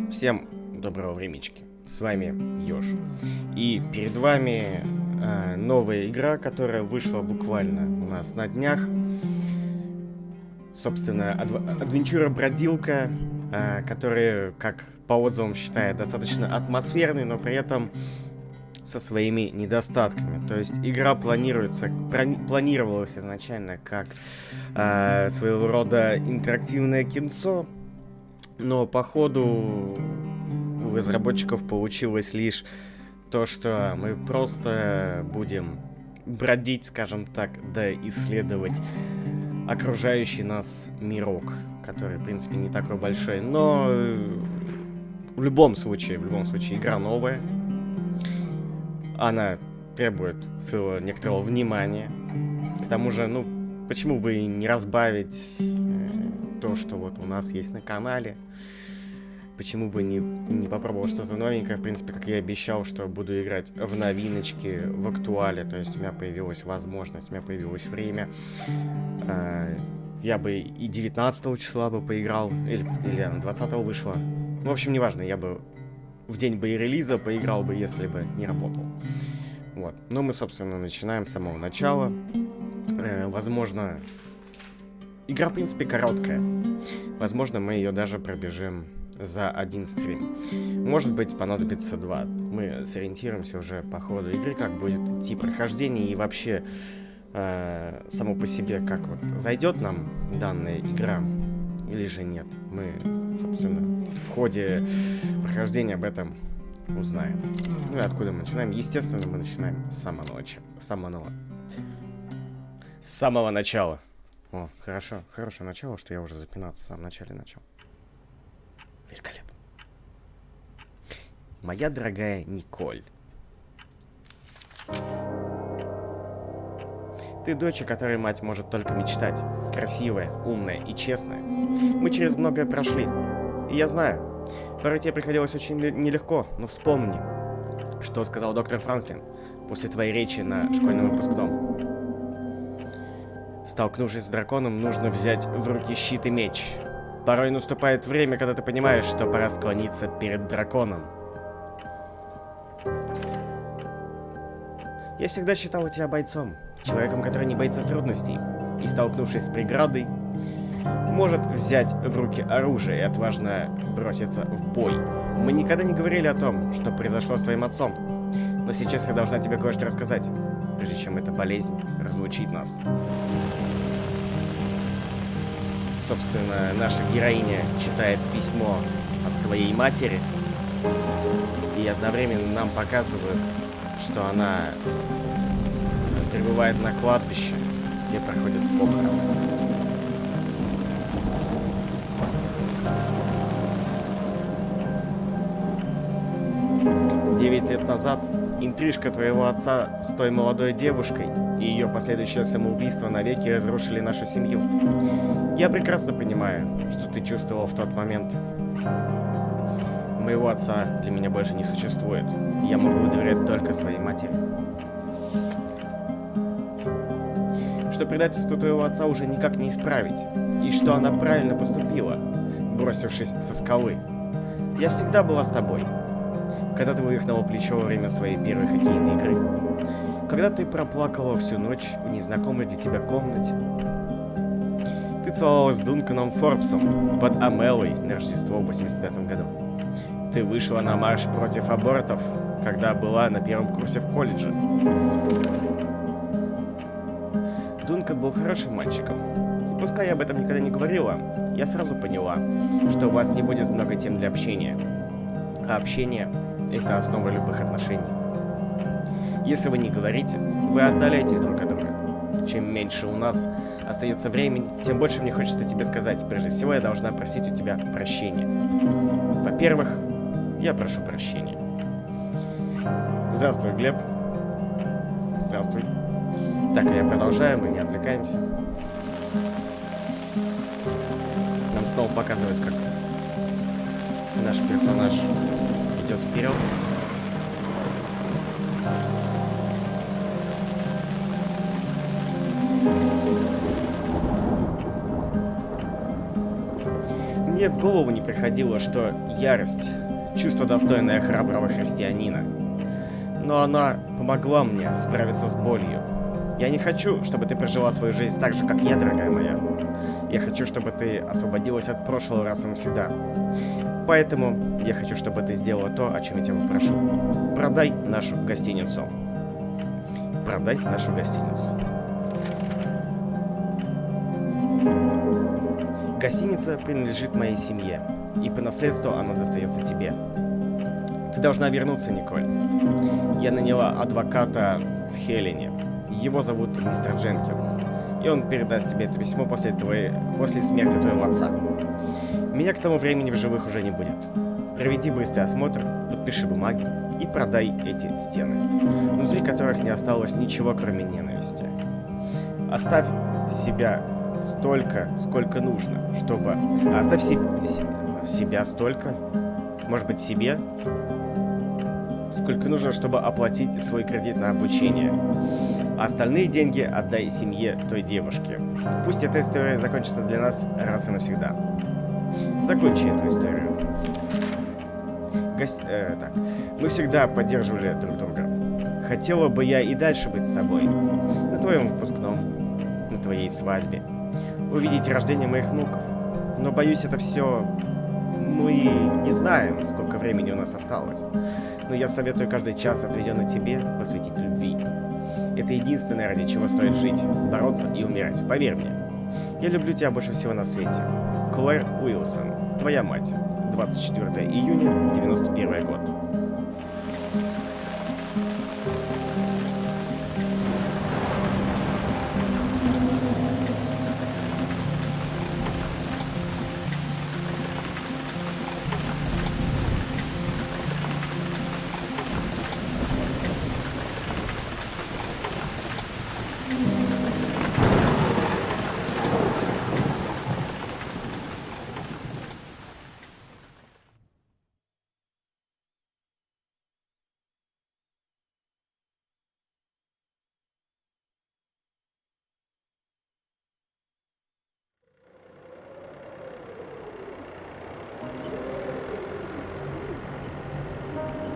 Всем доброго времечки, с вами Ёж, и перед вами новая игра, которая вышла буквально у нас на днях. Собственно, адвенчура-бродилка, которая, как по отзывам считает, достаточно атмосферной, но при этом со своими недостатками. То есть игра планировалась изначально как своего рода интерактивное кинцо, но по ходу у разработчиков получилось лишь то, что мы просто будем бродить, скажем так, да исследовать окружающий нас мирок, который, в принципе, не такой большой, но в любом случае, игра новая. Она требует своего некоторого внимания. К тому же, ну, почему бы и не разбавить то, что вот у нас есть на канале. Почему бы не попробовать что-то новенькое. В принципе, как я обещал, что буду играть в новиночки, в актуале. То есть у меня появилась возможность, у меня появилось время. Я бы и 19 числа бы поиграл, или 20 вышло. В общем, неважно, я бы в день бы и релиза поиграл бы, если бы не работал. Вот. Но мы, собственно, начинаем с самого начала. Возможно, игра, в принципе, короткая. Возможно, мы ее даже пробежим за один стрим. Может быть, понадобится 2. Мы сориентируемся уже по ходу игры, как будет идти прохождение и вообще само по себе, как вот зайдет нам данная игра или же нет. Мы, собственно, в ходе прохождения об этом узнаем. Ну и откуда мы начинаем? Естественно, мы начинаем с самого начала. О, хорошо, хорошее начало, что я уже запинаться в самом начале начал. Великолепно. Моя дорогая Николь. Ты дочь, о которой мать может только мечтать. Красивая, умная и честная. Мы через многое прошли. И я знаю, порой тебе приходилось очень нелегко, но вспомни, что сказал доктор Франклин после твоей речи на школьном выпускном. Столкнувшись с драконом, нужно взять в руки щит и меч. Порой наступает время, когда ты понимаешь, что пора склониться перед драконом. Я всегда считал тебя бойцом, человеком, который не боится трудностей, и, столкнувшись с преградой, может взять в руки оружие и отважно броситься в бой. Мы никогда не говорили о том, что произошло с твоим отцом, но сейчас я должна тебе кое-что рассказать, прежде чем эта болезнь разлучит нас. Собственно, наша героиня читает письмо от своей матери, и одновременно нам показывают, что она прибывает на кладбище, где проходят похороны. Девять лет назад интрижка твоего отца с той молодой девушкой и ее последующее самоубийство навеки разрушили нашу семью. Я прекрасно понимаю, что ты чувствовал в тот момент. Моего отца для меня больше не существует. Я могу доверять только своей матери. Что предательство твоего отца уже никак не исправить, и что она правильно поступила, бросившись со скалы. Я всегда была с тобой. Когда ты вывихнула плечо во время своей первой хоккейной игры. Когда ты проплакала всю ночь в незнакомой для тебя комнате. Ты целовалась с Дунканом Форбсом под Амелой на Рождество в 85 году. Ты вышла на марш против абортов, когда была на первом курсе в колледже. Дункан был хорошим мальчиком. И пускай я об этом никогда не говорила, я сразу поняла, что у вас не будет много тем для общения. А общение — это основа любых отношений. Если вы не говорите, вы отдаляетесь друг от друга. Чем меньше у нас остается времени, тем больше мне хочется тебе сказать. Прежде всего, я должна просить у тебя прощения. Во-первых, я прошу прощения. Здравствуй, Глеб. Здравствуй. Так, я продолжаю, мы не отвлекаемся. Нам снова показывают, как наш персонаж идет вперед. Мне в голову не приходило, что ярость — чувство, достойное храброго христианина. Но она помогла мне справиться с болью. Я не хочу, чтобы ты прожила свою жизнь так же, как я, дорогая моя. Я хочу, чтобы ты освободилась от прошлого раз и навсегда. Поэтому я хочу, чтобы ты сделала то, о чем я тебя попрошу. Продай нашу гостиницу. Продай нашу гостиницу. Гостиница принадлежит моей семье, и по наследству она достается тебе. Ты должна вернуться, Николь. Я наняла адвоката в Хелене. Его зовут мистер Дженкинс, и он передаст тебе это письмо после смерти твоего отца. Меня к тому времени в живых уже не будет. Проведи быстрый осмотр, подпиши бумаги и продай эти стены, внутри которых не осталось ничего, кроме ненависти. Оставь себя столько, сколько нужно, чтобы... Оставь себя столько, может быть, себе, сколько нужно, чтобы оплатить свой кредит на обучение. А остальные деньги отдай семье той девушки. Пусть эта история закончится для нас раз и навсегда. Закончи эту историю. Так. Мы всегда поддерживали друг друга. Хотела бы я и дальше быть с тобой. На твоем выпускном, на твоей свадьбе. Увидеть рождение моих внуков. Но, боюсь, это все... Мы не знаем, сколько времени у нас осталось. Но я советую каждый час, отведенный тебе, посвятить любви. Это единственное, ради чего стоит жить, бороться и умирать. Поверь мне. Я люблю тебя больше всего на свете. Клэр Уилсон. Твоя мать. 24 июня, 91 год.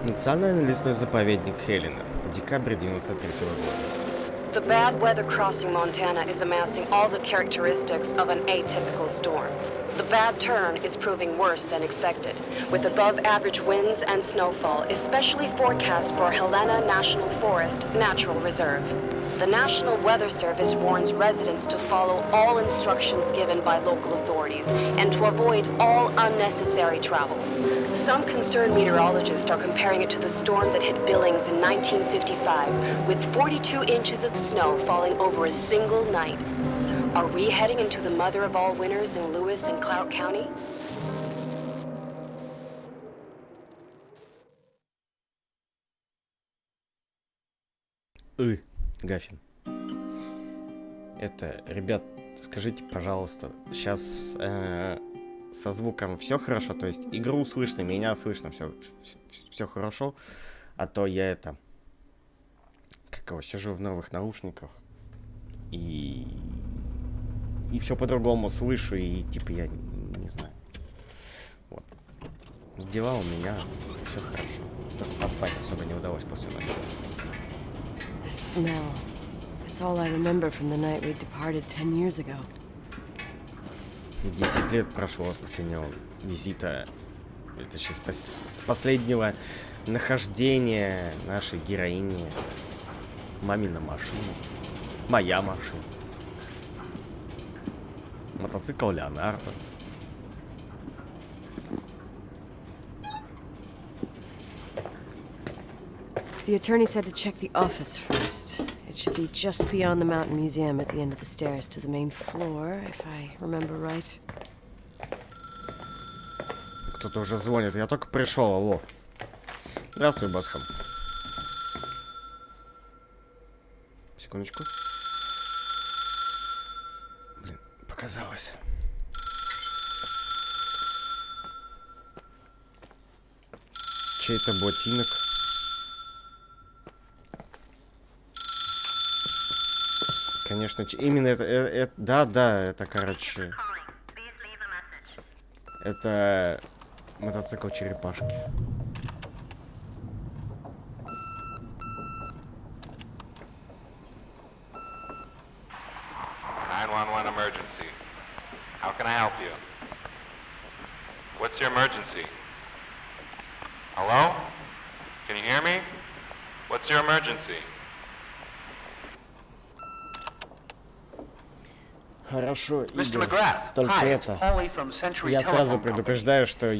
Национальный лесной заповедник Хелена. Декабрь 93 года. The bad weather crossing Montana is amassing all the characteristics of an atypical storm. The bad turn is proving worse than expected, with above-average winds and snowfall, especially forecast for Helena National Forest Natural Reserve. The National Weather Service warns residents to follow all instructions given by local authorities and to avoid all unnecessary travel. Some concerned meteorologists are comparing it to the storm that hit Billings in 1955, with 42 inches of snow falling over a single night. Are we heading into the mother of all winters in Lewis and Clark County? Гафин. Это, ребят, скажите, пожалуйста, сейчас со звуком все хорошо? То есть игру слышно, меня слышно, все хорошо? А то я сижу в новых наушниках и все по-другому слышу, и типа я не знаю. Вот. Дела у меня, все хорошо. Только поспать особо не удалось после ночи. The smell. It's all I remember from the night we departed 10 years ago. 10 лет прошло с последнего визита, точнее, с последнего нахождения нашей героини. Мамина машина. Моя машина. Мотоцикл Леонардо. The attorney said to check the office first. It should be just beyond the Mountain Museum at the end of the stairs to the main floor, if I remember right. Кто-то уже звонит. Я только пришел, алло. Здравствуй, Басхам. Секундочку. Блин, показалось. Чей-то ботинок. Конечно, именно это... Да, это, короче... Это мотоцикл черепашки. Emergency. How can I help you? What's your emergency? Hello? Can you hear me? What's your emergency? Хорошо, Игорь. Только это. Я сразу предупреждаю, что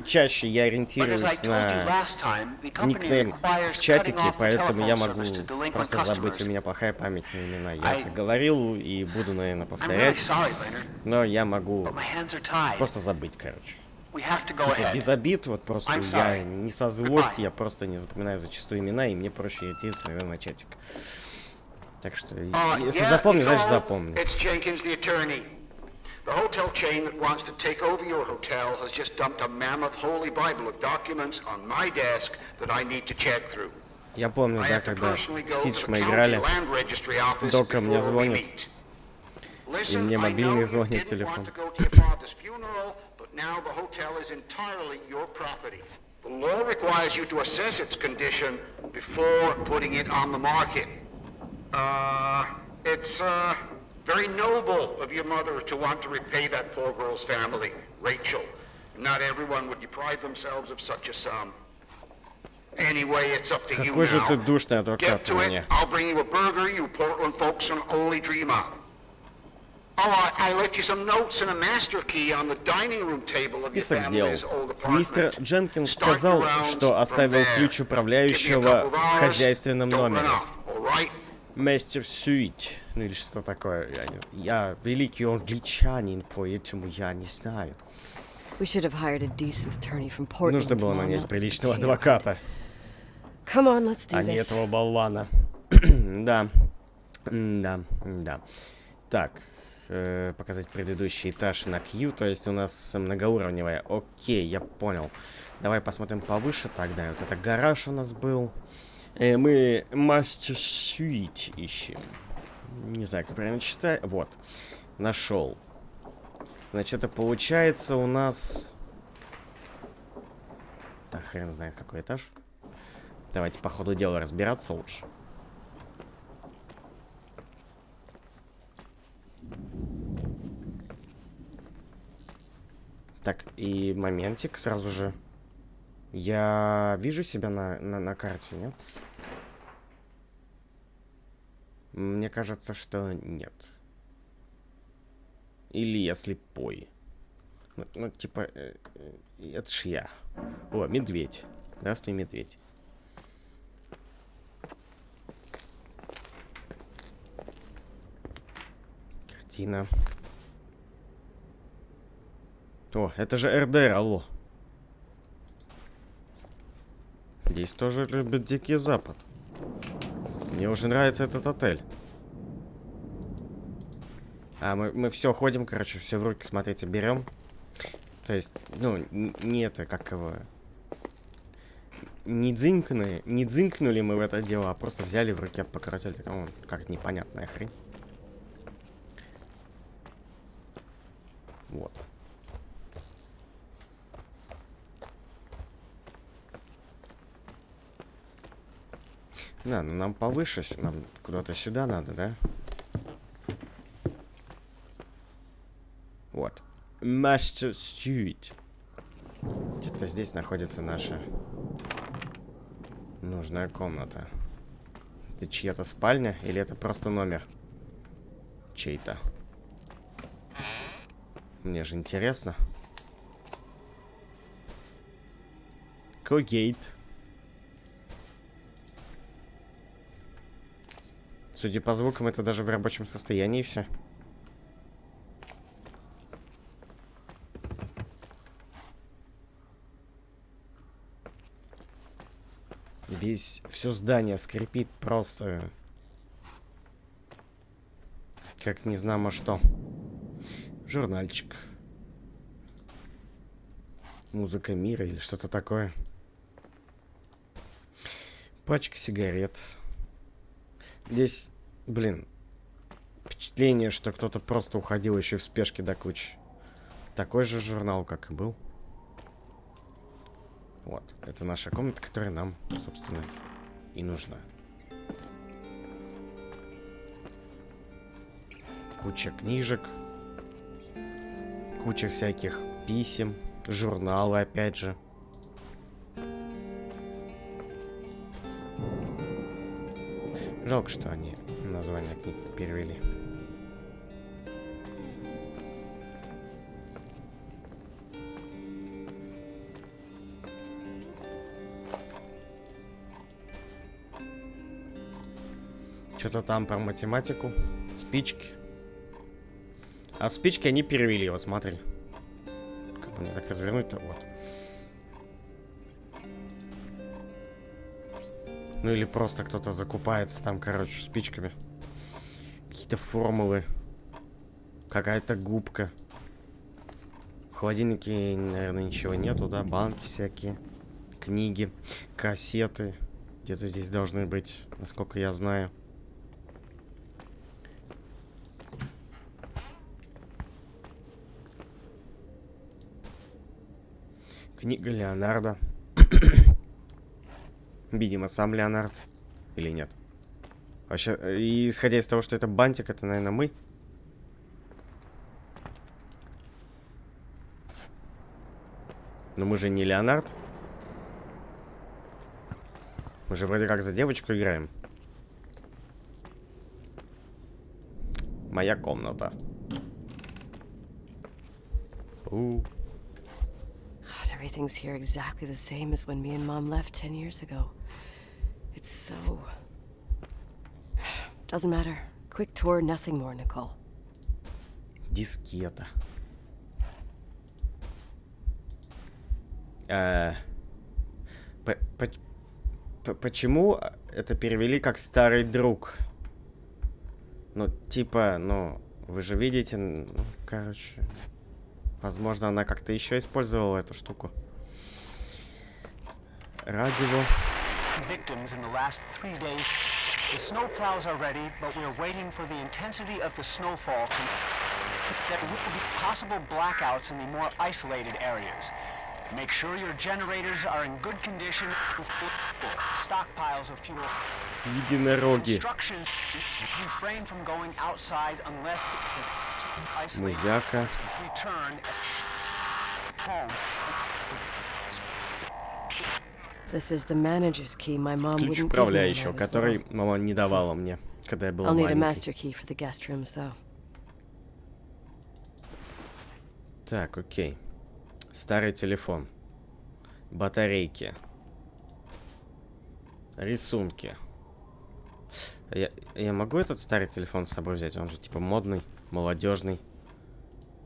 чаще я ориентируюсь на никнейм в чатике, поэтому я могу просто забыть. У меня плохая память на имена. Я это говорил и буду, наверное, повторять. Но я могу просто забыть, короче. Типа без обид, вот просто я не со злости, я просто не запоминаю зачастую имена, и мне проще ориентироваться, наверное, на чатик. Так что, если запомню, значит запомню. The hotel chain that wants to take over your hotel has just dumped a mammoth holy Bible of documents on my desk that I need to check through. Я помню, да, когда в Сидж мы играли, Дока мне звонит, и мне мобильный звонит телефон. The law requires you to assess its condition before putting it on the market. It's very noble of your mother to want to repay that poor girl's family, Rachel. Not everyone would deprive themselves of such a sum. Anyway, it's up to you now. Какой же ты душный адвокат у меня. I'll bring you a burger you Portland folks can only dream of. Oh, I left you some notes and a master key on the dining room table of your family's old apartment. Мистер Дженкинс сказал, что оставил ключ управляющего в хозяйственном номере. Мастер Суит. Ну или что такое. Я великий англичанин, поэтому я не знаю. Нужно было нанять приличного адвоката. А не этого болвана. Да. Так. Показать предыдущий этаж на Q. То есть у нас многоуровневая. Окей, я понял. Давай посмотрим повыше тогда. Вот это гараж у нас был. Мы Master Suite ищем. Не знаю, как правильно читать. Вот. Нашел. Значит, это получается у нас... Так, хрен знает, какой этаж. Давайте по ходу дела разбираться лучше. Так, и моментик сразу же. Я вижу себя на карте, нет? Мне кажется, что нет. Или я слепой. Ну типа, это ж я. О, медведь. Здравствуй, медведь. Картина. О, это же РДР, алло. Здесь тоже любят Дикий Запад. Мне уже нравится этот отель. А мы все ходим, короче, все в руки, смотрите, берем. То есть, ну, не это, как его... Не дзынкнули мы в это дело, а просто взяли в руки, покоротили. Как непонятная хрень. Вот. Да, ну нам повыше, нам куда-то сюда надо, да? Вот. Master Street. Где-то здесь находится наша нужная комната. Это чья-то спальня или это просто номер? Чей-то. Мне же интересно. Когейт. Судя по звукам, это даже в рабочем состоянии все. Все здание скрипит просто. Как не знамо что. Журнальчик. Музыка мира или что-то такое. Пачка сигарет. Здесь, блин, впечатление, что кто-то просто уходил еще в спешке до кучи. Такой же журнал, как и был. Вот, это наша комната, которая нам, собственно, и нужна. Куча книжек. Куча всяких писем. Журналы, опять же. Жалко, что они название книг перевели. Что-то там про математику. Спички. А спички они перевели, вот смотри. Как бы мне так развернуть-то, вот. Ну или просто кто-то закупается там, короче, спичками. Какие-то формулы. Какая-то губка. В холодильнике, наверное, ничего нету, да? Банки всякие. Книги. Кассеты. Где-то здесь должны быть, насколько я знаю. Книга Леонардо. Видимо, сам Леонард. Или нет? Вообще, и исходя из того, что это бантик, это, наверное, мы. Но мы же не Леонард. Мы же вроде как за девочку играем. Моя комната. Everything's here exactly the same as when me and Mom left 10 years ago. It's so... Doesn't matter. Quick tour, nothing more, Nicole. Дискета. Почему это перевели как старый друг? Ну, типа, ну, вы же видите, ну, короче... Возможно, она как-то еще использовала эту штуку. Радио. Victims in the last 3 days. The snow plows are ready, but we're waiting for the intensity of the snowfall to... There will be possible blackouts in the more isolated areas. Make sure your generators are in good condition. Stockpiles of fuel. Единороги. Instructions refrain from going outside unless Музяка. return home. This is the manager's key. My mom Ключ wouldn't give me управляющего, that as который well. мама не давала мне, когда я была I'll need a маленький. master key for the guest rooms, though. Так, окей. Старый телефон. Батарейки. Рисунки. Я могу этот старый телефон с собой взять? Он же типа модный, молодежный.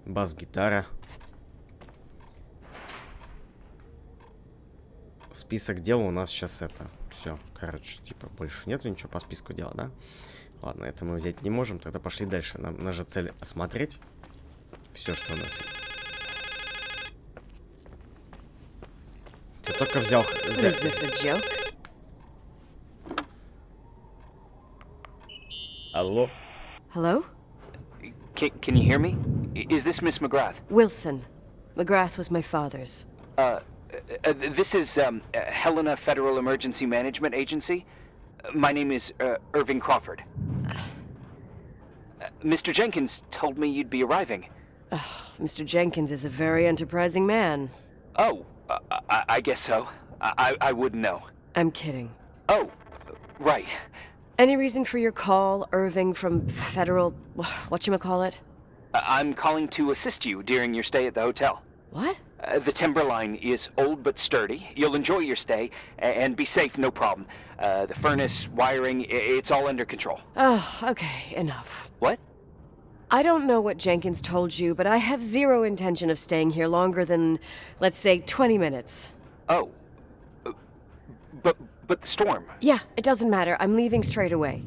Бас-гитара. Список дел у нас сейчас это. Все, короче, типа больше нету ничего по списку дела, да? Ладно, это мы взять не можем. Тогда пошли дальше. Нам наша цель осмотреть все, что у нас есть. Ты только взял... Is this a joke? Алло? Hello? Can you hear me? Is this Miss McGrath? Wilson. McGrath was my father's. This is Helena Federal Emergency Management Agency. My name is Irving Crawford. Mr. Jenkins told me you'd be arriving. Mr. Jenkins is a very enterprising man. Oh, I guess so. I wouldn't know. I'm kidding. Oh, right. Any reason for your call, Irving from Federal... whatchamacallit? I'm calling to assist you during your stay at the hotel. What? The timber line is old but sturdy. You'll enjoy your stay and be safe, no problem. The furnace, wiring, it's all under control. Oh, okay, enough. What? I don't know what Jenkins told you, but I have zero intention of staying here longer than, let's say, 20 minutes. Oh. But the storm. Yeah, it doesn't matter. I'm leaving straight away.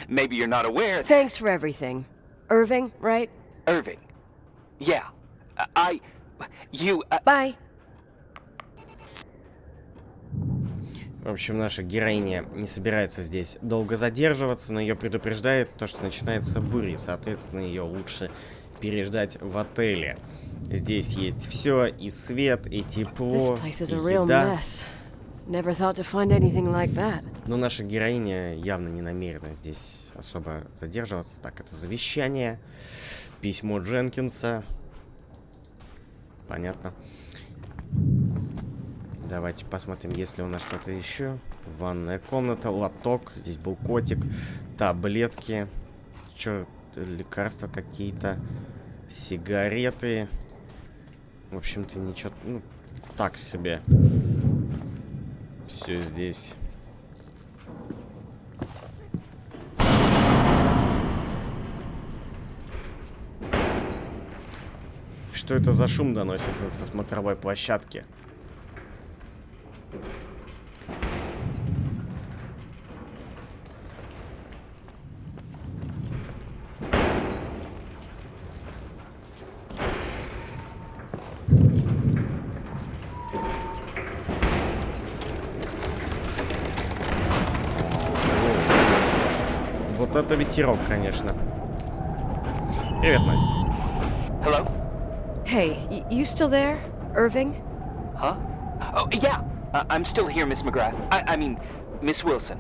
Maybe you're not aware. Thanks for everything. Irving, right? Irving. Yeah. Bye. В общем, наша героиня не собирается здесь долго задерживаться, но ее предупреждает то, что начинается буря, и, соответственно, ее лучше переждать в отеле. Здесь есть все, и свет, и тепло, и еда. Но наша героиня явно не намерена здесь особо задерживаться. Так, это завещание, письмо Дженкинса. Понятно. Давайте посмотрим, есть ли у нас что-то еще. Ванная комната, лоток. Здесь был котик. Таблетки. Что, лекарства какие-то. Сигареты. В общем-то, ничего... Ну, так себе. Все здесь. Что это за шум доносится со смотровой площадки? Вот это ветерок, конечно. Привет, Настя. Hello? Hey, you still there, Irving? Huh? Oh, yeah. I'm still here, Miss McGrath. I mean, Miss Wilson.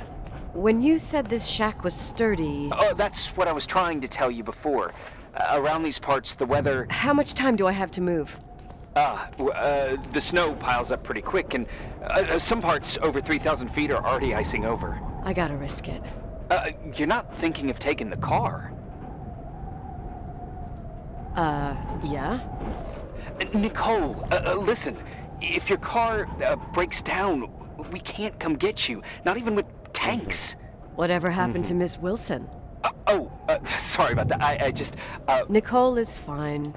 When you said this shack was sturdy... Oh, that's what I was trying to tell you before. Around these parts, the weather... How much time do I have to move? The snow piles up pretty quick, and some parts over 3,000 feet are already icing over. I gotta risk it. You're not thinking of taking the car? Yeah? Nicole, listen. If your car breaks down, we can't come get you. Not even with tanks. Whatever happened to Miss Wilson? Sorry about that. I just... Nicole is fine.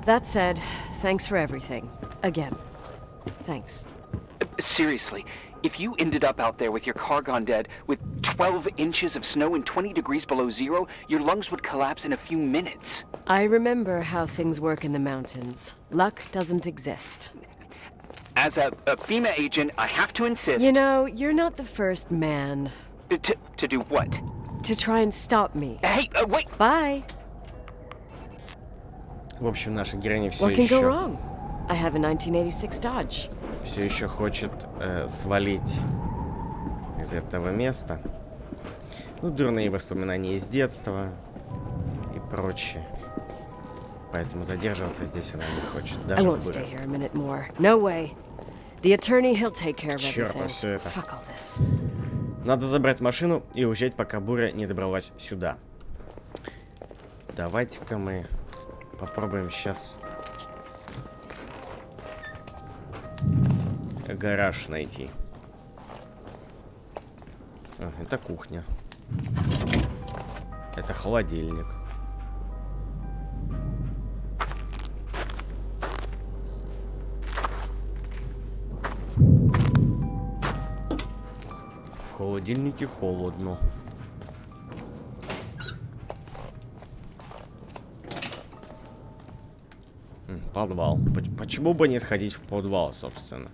That said, thanks for everything. Again. Thanks. Seriously, if you ended up out there with your car gone dead, with 12 inches of snow and 20 degrees below zero, your lungs would collapse in a few minutes. I remember how things work in the mountains. Luck doesn't exist. As a FEMA agent, I have to insist... You know, you're not the first man. To do what? To try and stop me. Hey, wait! Bye! В общем, наша героиня все What can go еще... wrong? I have a 1986 Dodge. Все еще хочет свалить из этого места. Ну, дурные воспоминания из детства и прочее. Поэтому задерживаться здесь она не хочет. I Даже won't stay here a minute more. No way. The attorney, he'll take care of Черт, everything. все это. Fuck all this. Надо забрать машину и уезжать, пока буря не добралась сюда. Давайте-ка мы попробуем сейчас гараж найти. Это кухня. Это холодильник. В холодильнике холодно. Подвал. Почему бы не сходить в подвал, собственно?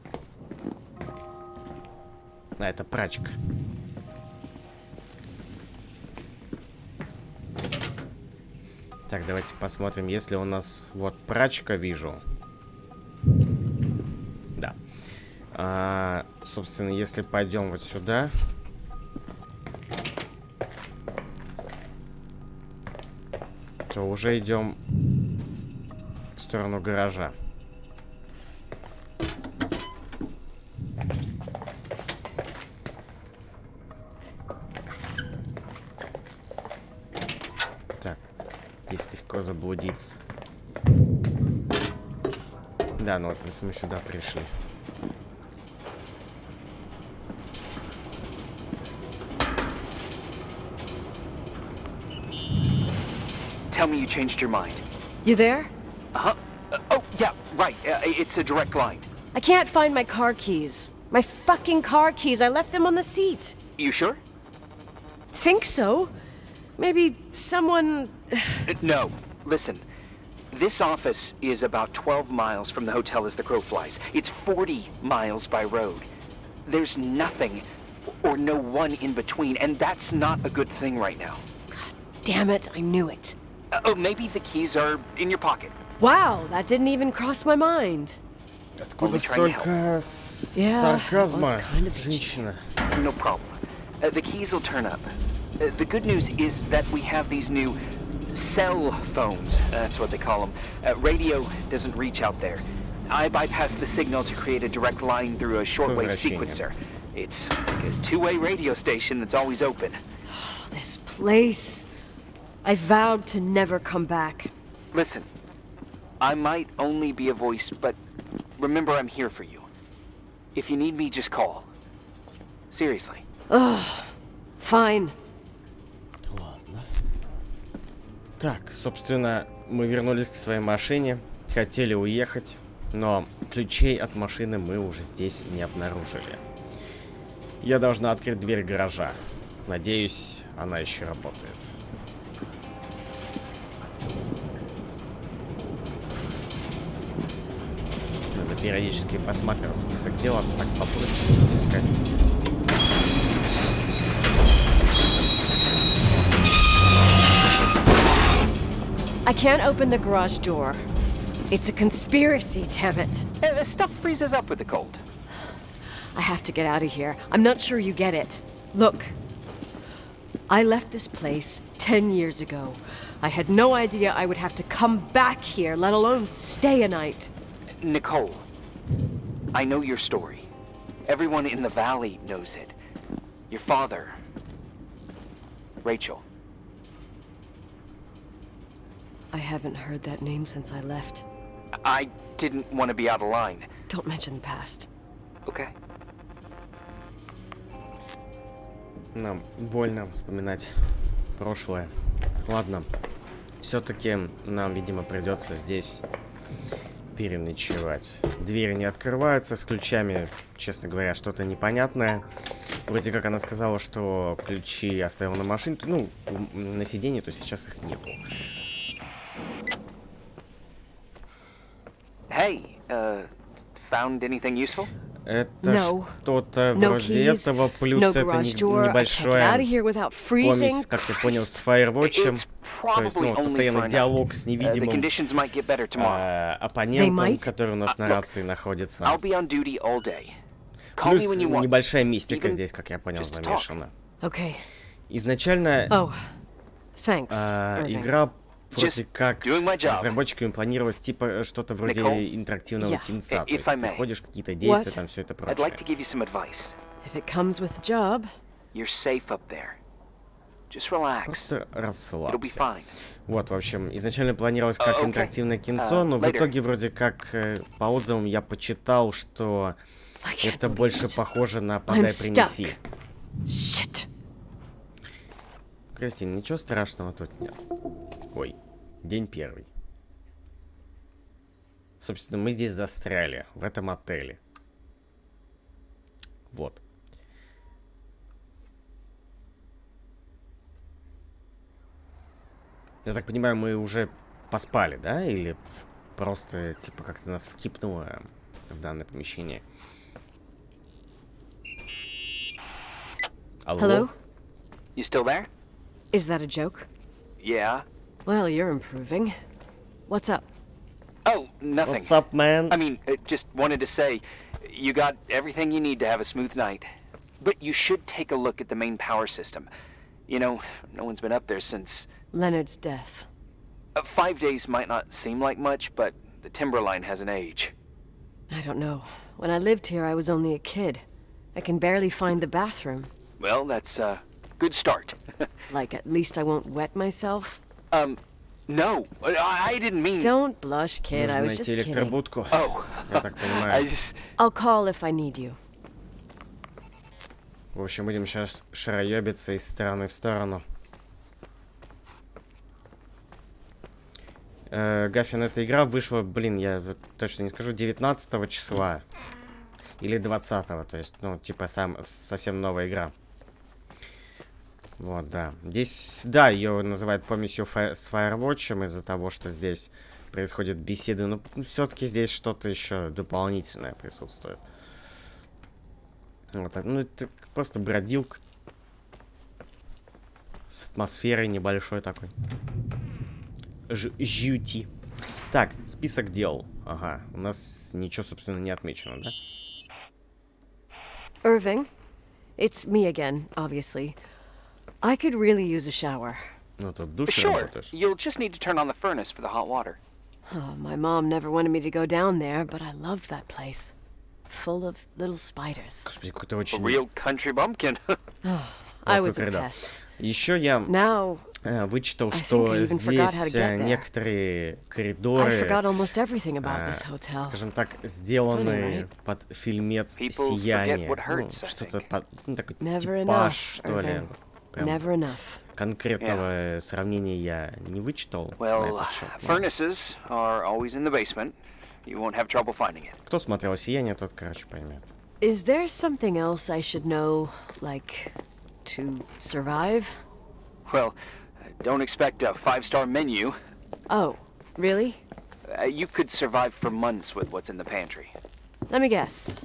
А, это прачка. Так, давайте посмотрим, если у нас... Вот прачка вижу. Да. Собственно, если пойдем вот сюда... то уже идем в сторону гаража. Так, здесь легко заблудиться. Да, ну вот мы сюда пришли. tell me you changed your mind. You there? Uh-huh. Oh, yeah, right. It's a direct line. I can't find my car keys. My fucking car keys. I left them on the seat. You sure? Think so? Maybe someone... No. Listen. This office is about 12 miles from the hotel as the crow flies. It's 40 miles by road. There's nothing or no one in between, and that's not a good thing right now. God damn it, I knew it. Oh, maybe the keys are in your pocket. Wow, that didn't even cross my mind. Откуда Only trying to столько сарказма, женщина? No problem. The keys will turn up. The good news is that we have these new cell phones. That's what they call them. Radio doesn't reach out there. I bypass the signal to create a direct line through a shortwave sequencer. It's like a two-way radio station that's always open. This place. I vowed to never come back. Listen, I might only be a voice, but remember I'm here for you. If you need me, just call. Seriously. Fine. Ладно. Так, собственно, мы вернулись к своей машине, хотели уехать, но ключей от машины мы уже здесь не обнаружили. Я должна открыть дверь гаража. Надеюсь, она еще работает. Надо периодически посматривать список дел, а то так попроще будет искать. I can't open the garage door. It's a conspiracy, damn it. Stuff freezes up with the cold. I have to get out of here. I'm not sure you get it. Look, I left this place 10 years ago. I had no idea I would have to come back here, let alone stay a night. Nicole, I know your story. Everyone in the valley knows it. Your father, Rachel. I haven't heard that name since I left. I didn't want to be out of line. Don't mention the past. Okay. Нам больно вспоминать прошлое. Ладно. Все-таки нам, видимо, придется здесь переночевать. Двери не открываются, с ключами, честно говоря, что-то непонятное. Вроде как она сказала, что ключи оставила на машине, ну, на сиденье, то сейчас их нету. Hey, found anything useful? Это что-то вроде этого, плюс это небольшой комикс, как я понял, с Firewatch'ем. То есть, ну, постоянный диалог с невидимым оппонентом, который у нас на рации находится. Плюс небольшая мистика здесь, как я понял, замешана. Изначально игра вроде как разработчиками планировалось типа что-то вроде интерактивного кинца. То есть ты ходишь, какие-то действия, там все это прочее. Просто расслабься. Вот, в общем, изначально планировалось как интерактивное кинцо, но в итоге вроде как по отзывам я почитал, что это больше похоже на «Подай, принеси». Кристина, ничего страшного тут нет. Ой, день первый. Собственно, мы здесь застряли, в этом отеле. Вот. Я так понимаю, мы уже поспали, да? Или просто, типа, как-то нас скипнуло в данное помещение? Алло? Hello? You still there? Is that a joke? Yeah. Well, you're improving. What's up? Oh, nothing. What's up, man? I mean, just wanted to say, you got everything you need to have a smooth night. But you should take a look at the main power system. You know, no one's been up there since... Leonard's death. 5 days might not seem like much, but the timberline has an age. I don't know. When I lived here, I was only a kid. I can barely find the bathroom. Well, that's a good start. Like, at least I won't wet myself? No, I didn't mean... Don't blush, kid. I was just kidding. Oh. Я так понимаю. I'll call if I need you. В общем, будем сейчас шароебиться из стороны в сторону. Гаффин, эта игра вышла, блин, я точно не скажу, 19 числа. Или 20-го, то есть, ну, типа, совсем новая игра. Вот, да. Здесь, да, ее называют помесью с Firewatch'ем из-за того, что здесь происходят беседы, но все-таки здесь что-то еще дополнительное присутствует. Вот так, ну, это просто бродилка. С атмосферой небольшой такой. Жюти. Так, список дел. Ага, у нас ничего, собственно, не отмечено, да? Irving, it's me again, obviously. I could really use a shower. Ну, тут душ Sure, работаешь. you'll just need to turn on the furnace for the hot water. Oh, my mom never wanted me to go down there, but I loved that place. Full of little spiders. Господи, какой-то A очень... real country bumpkin. I was a коридор. pest. Еще я Now, вычитал, I что think I even forgot how to здесь get there. некоторые I коридоры, forgot almost everything about this hotel. скажем так, сделаны Funny, right? под фильмец People forget «Сияние». what Ну, hurts, I что-то think. под, ну, такой Never типаж, enough, что ли. Irving. Прям Never enough. конкретного сравнения я не вычитал на Well, этот счет. но furnaces are always in the basement. You won't have trouble finding it. Кто смотрел «Сияние», тот, короче, поймет. Is there something else I should know, like, to survive? Well, don't expect a 5-star menu. Oh, really? You could survive for months with what's in the pantry. Let me guess.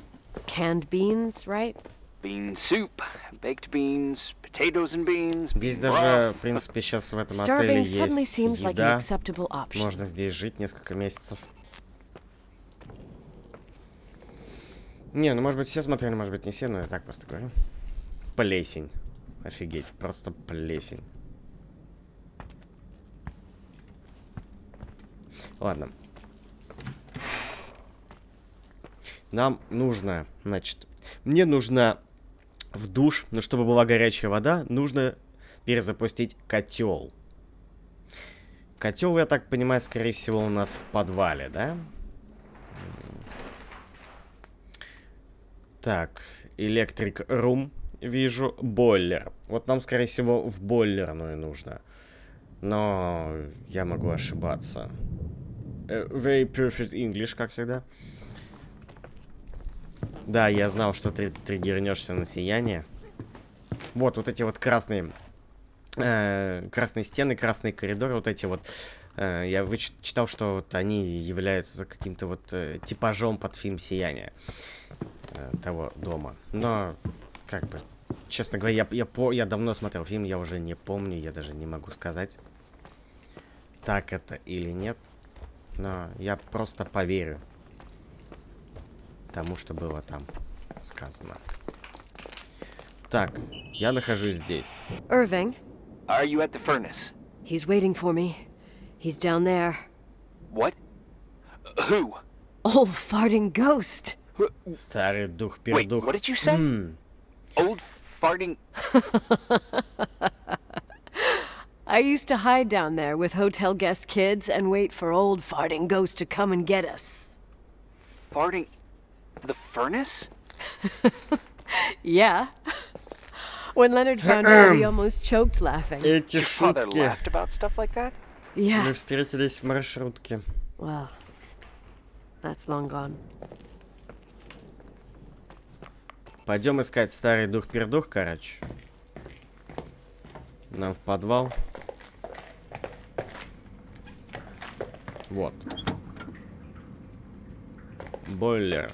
Canned beans, right? Bean soup, baked beans, potatoes and beans. Здесь bean даже, broth. в принципе, сейчас в этом отеле Starving suddenly есть seems like an еда. acceptable option. Можно здесь жить несколько месяцев. Не, ну, может быть, все смотрели, может быть, не все, но я так просто говорю. Плесень. Офигеть, просто плесень. Ладно. Нам нужно, значит, мне нужно в душ, но чтобы была горячая вода, нужно перезапустить котел. Котел, я так понимаю, скорее всего, у нас в подвале, да? Так, электрик рум, вижу, бойлер. Вот нам, скорее всего, в бойлерную нужно. Но я могу ошибаться. Very perfect English, как всегда. Да, я знал, что ты триггернешься на сияние. Вот эти вот красные стены, красные коридоры, вот эти вот. Я читал, что вот они являются каким-то вот типажом под фильм «Сияние» того дома. Но, как бы, честно говоря, я давно смотрел фильм, я уже не помню, я даже не могу сказать, так это или нет. Но я просто поверю тому, что было там сказано. Так, я нахожусь здесь. Irving, Are you at the furnace? he's waiting for me. He's down there. What? Who? Old farting ghost. Старый дух, Wait, пердух. what did you say? Old farting. I used to hide down there with hotel guest kids and wait for old farting ghost to come and get us. Farting. The furnace? Yeah. When Leonard found out, he almost choked laughing. Эти Your father шутки. laughed about stuff like that? Yeah. Мы встретились в маршрутке. Well, that's long gone. Пойдем искать старый дух-пердух, короче. Нам в подвал. Вот. Бойлер.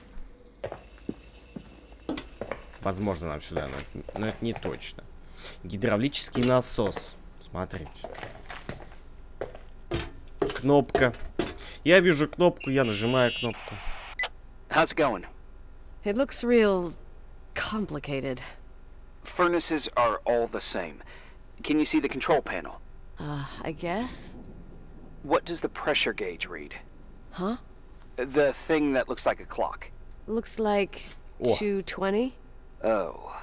Возможно, нам сюда, но это не точно. Гидравлический насос. Смотрите. Кнопка. Я вижу кнопку, я нажимаю кнопку. How's it going? It looks real complicated. Furnaces are all the same. Can you see the control panel? I guess? What does the pressure gauge read? Huh? The thing that looks like a clock. Looks like Oh. 220. Oh.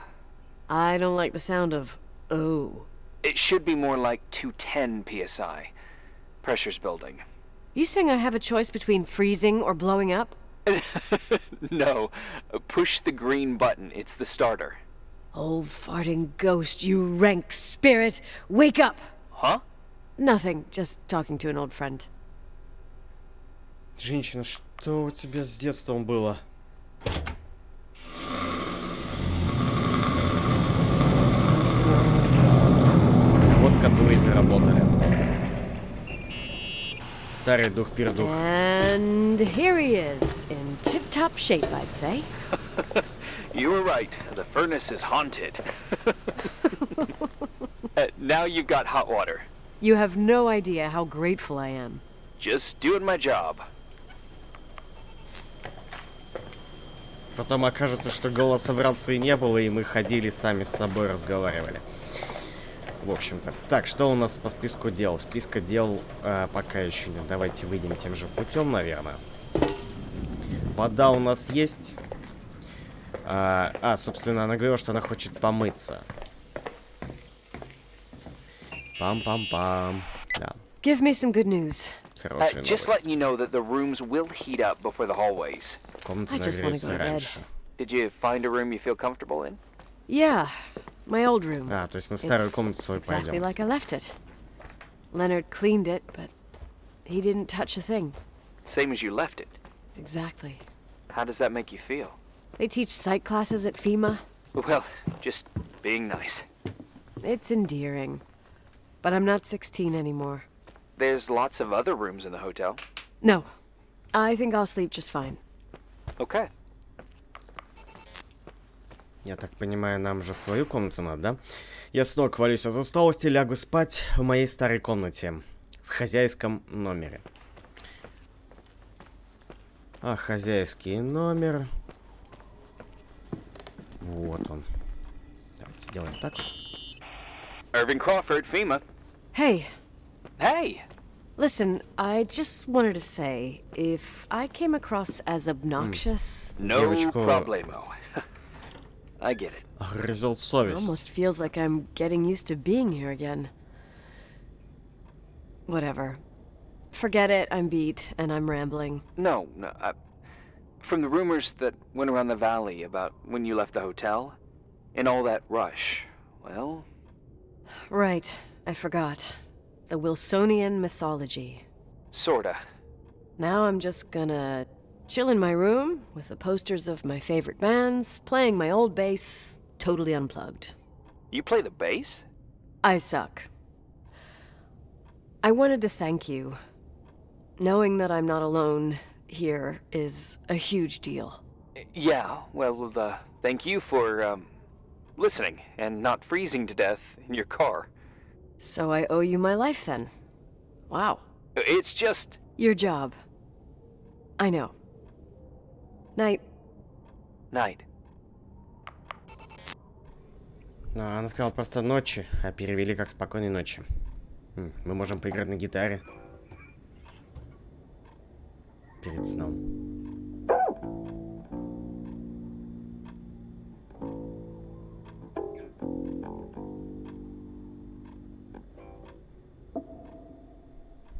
I don't like the sound of oh. It should be more like 210 psi. Pressure's building. You saying I have a choice between freezing or blowing up? No. Push the green button. It's the starter. Old farting ghost, you rank spirit, wake up! Huh? Nothing, just talking to an old friend. Женщина, что у тебя с детством было? Вот которые заработали. Старый дух-пердух. And here he is, in tip-top shape, I'd say. You were right. The furnace is haunted. Now you've got hot water. You have no idea how grateful I am. Just doing my job. Потом окажется, что голоса в рации не было, и мы ходили сами с собой разговаривали. В общем-то. Так, что у нас по списку дел? Списка дел пока еще нет. Давайте выйдем тем же путем, наверное. Вода у нас есть. Собственно, она говорила, что она хочет помыться. Пам-пам-пам. Да. Give me some good news. Хорошая Just новость. letting you know that the rooms will heat up before the hallways. Комната I just wanna нагреется go to bed. раньше. Did you find a room you feel comfortable in? Yeah, my old room. То есть мы в старую It's комнату свою exactly пойдем. like I left it. Leonard cleaned it, but he didn't touch a thing. Same as you left it. Exactly. How does that make you feel? They teach psych classes at FEMA. Well, just being nice. It's endearing. But I'm not 16 anymore. There's lots of other rooms in the hotel. No, I think I'll sleep just fine. Okay. Я так понимаю, нам же в свою комнату надо, да? Я с ног валюсь от усталости, лягу спать в моей старой комнате. В хозяйском номере. Хозяйский номер. Вот он. Давайте сделаем так. Irving Crawford, FEMA. Hey, Hey! listen, I just wanted to say, if I came across as obnoxious, No Девочку- problemo. I get it. Грызел it совесть. almost feels like I'm getting used to being here again. Whatever. Forget it, I'm beat, and I'm rambling. No. From the rumors that went around the valley about when you left the hotel, and all that rush, well, Right, I forgot. The Wilsonian mythology. sorta. Now I'm just gonna chill in my room with the posters of my favorite bands, playing my old bass, totally unplugged. You play the bass? I suck. I wanted to thank you. Knowing that I'm not alone here is a huge deal. Yeah, well, thank you for, listening and not freezing to death in your car. So I owe you my life then. Wow. It's just... Your job. I know. Night. Night. Она сказала просто ночи, а перевели как спокойной ночи. Мы можем поиграть на гитаре. Перед сном.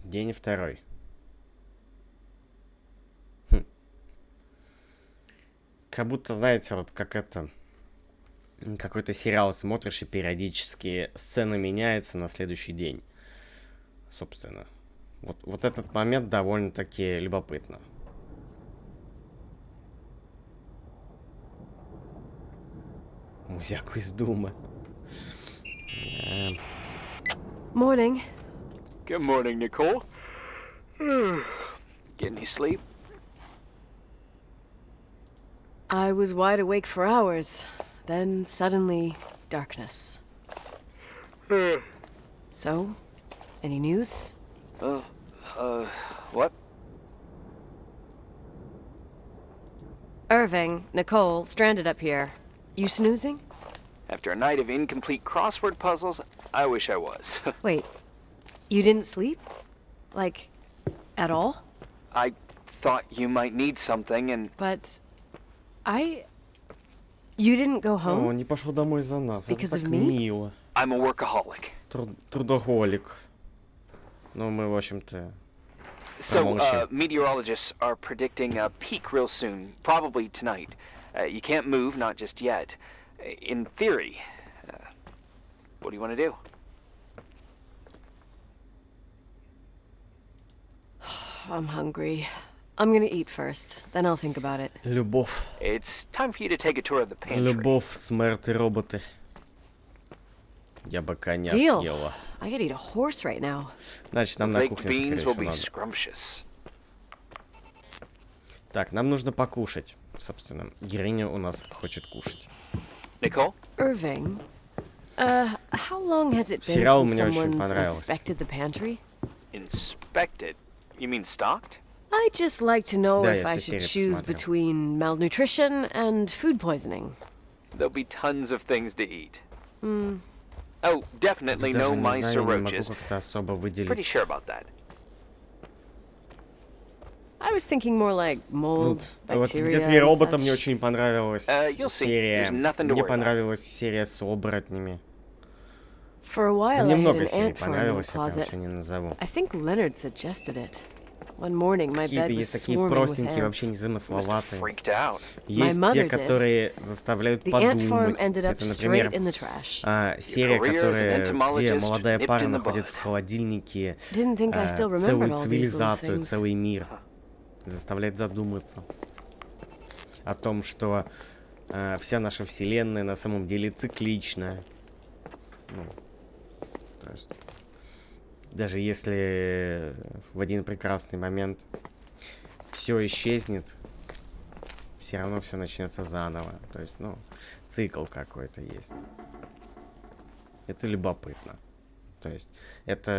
День второй. Как будто, знаете, вот как это... Какой-то сериал смотришь, и периодически сцена меняется на следующий день. Собственно. Вот этот момент довольно-таки любопытно. Музяку из Дума. Morning. Good morning, Nicole. Get any sleep? I was wide awake for hours. Then suddenly, darkness. So, any news? What? Irving, Nicole, stranded up here. You snoozing? After a night of incomplete crossword puzzles, I wish I was. Wait, you didn't sleep? Like, at all? I thought you might need something, and But You didn't go О, home? он не пошел домой за нас. Because Это так of me? мило. I'm a workaholic. Трудоголик. Ну, мы, в общем-то... So, Промолчи. meteorologists are predicting a peak real soon, probably tonight. You can't move, not just yet. In theory. What do you want to do? I'm hungry. I'm gonna eat first, then I'll think about it. Любовь. It's time for you to take a tour of the pantry. Любовь, смерть и роботы. Я бы коня Deal. съела. I could eat a horse right now. Значит, нам на Baked кухню, beans скорее will всего, be надо. scrumptious. Так, нам нужно покушать. Собственно, героиня у нас хочет кушать. Nicole? Irving, how long has it been Сериал since мне очень someone's понравился. inspected the pantry? Inspected? You mean stocked? I'd just like to know Да, if я I все should серии choose посмотрел. between malnutrition and food poisoning. There'll be tons of things to eat. Oh, definitely Даже no не mice знаю, or я не могу roaches. как-то особо Pretty выделить. sure about that. I was thinking more like mold, Вот bacteria, где 3 and робота мне such. очень понравилась You'll see. серия. There's nothing to Мне worry about. понравилась серия с оборотнями. For a Да while, мне I had много an серий ant farm in the понравилось, я прям closet. все не назову. I think Leonard suggested it. One morning, my Какие-то bed was есть такие swarming with простенькие, вообще ants. незамысловатые. Freaked out. Есть My те, mother did. которые заставляют The ant farm подумать. ended up Это, straight например, in the trash. серия, career as an которая, где entomologist молодая nipped пара in the находит bud. в холодильнике Didn't think I still remembered целую all these little цивилизацию, things. целый мир. Заставляет задуматься о том, что вся наша вселенная на самом деле цикличная. Ну, то есть, даже если в один прекрасный момент все исчезнет, все равно все начнется заново. То есть, ну, цикл какой-то есть. Это любопытно. То есть, это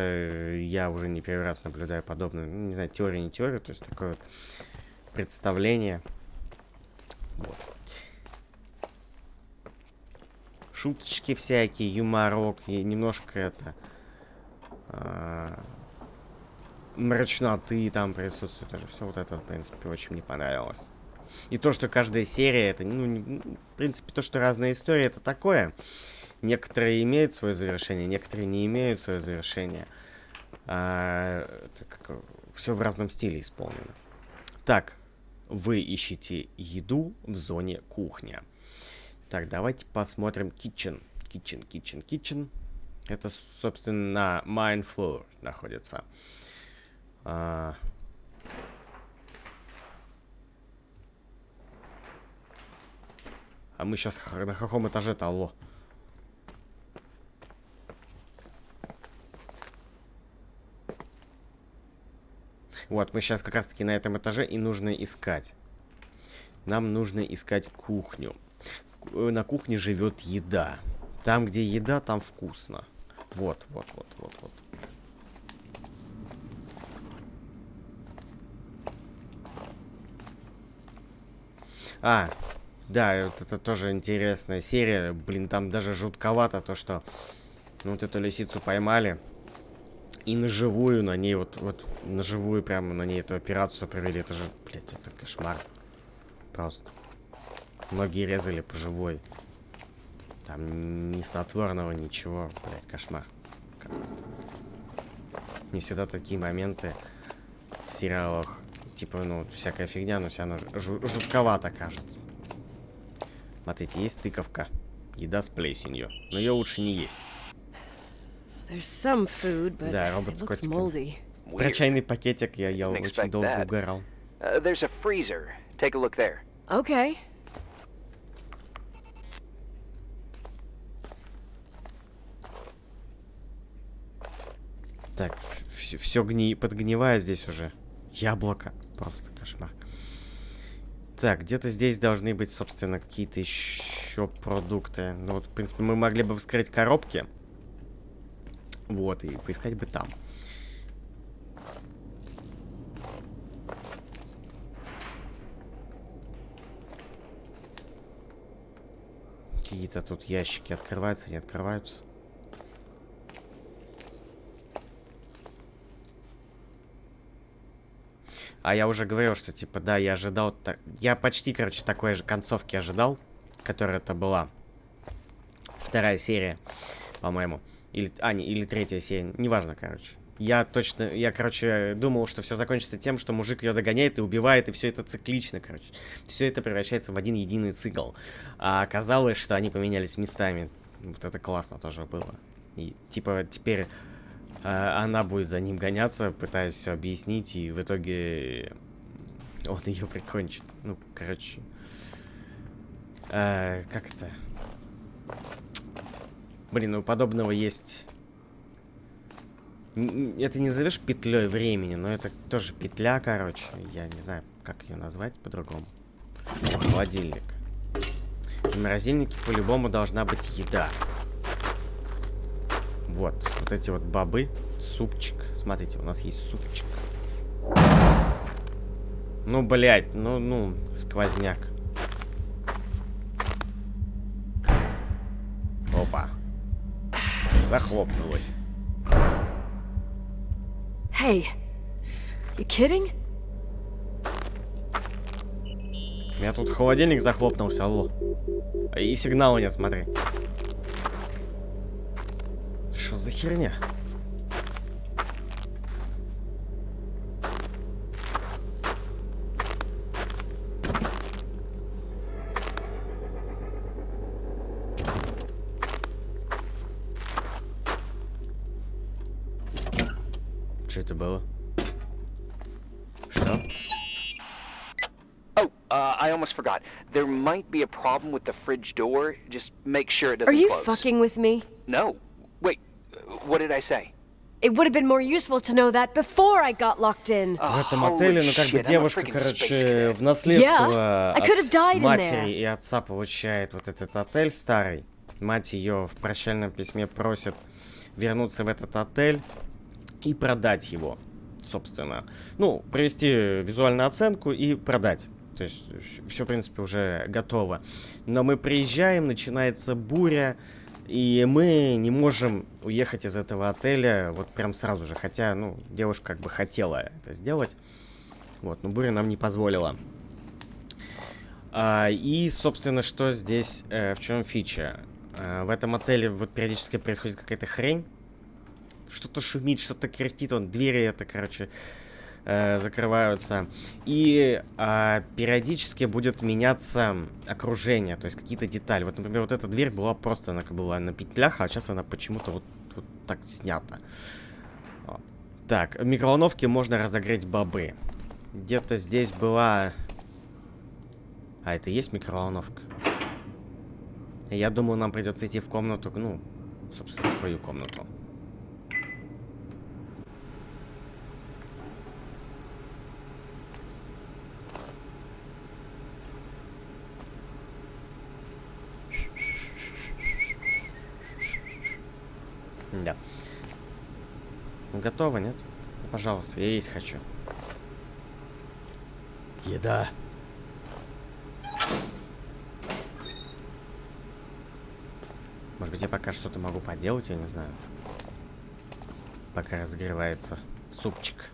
я уже не первый раз наблюдаю подобную, ну, не знаю, теорию, не теорию, то есть такое вот представление. Вот. Шуточки всякие, юморок, и немножко это мрачноты там присутствует тоже. Все вот это, в принципе, очень мне понравилось. И то, что каждая серия, это, ну, в принципе, то, что разные истории, это такое. Некоторые имеют свое завершение, некоторые не имеют свое завершение. Все в разном стиле исполнено. Так, вы ищете еду в зоне кухня. Так, давайте посмотрим kitchen. Kitchen. Это, собственно, на main floor находится. А мы сейчас на каком этаже-то, алло? Вот, мы сейчас как раз-таки на этом этаже, и нужно искать. Нам нужно искать кухню. На кухне живет еда. Там, где еда, там вкусно. Вот. Да, вот это тоже интересная серия. Блин, там даже жутковато то, что ну, вот эту лисицу поймали. И наживую на ней, вот наживую прямо на ней эту операцию провели. Это же, блядь, это кошмар. Просто. Многие резали по живой. Там ни снотворного, ничего. Блядь, кошмар. Не всегда такие моменты в сериалах. Типа, ну, всякая фигня, но все равно жутковато кажется. Смотрите, есть тыковка. Еда с плесенью. Но ее лучше не есть. Да, робот с котиком. Про чайный пакетик я очень долго угорал. There's a freezer. Take a look there. Okay. Так, все подгнивает здесь уже. Яблоко. Просто кошмар. Так, где-то здесь должны быть, собственно, какие-то еще продукты. Ну вот, в принципе, мы могли бы вскрыть коробки. Вот, и поискать бы там. Какие-то тут ящики открываются, не открываются. А я уже говорил, что, типа, да, я ожидал... Я почти, короче, такой же концовки ожидал, которая это была. Вторая серия, по-моему. Или 3-я серия, неважно, короче. Я, короче, думал, что все закончится тем, что мужик ее догоняет и убивает, и все это циклично, короче. Все это превращается в один единый цикл. А оказалось, что они поменялись местами. Вот это классно тоже было. И, типа, теперь... она будет за ним гоняться, пытаясь все объяснить, и в итоге Он ее прикончит. Ну, короче. Как это? Блин, у подобного есть... Это не назовешь петлей времени, но это тоже петля, короче. Я не знаю, как ее назвать по-другому. Холодильник. В морозильнике по-любому должна быть еда. Вот эти вот бобы. Супчик. Смотрите, у нас есть супчик. Ну, блядь, ну, сквозняк. Опа. Захлопнулось. Hey, you kidding? У меня тут холодильник захлопнулся, алло. И сигнала нет, смотри. Что за херня? Что это было? Что? Oh, I almost forgot. There might be a problem with the fridge door. Just make sure it Are doesn't you close. fucking with me? No. Wait, what did I say? It would have been more useful to know that before I got locked in. В этом отеле, ну, как бы девушка, короче, в наследство I could have died in от матери there. и отца получает вот этот отель старый. Мать ее в прощальном письме просит вернуться в этот отель и продать его, собственно. Ну, провести визуальную оценку и продать. То есть все, в принципе, уже готово. Но мы приезжаем, начинается буря, и мы не можем уехать из этого отеля вот прям сразу же. Хотя, ну, девушка как бы хотела это сделать. Вот, но буря нам не позволила. И, собственно, что здесь, в чем фича? В этом отеле вот периодически происходит какая-то хрень. Что-то шумит, что-то кряхтит, двери это, короче, закрываются. И периодически будет меняться окружение, то есть какие-то детали. Вот, например, вот эта дверь была просто, она была на петлях, а сейчас она почему-то вот так снята. Вот. Так, в микроволновке можно разогреть бобы. Где-то здесь была... А, это и есть микроволновка? Я думаю, нам придется идти в комнату, ну, собственно, в свою комнату. Да. Готово, нет? Ну, пожалуйста, я есть хочу. Еда. Может быть, я пока что-то могу поделать, я не знаю. Пока разогревается супчик.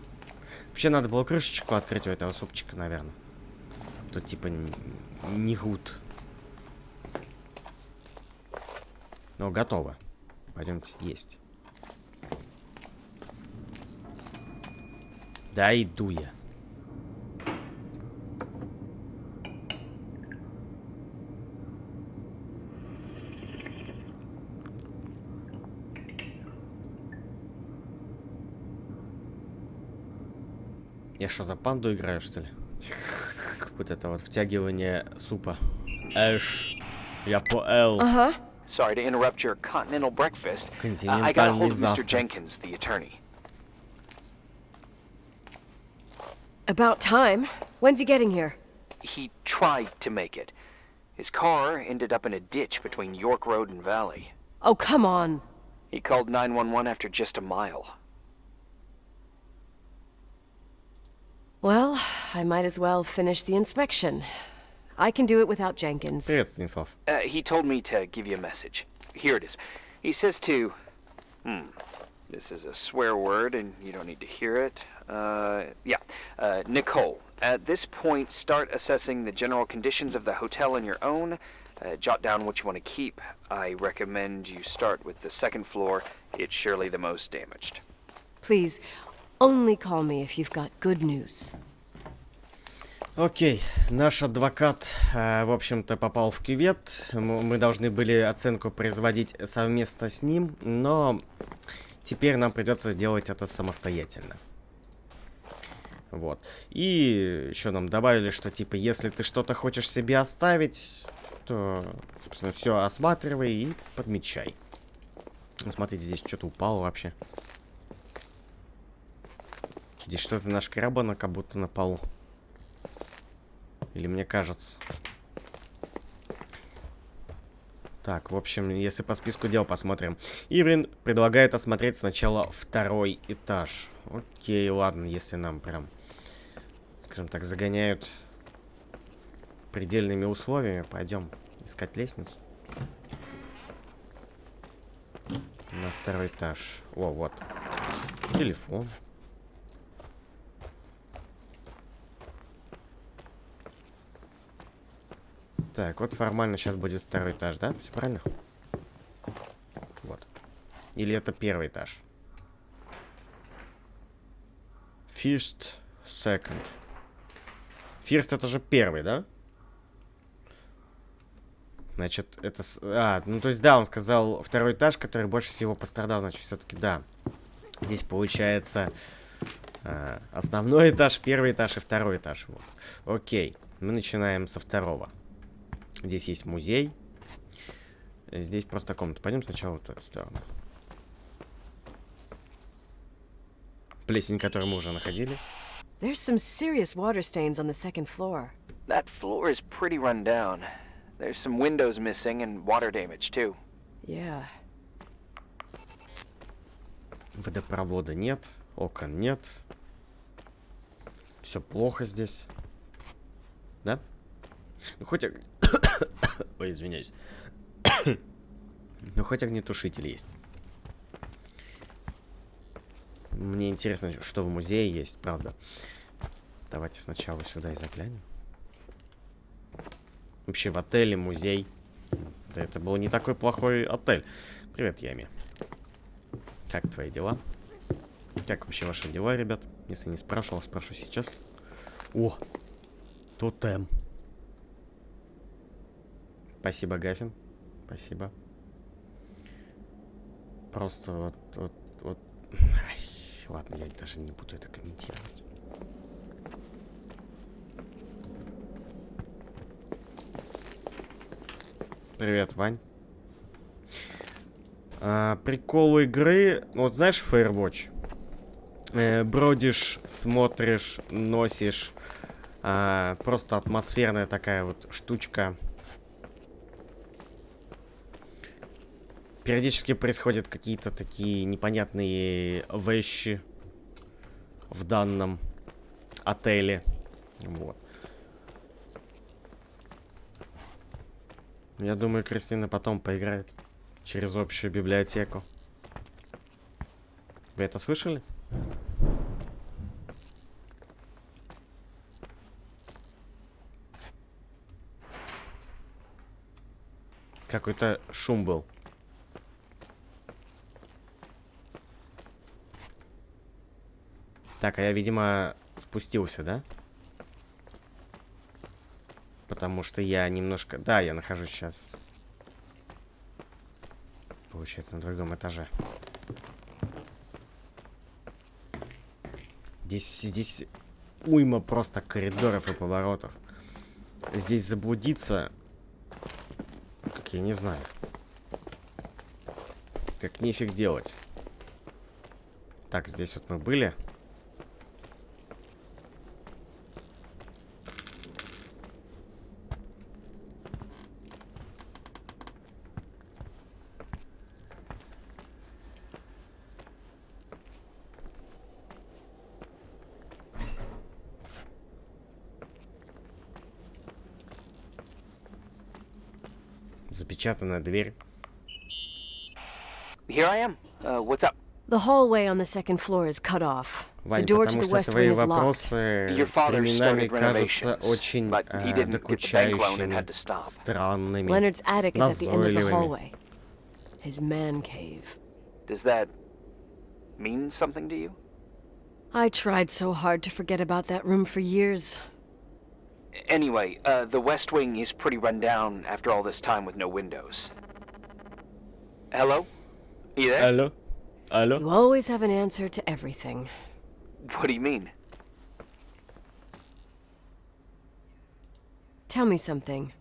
Вообще, надо было крышечку открыть у этого супчика, наверное. Тут типа не гуд. Ну, готово. Пойдемте есть. Да, иду я. Я что, за панду играю, что ли? Вот это вот втягивание супа. Эш. Я по Л. Sorry to interrupt your continental breakfast. I got a Континентальный hold of Mr. завтрак. Jenkins, the attorney. About time. When's he getting here? He tried to make it. His car ended up in a ditch between York Road and Valley. Oh, come on. He called 911 after just a mile. Well, I might as well finish the inspection. I can do it without Jenkins. Привет, Станислав. He told me to give you a message. Here it is. He says to... This is a swear word, and you don't need to hear it. Nicole. At this point, start assessing the general conditions of the hotel on your own. Jot down what you want to keep. I recommend you start with the second floor. It's surely the most damaged. Please, only call me if you've got good news. Окей, наш адвокат, в общем-то, попал в кювет. Мы должны были оценку производить совместно с ним, но теперь нам придется сделать это самостоятельно. Вот. И еще нам добавили, что типа, если ты что-то хочешь себе оставить, то, собственно, все осматривай и подмечай. Смотрите, здесь что-то упало вообще. Здесь что-то нашкрабано, как будто на полу. Или мне кажется. Так, в общем, если по списку дел посмотрим. Ирвин предлагает осмотреть сначала 2-й этаж. Окей, ладно, если нам прям, скажем так, загоняют предельными условиями, пойдем искать лестницу. На 2-й этаж. О, вот. Телефон. Так, вот формально сейчас будет 2-й этаж, да? Все правильно? Вот. Или это 1-й этаж? First, second. First это же 1-й, да? Значит, это... ну то есть, да, он сказал 2-й этаж, который больше всего пострадал. Значит, все-таки, да. Здесь получается основной этаж, 1-й этаж и 2-й этаж. Вот. Окей, мы начинаем со 2-го. Здесь есть музей. Здесь просто комната. Пойдем сначала в эту сторону. Плесень, которую мы уже находили. There's some serious water stains on the second floor. That floor is pretty run down. There's some windows missing and water damage too. Yeah. Водопровода нет. Окон нет. Все плохо здесь. Да? Ну хоть... Ой, извиняюсь. Ну хоть огнетушитель есть. Мне интересно, что в музее есть, правда. Давайте сначала сюда и заглянем. Вообще в отеле музей. Да это был не такой плохой отель. Привет, Ями. Как твои дела? Как вообще ваши дела, ребят? Если не спрашивал, спрошу сейчас. О, тотем. Спасибо, Гафин. Спасибо. Просто вот. Ай, ладно, я даже не буду это комментировать. Привет, Вань. Прикол игры. Вот знаешь, Firewatch? Бродишь, смотришь, носишь. Просто атмосферная такая вот штучка. Периодически происходят какие-то такие непонятные вещи в данном отеле. Вот. Я думаю, Кристина потом поиграет через общую библиотеку. Вы это слышали? Какой-то шум был. Так, а я, видимо, спустился, да? Потому что я немножко... Да, я нахожусь сейчас... Получается, на другом этаже. Здесь уйма просто коридоров и поворотов. Здесь заблудиться... Как я не знаю. Так нефиг делать. Так, здесь вот мы были. Запечатанная дверь. Here I am. What's up? The hallway on the second floor is cut off. The Вань, door to потому the что west твои wing is locked. вопросы Your father временами started кажутся renovations, очень but he didn't get the bank loan and had to докучающими, stop. странными, Leonard's attic is at the end of the назойливыми. hallway. His man cave. Does that mean something to you? I tried so hard to forget about that room for years. Anyway, the west wing is pretty run down after all this time with no windows. Hello? You there? Алло? Алло? You always have an answer to everything. What do you mean? Tell me something.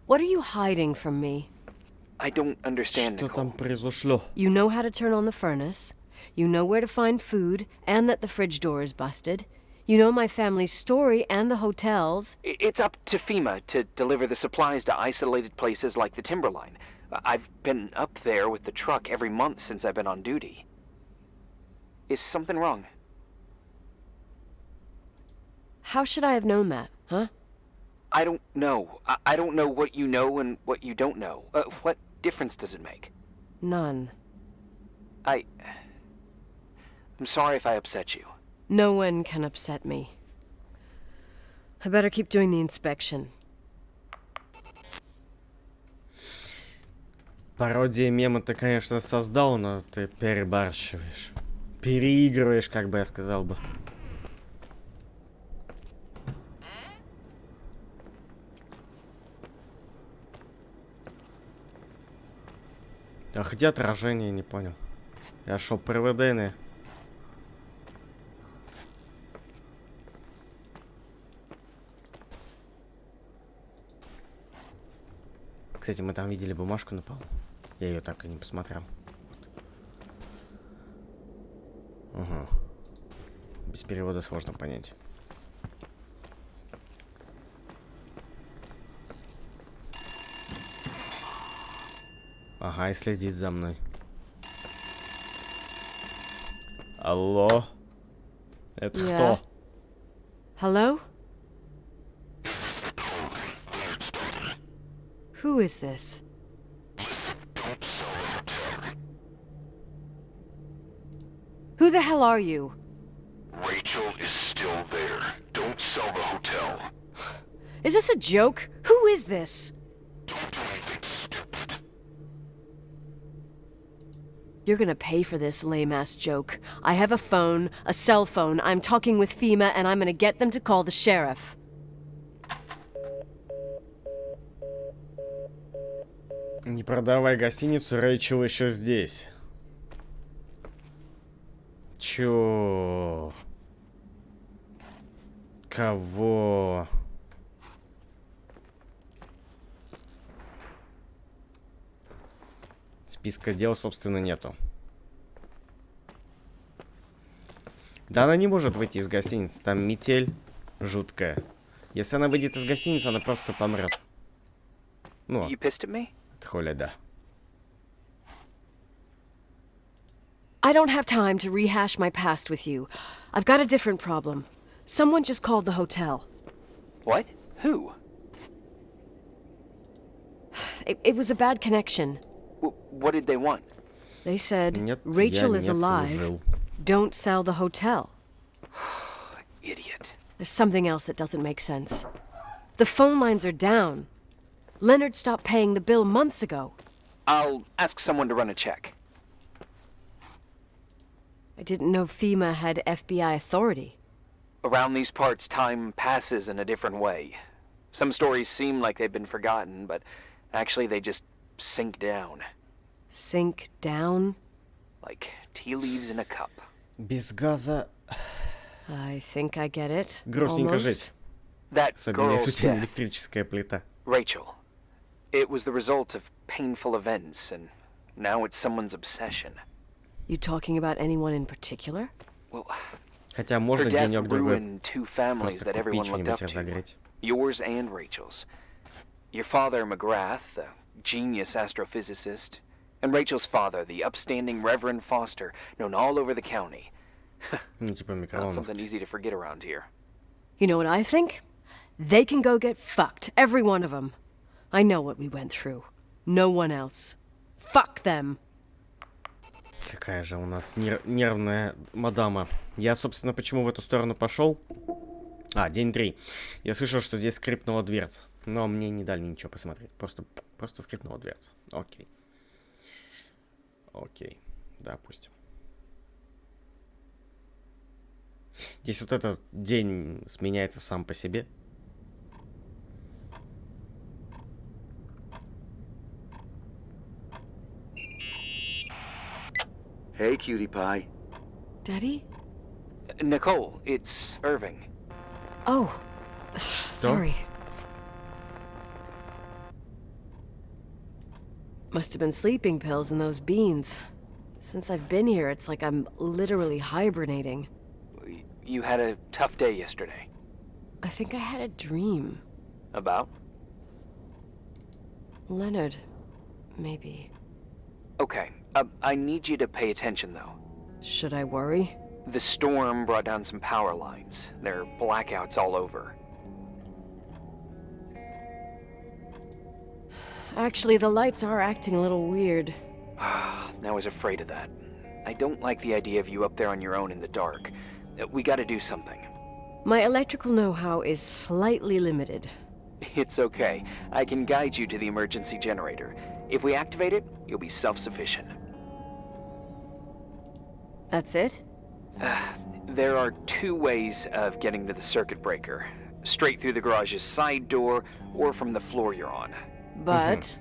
What are you hiding from me? I don't understand, Что там Nicole. произошло? You know how to turn on the furnace. You know where to find food and that the fridge door is busted. You know my family's story and the hotels. It's up to FEMA to deliver the supplies to isolated places like the Timberline. I've been up there with the truck every month since I've been on duty. Is something wrong? How should I have known that, huh? I don't know. I don't know what you know and what you don't know. What difference does it make? None. I'm sorry if I upset you. No one can upset me. I better keep doing the inspection. Пародия мема ты, конечно, создал, но ты перебарщиваешь. Переигрываешь, как бы я сказал бы. А где отражение, не понял. Я шо, ПРОХОЖДЕНИЕ? Кстати, мы там видели бумажку на полу. Я ее так и не посмотрел. Ага. Без перевода сложно понять. Ага, и следит за мной. Алло? Это Yeah. кто? Hello? Who is this? Who the hell are you? Rachel is still there. Don't sell the hotel. Is this a joke? Who is this? Don't do anything stupid. You're gonna pay for this lame-ass joke. I have a phone, a cell phone. I'm talking with FEMA, and I'm gonna get them to call the sheriff. Не продавай гостиницу, Рэйчел еще здесь. Чё? Кого? Списка дел, собственно, нету. Да она не может выйти из гостиницы. Там метель жуткая. Если она выйдет из гостиницы, она просто помрет. Ну, You pissed at me? Холя, да. I don't have time to rehash my past with you. I've got a different problem. Someone just called the hotel. What? Who? It was a bad connection. What did they want? They said, Нет, Rachel я is не alive. служил. Don't sell the hotel. Idiot. There's something else that doesn't make sense. The phone lines are down. Leonard stopped paying the bill months ago. I'll ask someone to run a check. I didn't know FEMA had FBI authority. Around these parts, time passes in a different way. Some stories seem like they've been forgotten, but actually they just sink down. Sink down? Like tea leaves in a cup. Без газа I think I get it. грустненько Almost. жить. That Особенно если у girl's тебя death, электрическая плита. Rachel. It was the result of painful events, and now it's someone's obsession. You talking about anyone in particular? Well, Хотя her можно death денек-другой ruined two families просто that everyone купить looked up что-нибудь to. разогреть. Yours and Rachel's. Your father, McGrath, a genius astrophysicist, and Rachel's father, the upstanding Reverend Foster, known all over the county. Ну, типа Not something микроволновки. easy to forget around here. You know what I think? They can go get fucked, every one of them. I know what we went through. No one else. Fuck them. Какая же у нас нервная мадама. Я, собственно, почему в эту сторону пошел? День 3. Я слышал, что здесь скрипнула дверца. Но мне не дали ничего посмотреть. Просто скрипнула дверца. Окей. Окей. Допустим. Здесь вот этот день сменяется сам по себе. Hey, cutie pie. Daddy? Nicole, it's Irving. Oh. Sorry. Must have been sleeping pills in those beans. Since I've been here, it's like I'm literally hibernating. You had a tough day yesterday. I think I had a dream. About? Leonard, maybe. Okay, I need you to pay attention though. Should I worry? The storm brought down some power lines. There are blackouts all over. Actually, the lights are acting a little weird. I was afraid of that. I don't like the idea of you up there on your own in the dark. We gotta do something. My electrical know-how is slightly limited. It's okay. I can guide you to the emergency generator. If we activate it, you'll be self-sufficient. That's it? There are two ways of getting to the circuit breaker. Straight through the garage's side door, or from the floor you're on. But...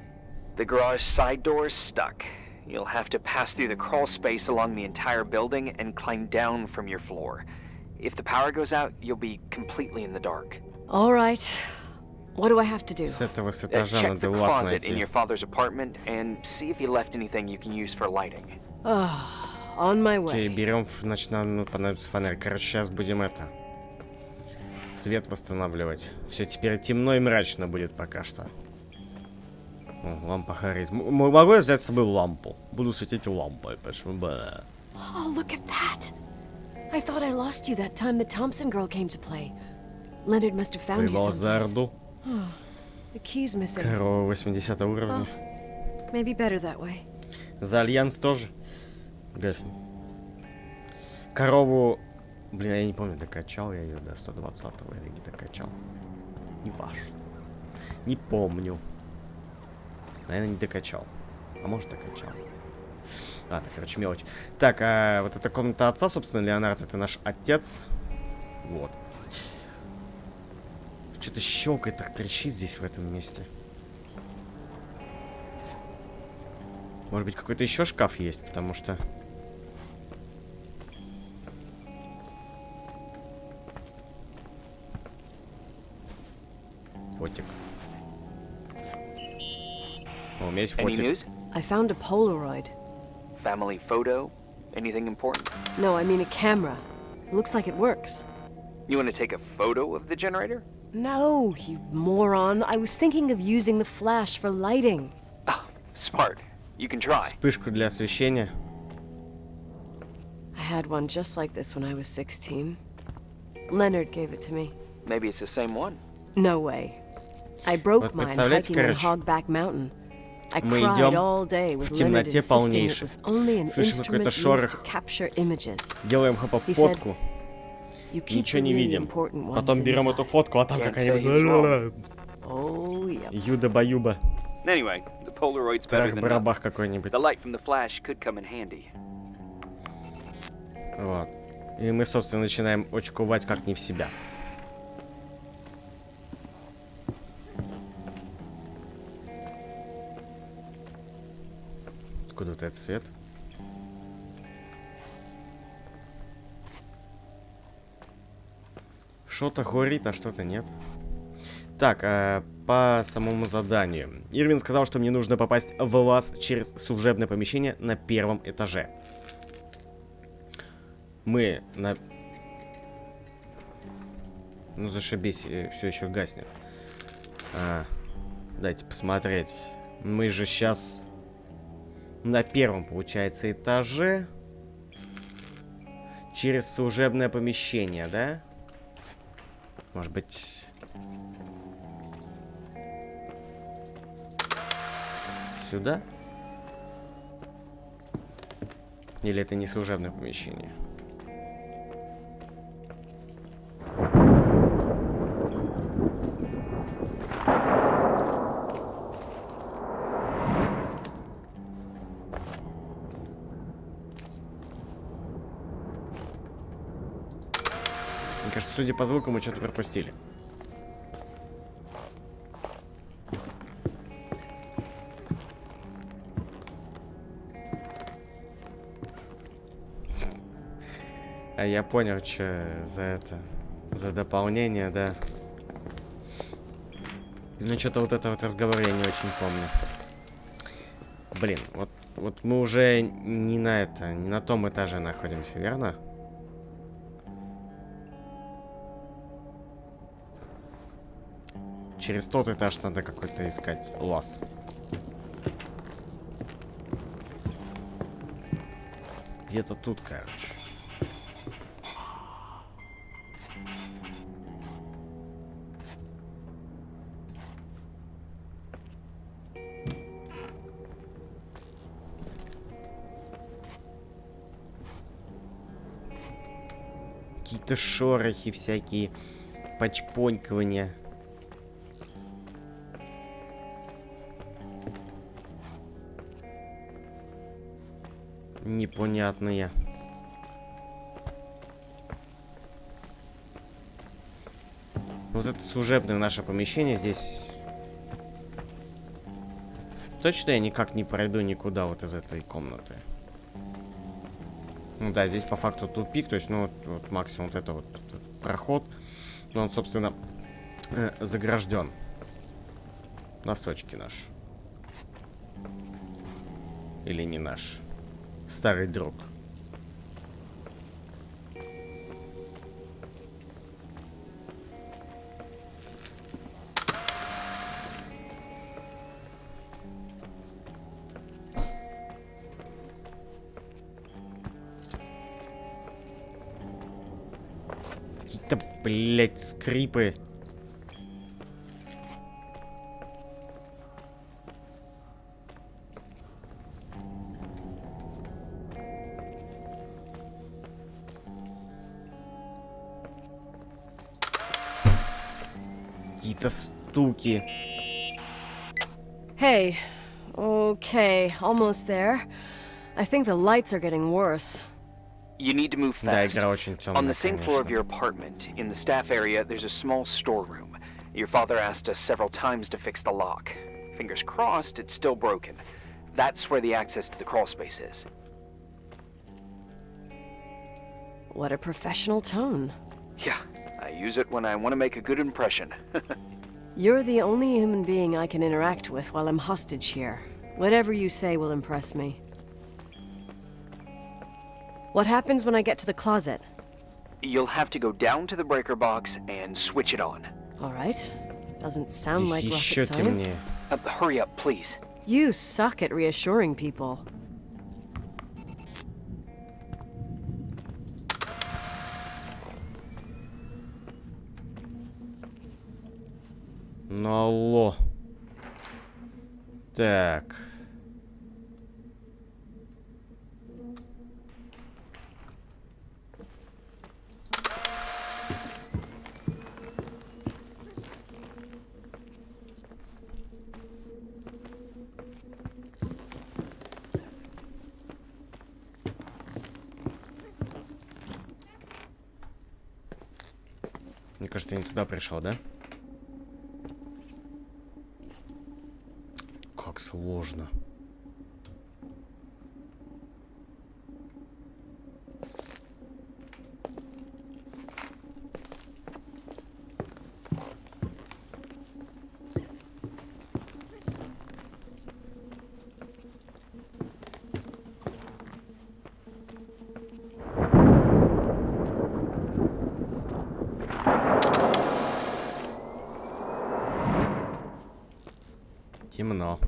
The garage side door is stuck. You'll have to pass through the crawl space along the entire building and climb down from your floor. If the power goes out, you'll be completely in the dark. All right. What do I have to do? С этого с этажа Check the надо вас closet in найти. your father's apartment and see if you left anything you can use for lighting. On my way. Окей, берем, значит, нам понадобится фонарь. Короче, сейчас будем свет восстанавливать. Все теперь темно и мрачно будет пока что. О, лампа горит. Могу я взять с собой лампу? Буду светить лампой, почему бы... Oh, look at that! I thought I lost you that time the Thompson girl came to play. Leonard must have found you Поебал за someplace. Орду. The key's missing. Корова 80 уровня. Maybe better that way. За Альянс тоже. Гафин. Корову... Блин, я не помню, докачал я ее до 120-го или не докачал. Не важно. Не помню. Наверное, не докачал. А может, докачал. Ладно, короче, мелочь. Так, вот эта комната отца, собственно, Леонард, это наш отец. Вот. Что-то щелкает, так трещит здесь, в этом месте. Может быть, какой-то еще шкаф есть, потому что... Фотик. О, у меня есть Any фотик. news? I found a Polaroid. Family photo? Anything important? No, I mean a camera. Looks like it works. You want to take a photo of the generator? No, you moron. I was thinking of using the flash for lighting. Oh, smart. You can try. Вспышку для освещения. I had one just like this when I was 16. Leonard gave it to me. Maybe it's the same one. No way. I broke Вот mine представляете, hiking on короче, Hogback Mountain. I мы cried идем all day with в Leonard темноте insisting it полнейшей. was only an Слышим какой-то instrument used шорох. to capture images. Делаем хопа He said, фотку. You keep Ничего the не really видим. important ones Потом берем эту inside. фотку, а там Can't say he was какая-нибудь... Oh, yeah. Юда-баюба. Anyway, the Polaroid's better than nothing. Трах-барабах какой-нибудь. The light from the flash could come in handy. Вот. И мы, собственно, начинаем очковать как не в себя. Откуда вот этот свет? Что-то горит, а что-то нет. Так, по самому заданию. Ирвин сказал, что мне нужно попасть в лаз через служебное помещение на 1-м этаже. Мы на... Ну, зашибись, все еще гаснет. Дайте посмотреть. Мы же сейчас на 1-м, получается, этаже. Через служебное помещение, да? Может быть... Сюда? Или это не служебное помещение? Мне кажется, судя по звуку, мы что-то пропустили. А я понял, что за это. За дополнение, да. Но что-то вот это вот разговор я не очень помню. Блин, вот мы уже не на том этаже находимся, верно? Через тот этаж надо какой-то искать лаз. Где-то тут, короче. Какие-то шорохи всякие, почпонькивания. Непонятные. Вот это служебное наше помещение. Здесь точно я никак не пройду никуда вот из этой комнаты. Ну да, здесь по факту тупик. То есть, ну вот максимум вот это вот проход. Но он, собственно, загражден. Носочки наш. Или не наш. Старый друг. Какие-то, блядь, скрипы. Какие-то стуки. Hey. Okay, almost there. I think the lights are getting worse. You need to move Да, fast. игра очень On темная, the same floor of конечно. your apartment, in the staff area, there's a small storeroom. Your father asked us several times to fix the lock. Fingers crossed, it's still broken. That's where the access to the crawl space is. What a professional tone. Yeah, I use it when I want to make a good impression. You're the only human being I can interact with while I'm hostage here. Whatever you say will impress me. What happens when I get to the closet? You'll have to go down to the breaker box and switch it on. All right. Doesn't sound like Здесь еще rocket science. темнее. Hurry up, please. You suck at reassuring people. Ну алло. Так. Мне кажется, я не туда пришел, да? Как сложно. Темно.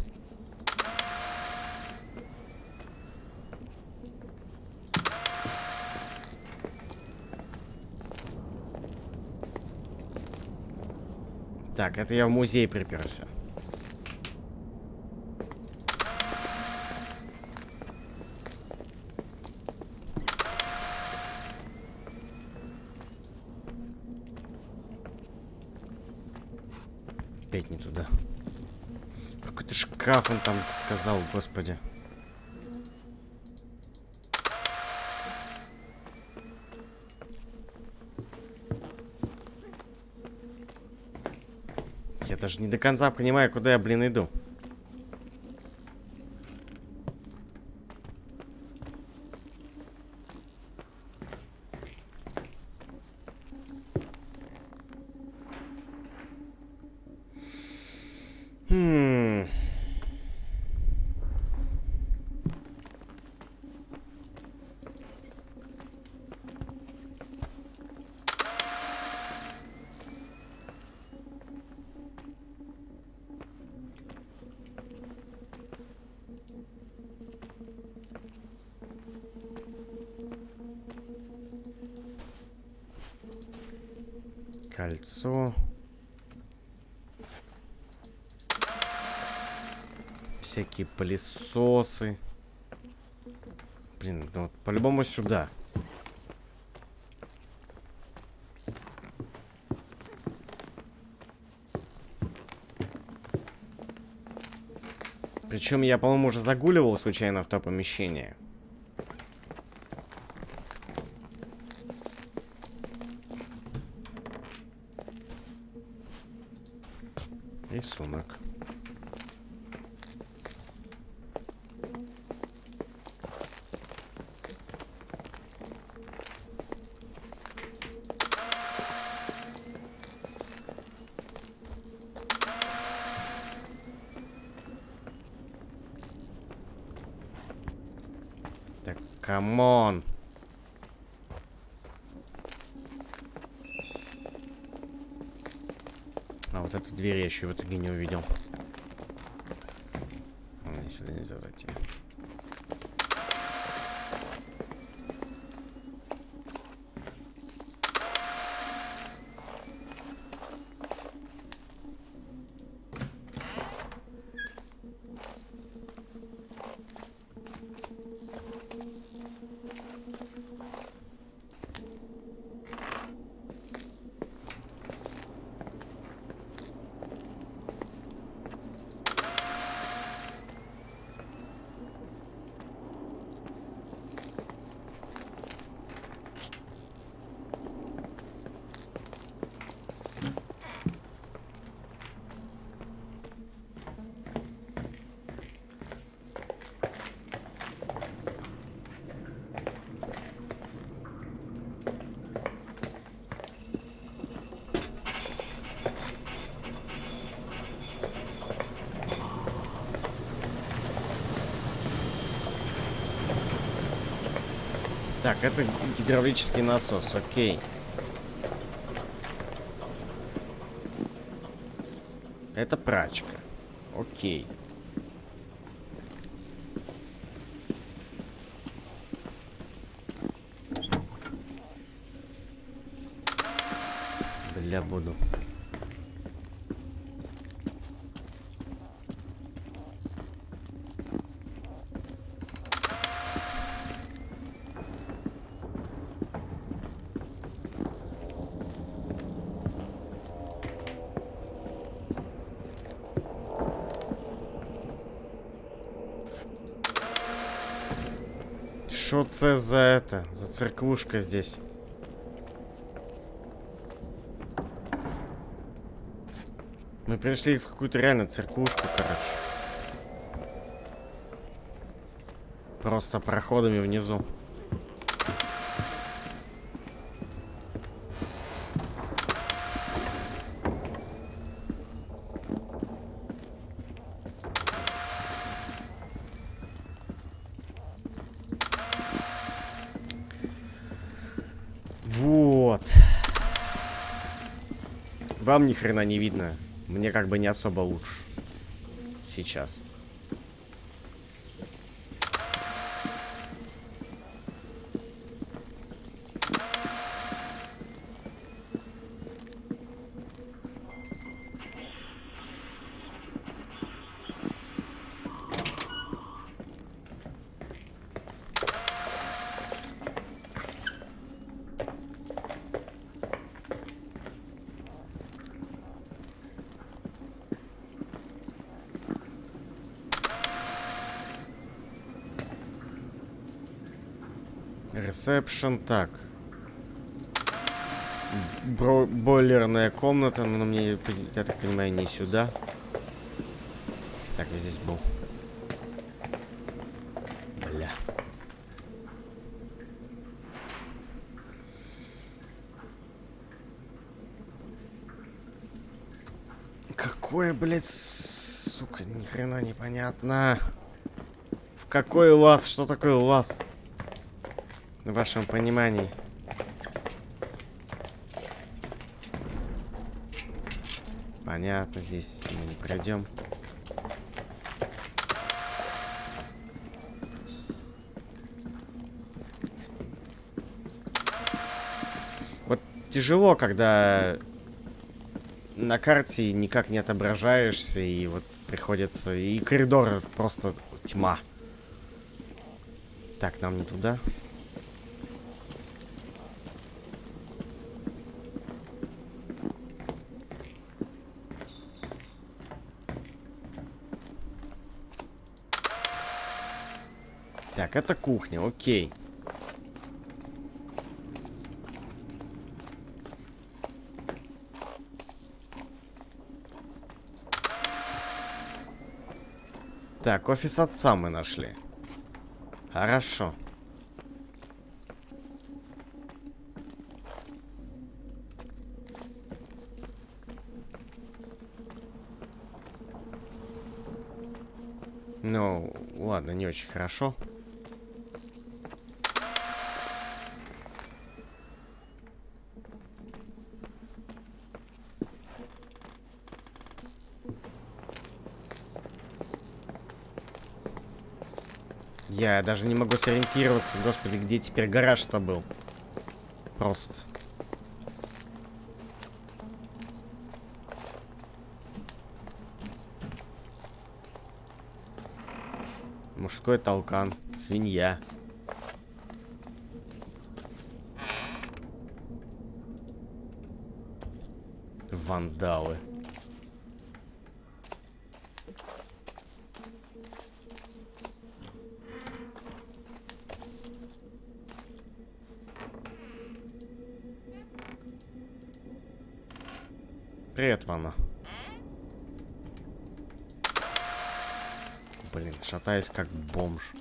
Так, это я в музей приперся. Опять не туда. Какой-то шкаф он там сказал, господи. Я даже не до конца понимаю, куда я, блин, иду. Кольцо. Всякие пылесосы. Блин, ну вот по-любому сюда. Причем я, по-моему, уже загуливал случайно в то помещение. Рисунок. Так, камон. А вот эту дверь я еще в итоге не увидел. Мне сюда нельзя зайти. Так, это гидравлический насос, окей. Это прачка, окей. Бля, буду. Что це за это? За церквушка здесь? Мы пришли в какую-то реально церквушку, короче. Просто проходами внизу. Вот. Вам ни хрена не видно. Мне как бы не особо лучше. Сейчас. Ресепшн, так. Бойлерная комната, но мне, я так понимаю, не сюда. Так, я здесь был. Бля. Какое, блядь, сука, ни хрена непонятно. В какой лаз? Что такое лаз? В вашем понимании. Понятно, здесь мы не пройдем. Вот тяжело, когда на карте никак не отображаешься, и вот приходится... И коридор просто тьма. Так, нам не туда. Так, это кухня, окей. Так, офис отца мы нашли. Хорошо. Ну, ладно, не очень хорошо. Я даже не могу сориентироваться, господи, где теперь гараж-то был. Просто. Мужской толкан. Свинья. Вандалы. Привет, Ванна. Блин, шатаюсь как бомж.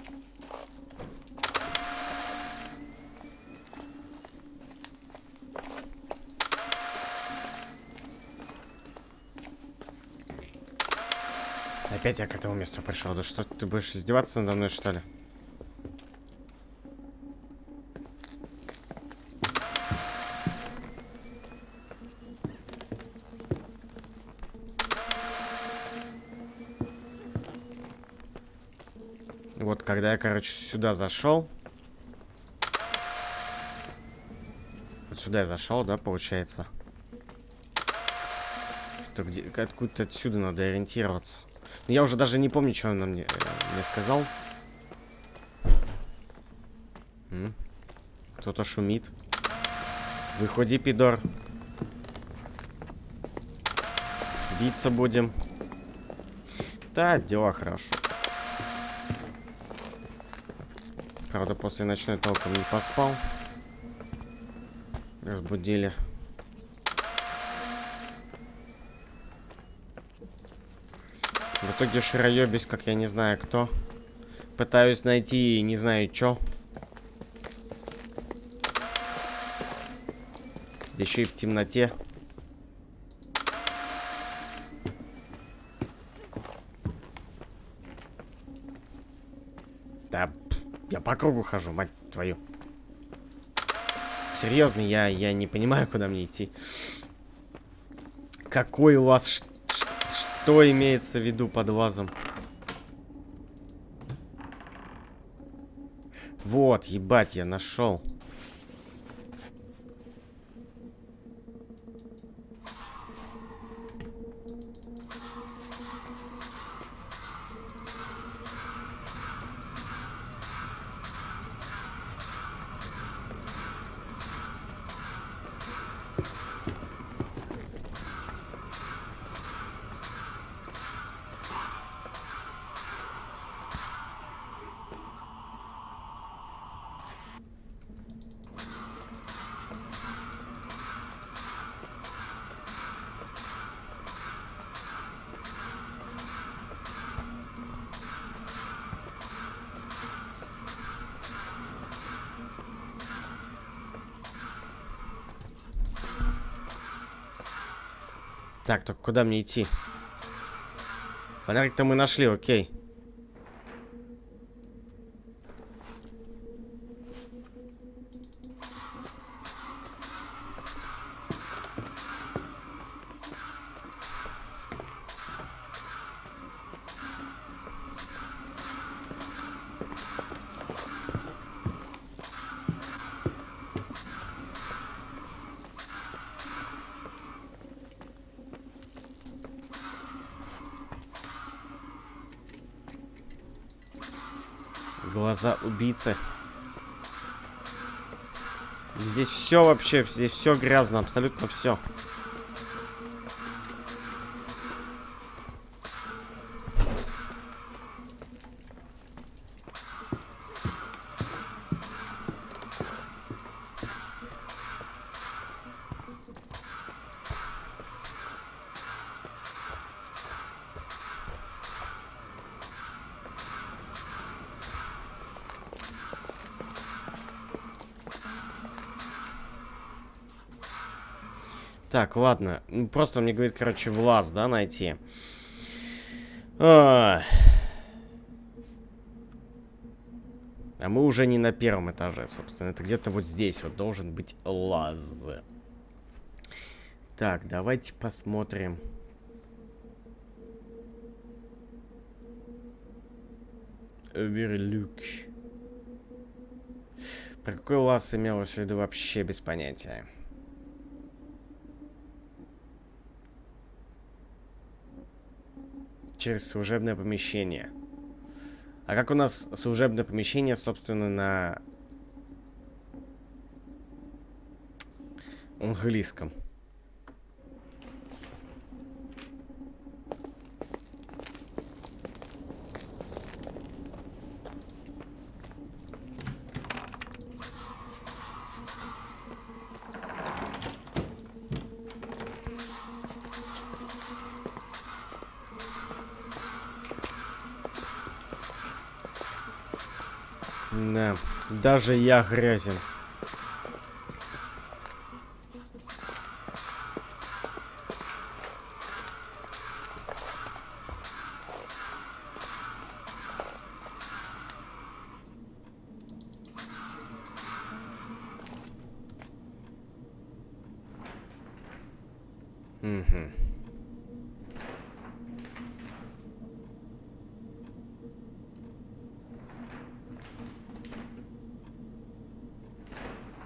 Опять я к этому месту пришел. Да что, ты будешь издеваться надо мной, что ли? Вот, когда я, короче, сюда зашел. Вот сюда я зашел, да, получается? Что где, откуда-то отсюда надо ориентироваться. Но я уже даже не помню, что он мне сказал. Кто-то шумит. Выходи, пидор. Биться будем. Да, дела хорошо. Правда, после ночной толком не поспал. Разбудили. В итоге шароебись, как я не знаю кто. Пытаюсь найти не знаю чё. Еще и в темноте. Да, я по кругу хожу, мать твою. Серьезно, я не понимаю, куда мне идти. Какой у вас... Что имеется в виду под вазом? Вот, ебать, я нашел. Так, только куда мне идти? Фонарик-то мы нашли, окей. Глаза убийцы. Здесь все вообще, здесь все грязно, абсолютно все. Так, ладно. Ну, просто мне говорит, короче, влаз, да, найти. А мы уже не на первом этаже, собственно. Это где-то вот здесь вот должен быть лаз. Так, давайте посмотрим. Верлюк. Про какой лаз имелось в виду, вообще без понятия. Через служебное помещение. А как у нас служебное помещение, собственно, на английском? Да, даже я грязен. Угу.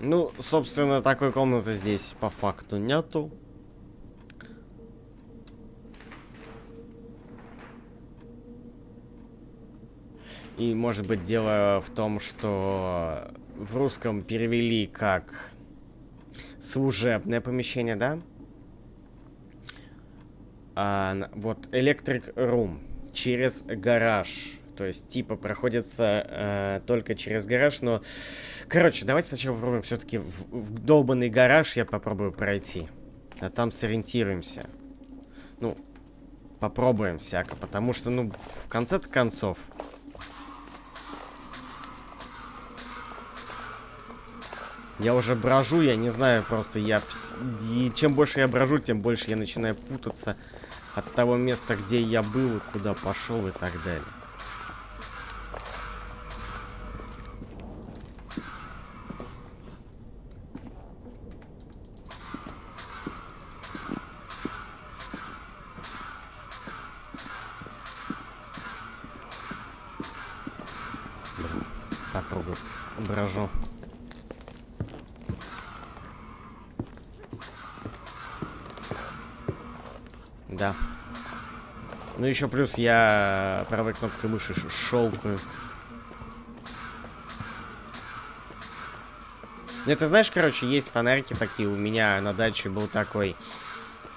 Ну, собственно, такой комнаты здесь по факту нету. И, может быть, дело в том, что в русском перевели как служебное помещение, да? А вот Electric Room через гараж. То есть, типа, проходится только через гараж, но... Короче, давайте сначала попробуем все-таки в долбанный гараж я попробую пройти. А там сориентируемся. Ну, попробуем всяко, потому что, ну, в конце-то концов... Я уже брожу, я не знаю, просто я... И чем больше я брожу, тем больше я начинаю путаться от того места, где я был, и куда пошел и так далее. По кругу брожу. Да. Ну еще плюс я правой кнопкой мыши щелкаю. Ну ты знаешь, короче, есть фонарики такие. У меня на даче был такой.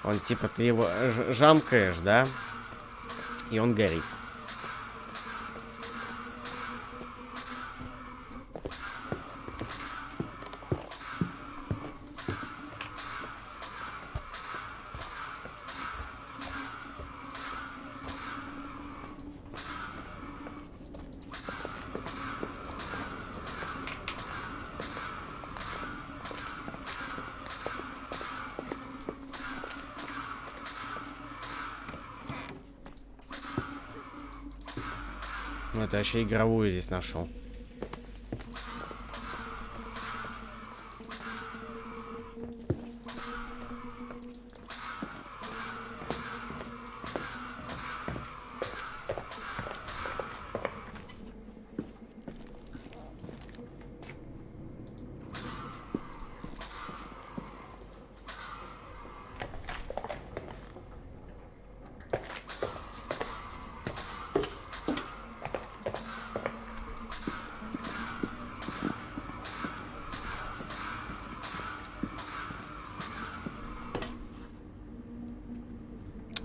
Он типа ты его жамкаешь, да? И он горит. Ну, это вообще игровую здесь нашел.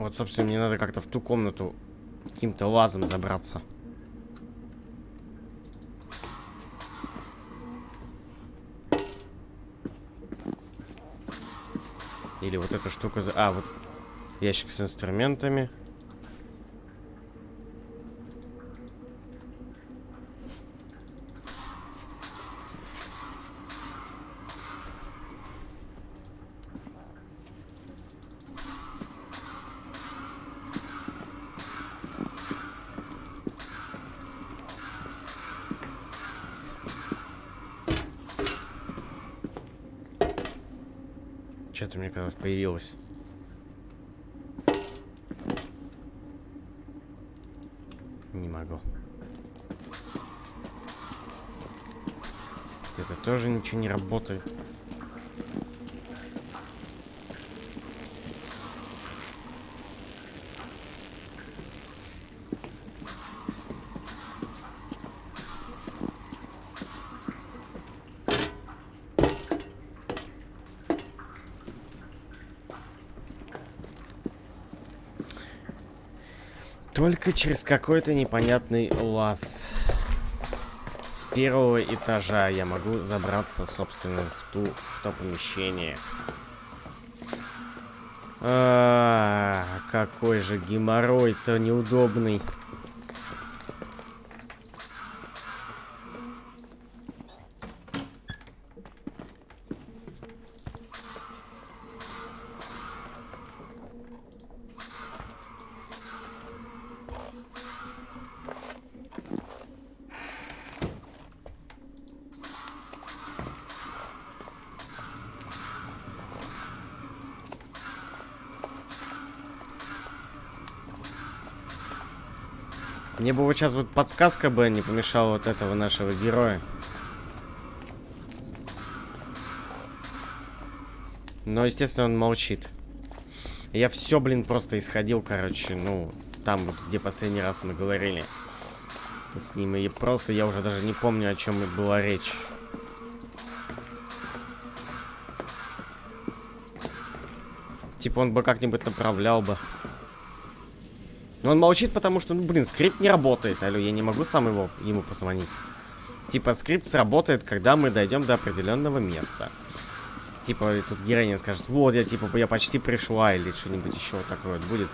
Вот, собственно, мне надо как-то в ту комнату каким-то лазом забраться. Или вот эту штуку... А, вот ящик с инструментами. Что-то мне кажется появилось. Не могу. Это тоже ничего не работает. Только через какой-то непонятный лаз. С первого этажа я могу забраться, собственно, в то помещение. Какой же геморрой-то неудобный. Мне бы вот сейчас вот подсказка бы не помешала вот этого нашего героя. Но, естественно, он молчит. Я все, блин, просто исходил, короче, ну, там вот, где последний раз мы говорили с ним. И просто я уже даже не помню, о чем была речь. Типа он бы как-нибудь направлял бы. Но он молчит, потому что, ну, блин, скрипт не работает. Алло, я не могу сам ему позвонить. Типа, скрипт сработает, когда мы дойдем до определенного места. Типа, тут героиня скажет, вот, я почти пришла, или что-нибудь еще вот такое вот будет.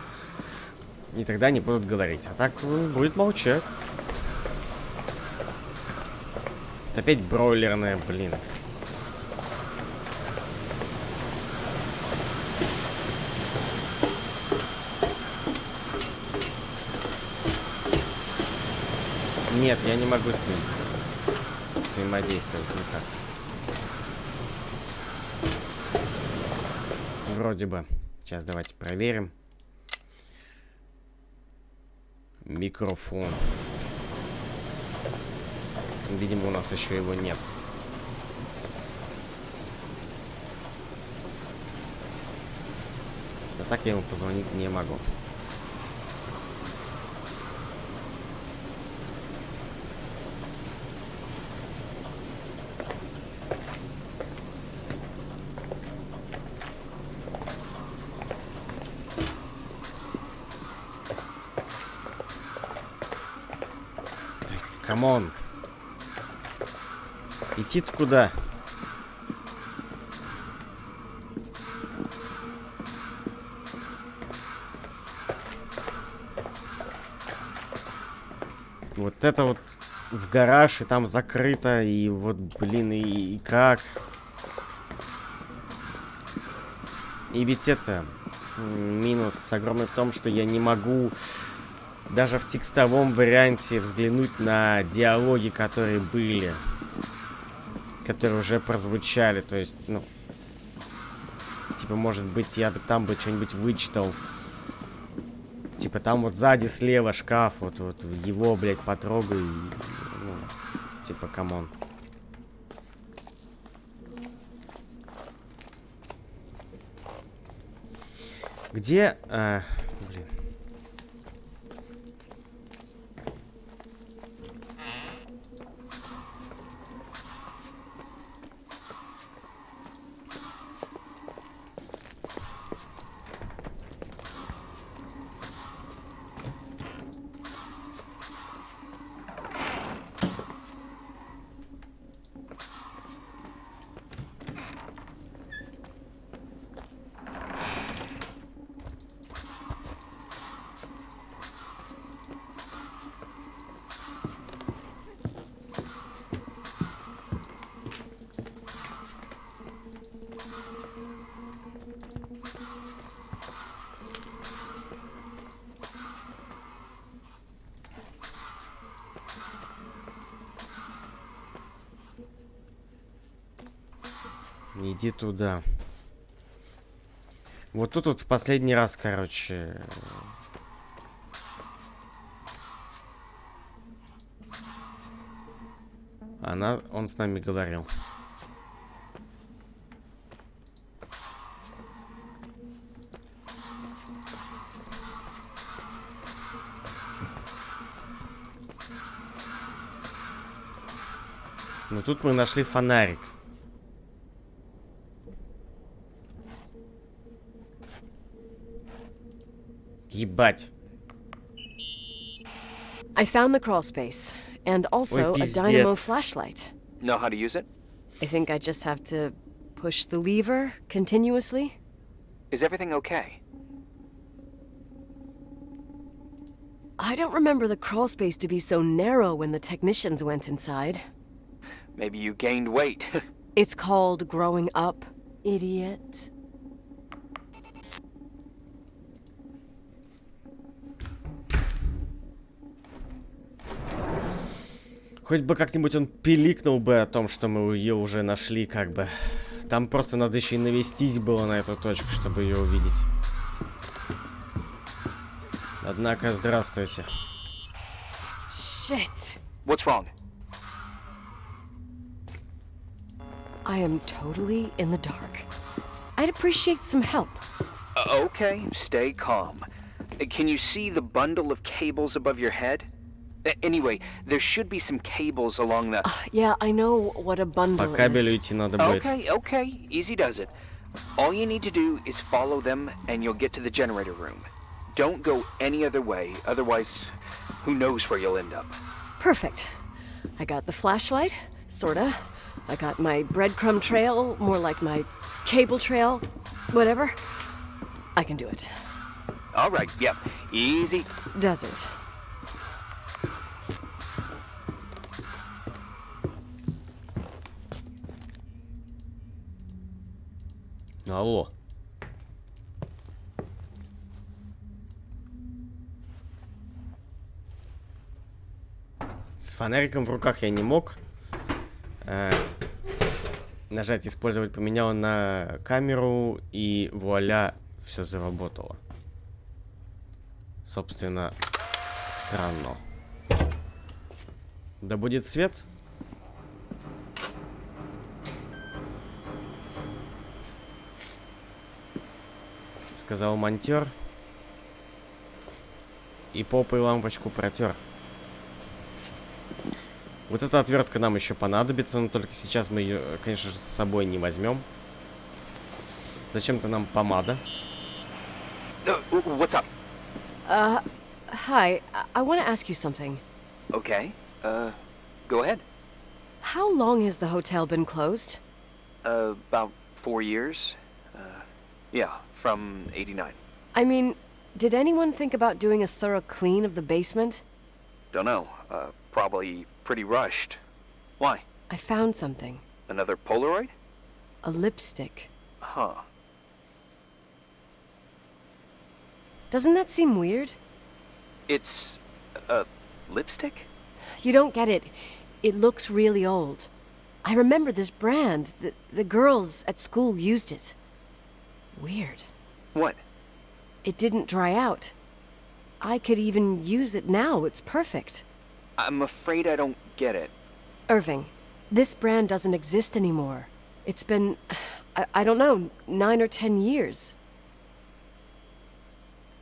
И тогда они будут говорить. А так будет молчать. Это опять бройлерная, блин. Нет, я не могу с ним взаимодействовать никак. Вроде бы. Сейчас давайте проверим. Микрофон. Видимо, у нас еще его нет. А так я ему позвонить не могу. Камон. Идти-то куда? Вот это вот в гараж, и там закрыто, и вот, блин, и как? И ведь это минус огромный в том, что я не могу даже в текстовом варианте взглянуть на диалоги, которые были, которые уже прозвучали. То есть, ну, типа, может быть, я бы там что-нибудь вычитал. Типа, там вот сзади слева шкаф, вот его, блядь, потрогай. Ну, типа, камон. Где... блин. Иди туда. Вот тут вот в последний раз, короче... Он с нами говорил. Но тут мы нашли фонарик. Ебать. I found the crawl space, and also a dynamo flashlight. Know how to use it? I think I just have to push the lever continuously. Is everything okay? I don't remember the crawl space to be so narrow when the technicians went inside. Maybe you gained weight. It's called growing up, idiot. Хоть бы как-нибудь он пиликнул бы о том, что мы ее уже нашли, как бы. Там просто надо еще и навестись было на эту точку, чтобы ее увидеть. Однако, здравствуйте. Shit. What's wrong? I am totally in the dark. I'd appreciate some help. Okay, stay calm. Can you see the bundle of cables above your head? Anyway, there should be some cables along the... Yeah, I know what a bundle По кабелю is. идти надо будет. Okay, easy does it. All you need to do is follow them and you'll get to the generator room. Don't go any other way, otherwise, who knows where you'll end up. Perfect. I got the flashlight, sorta. I got my breadcrumb trail, more like my cable trail, whatever. I can do it. All right, yep, easy. Does it? Алло. С фонариком в руках я не мог. Нажать «Использовать» поменял на камеру, и вуаля, все заработало. Собственно, странно. Да будет свет. Сказал монтер. И попой лампочку протер. Вот эта отвертка нам еще понадобится, но только сейчас мы ее, конечно же, с собой не возьмем. Зачем-то нам помада. What's up? Hi. I want to ask you something. Okay, go ahead. How long has the hotel been closed? About 4 years. Yeah, from 89. I mean, did anyone think about doing a thorough clean of the basement? Don't know, probably pretty rushed. Why? I found something. Another Polaroid? A lipstick. Huh. Doesn't that seem weird? It's a lipstick? You don't get it. It looks really old. I remember this brand. The girls at school used it. Weird. What? It didn't dry out. I could even use it now. It's perfect. I'm afraid I don't get it. Irving, this brand doesn't exist anymore. It's been, I don't know, 9 or 10 years.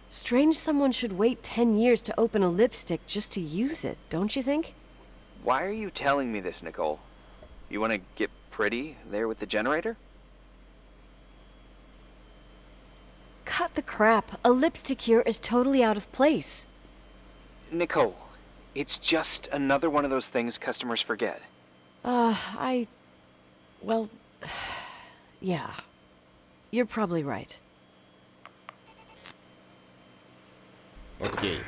Strange someone should wait 10 years to open a lipstick just to use it, don't you think? Why are you telling me this, Nicole? You want to get pretty there with the generator? Cut the crap. A lipstick here is totally out of place. Nicole, it's just another one of those things customers forget. Well, yeah. You're probably right. Окей.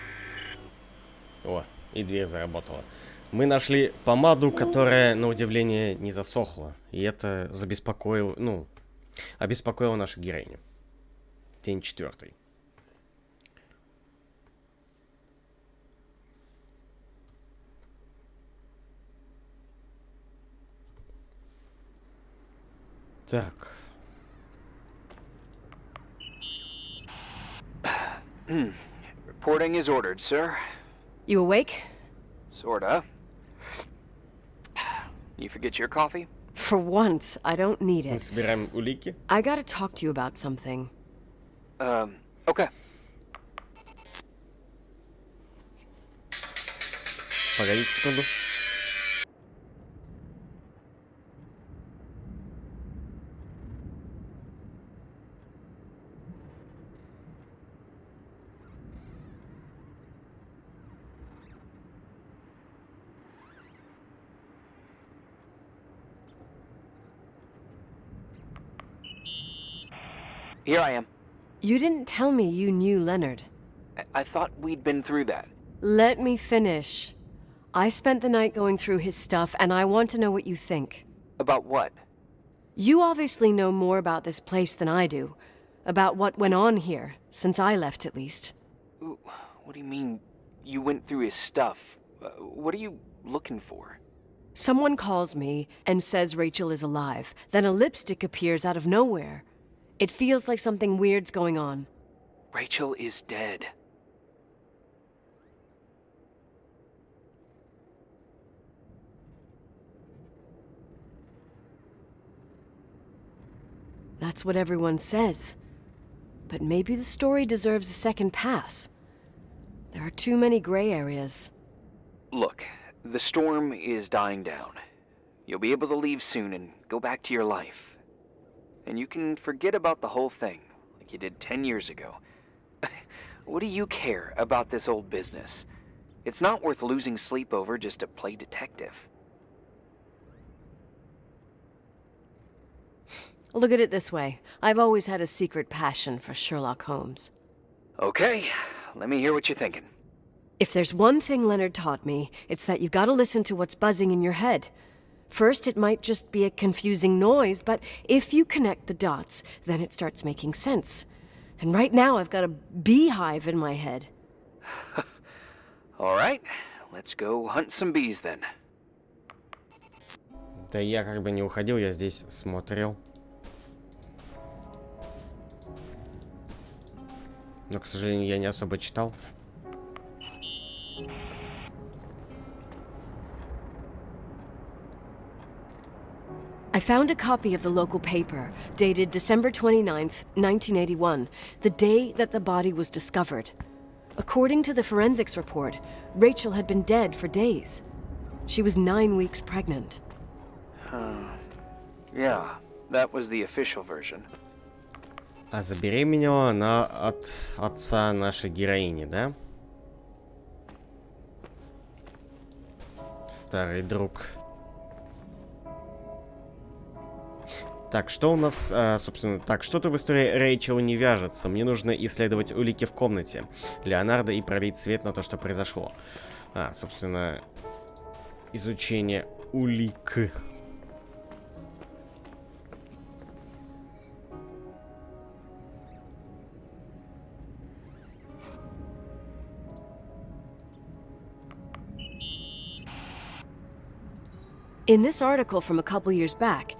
О, и дверь заработала. Мы нашли помаду, которая, на удивление, не засохла. И это забеспокоило, обеспокоило нашу героиню. День 4. Так. Reporting is ordered, sir. You awake? Sorta. You forget your coffee? For once, I don't need Мы it. собираем улики. I gotta talk to you about something. Okay. Погодите секунду. Here I am. You didn't tell me you knew Leonard. I thought we'd been through that. Let me finish. I spent the night going through his stuff, and I want to know what you think. About what? You obviously know more about this place than I do. About what went on here, since I left at least. Ooh, what do you mean, you went through his stuff? What are you looking for? Someone calls me and says Rachel is alive. Then a lipstick appears out of nowhere. It feels like something weird's going on. Rachel is dead. That's what everyone says. But maybe the story deserves a second pass. There are too many gray areas. Look, the storm is dying down. You'll be able to leave soon and go back to your life. And you can forget about the whole thing, like you did 10 years ago. What do you care about this old business? It's not worth losing sleep over just to play detective. Look at it this way. I've always had a secret passion for Sherlock Holmes. Okay, let me hear what you're thinking. If there's one thing Leonard taught me, it's that you gotta listen to what's buzzing in your head. First, it might just be a confusing noise, but if you connect the dots, then it starts making sense. And right now, I've got a beehive in my head. All right, let's go hunt some bees then. Да я как бы не уходил, я здесь смотрел. Но, к сожалению, я не особо читал. I found a copy of the local paper, dated December 29th, 1981, the day that the body was discovered. According to the forensics report, Rachel had been dead for days. She was 9 weeks pregnant. Yeah, that was the official version. А забеременела она от отца нашей героини, да? Старый друг. Так, что у нас, собственно... Так, что-то в истории Рэйчел не вяжется. Мне нужно исследовать улики в комнате Леонардо и пролить свет на то, что произошло. Собственно, изучение улик. In this article from a couple years back,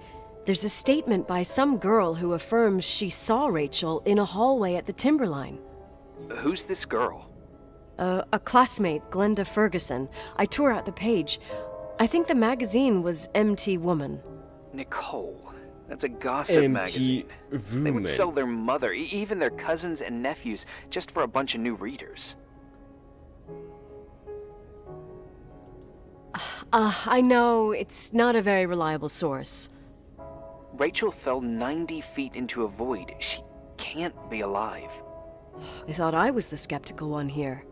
there's a statement by some girl who affirms she saw Rachel in a hallway at the Timberline. Who's this girl? A classmate, Glenda Ferguson. I tore out the page. I think the magazine was MT Woman. Nicole. That's a gossip magazine. They would Woman. sell their mother, even their cousins and nephews, just for a bunch of new readers. I know, it's not a very reliable source. Rachel fell 90 feet into a void. She can't be alive. I thought I was the skeptical one here.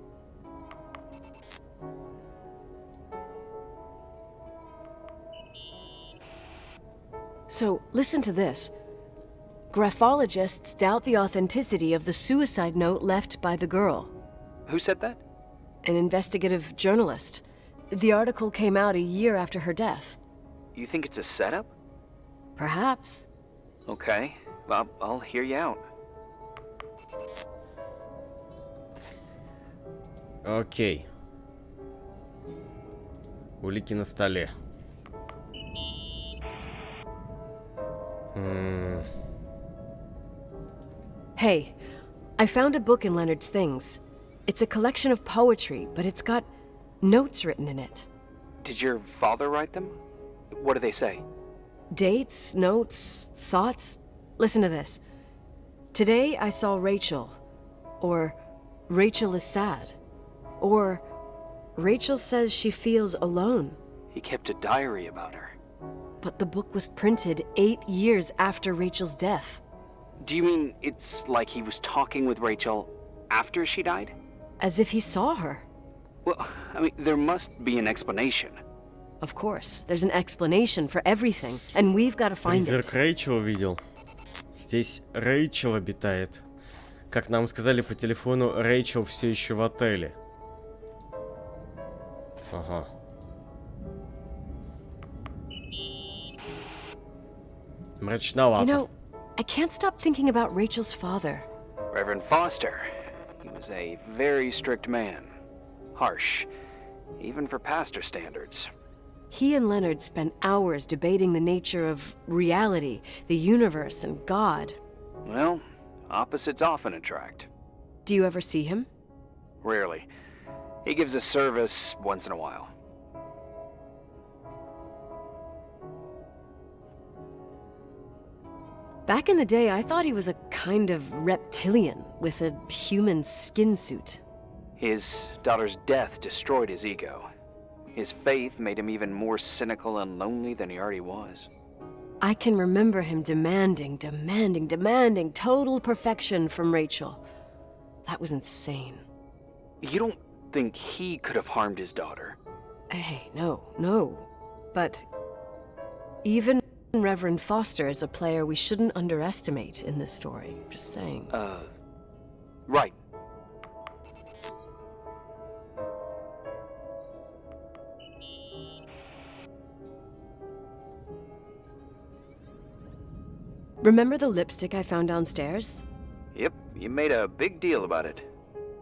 So, listen to this. Graphologists doubt the authenticity of the suicide note left by the girl. Who said that? An investigative journalist. The article came out a year after her death. You think it's a setup? Perhaps. Okay, I'll hear you out. Окей. Улики на столе. Hey, I found a book in Leonard's things. It's a collection of poetry, but it's got notes written in it. Did your father write them? What do they say? Dates, notes, thoughts. Listen to this. Today I saw Rachel. Or Rachel is sad. Or Rachel says she feels alone. He kept a diary about her. But the book was printed 8 years after Rachel's death. Do you mean it's like he was talking with Rachel after she died? As if he saw her. Well, I mean, there must be an explanation. Of course, there's an explanation for everything, and we've got to find it. Призрак Рэйчел увидел. Здесь Рэйчел обитает. Как нам сказали по телефону, Рэйчел все еще в отеле. Ага. Мрачновато. You know, I can't stop thinking about Rachel's father. Reverend Foster. He was a very strict man. Harsh, even for pastor standards. He and Leonard spent hours debating the nature of reality, the universe, and God. Well, opposites often attract. Do you ever see him? Rarely. He gives a service once in a while. Back in the day, I thought he was a kind of reptilian with a human skin suit. His daughter's death destroyed his ego. His faith made him even more cynical and lonely than he already was. I can remember him demanding total perfection from Rachel. That was insane. You don't think he could have harmed his daughter? Hey, no. But even Reverend Foster is a player we shouldn't underestimate in this story. Just saying. Right. Remember the lipstick I found downstairs? Yep, you made a big deal about it.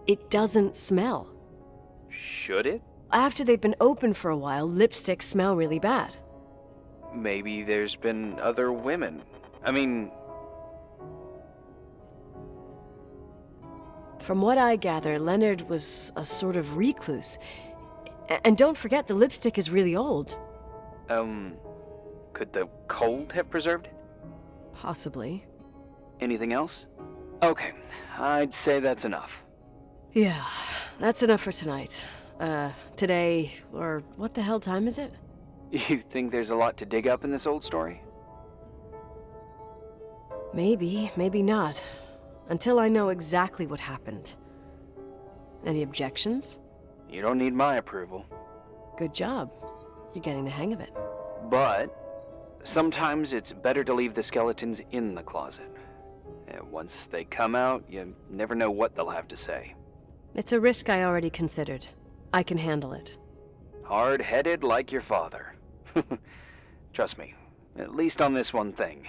It doesn't smell. Should it? After they've been open for a while, lipsticks smell really bad. Maybe there's been other women. I mean... From what I gather, Leonard was a sort of recluse. And don't forget, the lipstick is really old. Could the cold have preserved it? Possibly. Anything else? Okay, I'd say that's enough. Yeah, that's enough for tonight. Today, or what the hell time is it? You think there's a lot to dig up in this old story? Maybe, maybe not. Until I know exactly what happened. Any objections? You don't need my approval. Good job. You're getting the hang of it. But sometimes it's better to leave the skeletons in the closet. Once they come out, you never know what they'll have to say. It's a risk I already considered. I can handle it. Hard-headed like your father. Trust me, at least on this one thing.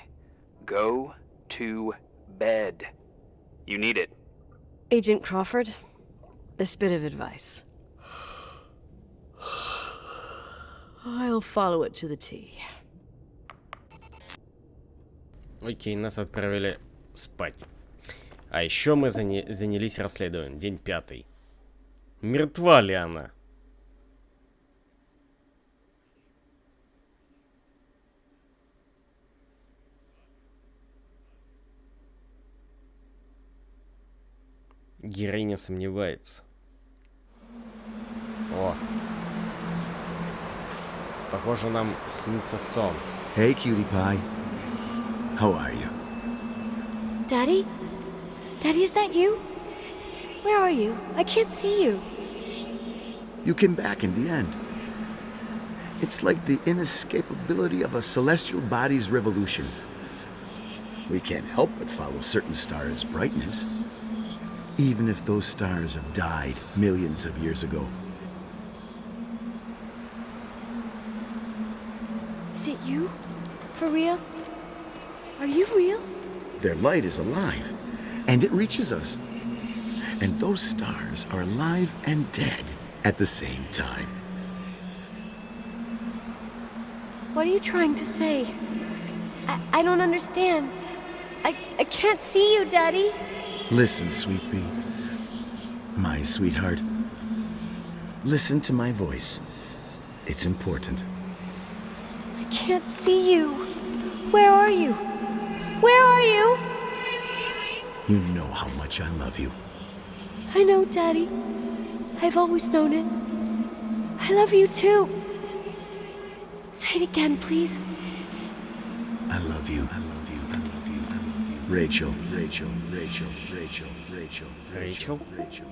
Go to bed. You need it. Agent Crawford, this bit of advice. I'll follow it to the T. Окей, нас отправили спать. А еще мы занялись расследованием. День 5. Мертва ли она? Героиня сомневается. О. Похоже, нам снится сон. Hey, cutie pie. How are you? Daddy? Daddy, is that you? Where are you? I can't see you. You came back in the end. It's like the inescapability of a celestial body's revolution. We can't help but follow certain stars' brightness, even if those stars have died millions of years ago. Is it you? For real? Are you real? Their light is alive, and it reaches us. And those stars are alive and dead at the same time. What are you trying to say? I don't understand. I can't see you, Daddy. Listen, sweet pea. My sweetheart. Listen to my voice. It's important. I can't see you. Where are you? Where are you? You know how much I love you. I know, Daddy. I've always known it. I love you too. Say it again, please. I love you. I love you. I love you. I love you. Rachel. Rachel. Rachel. Rachel. Rachel. Rachel? Rachel. Rachel.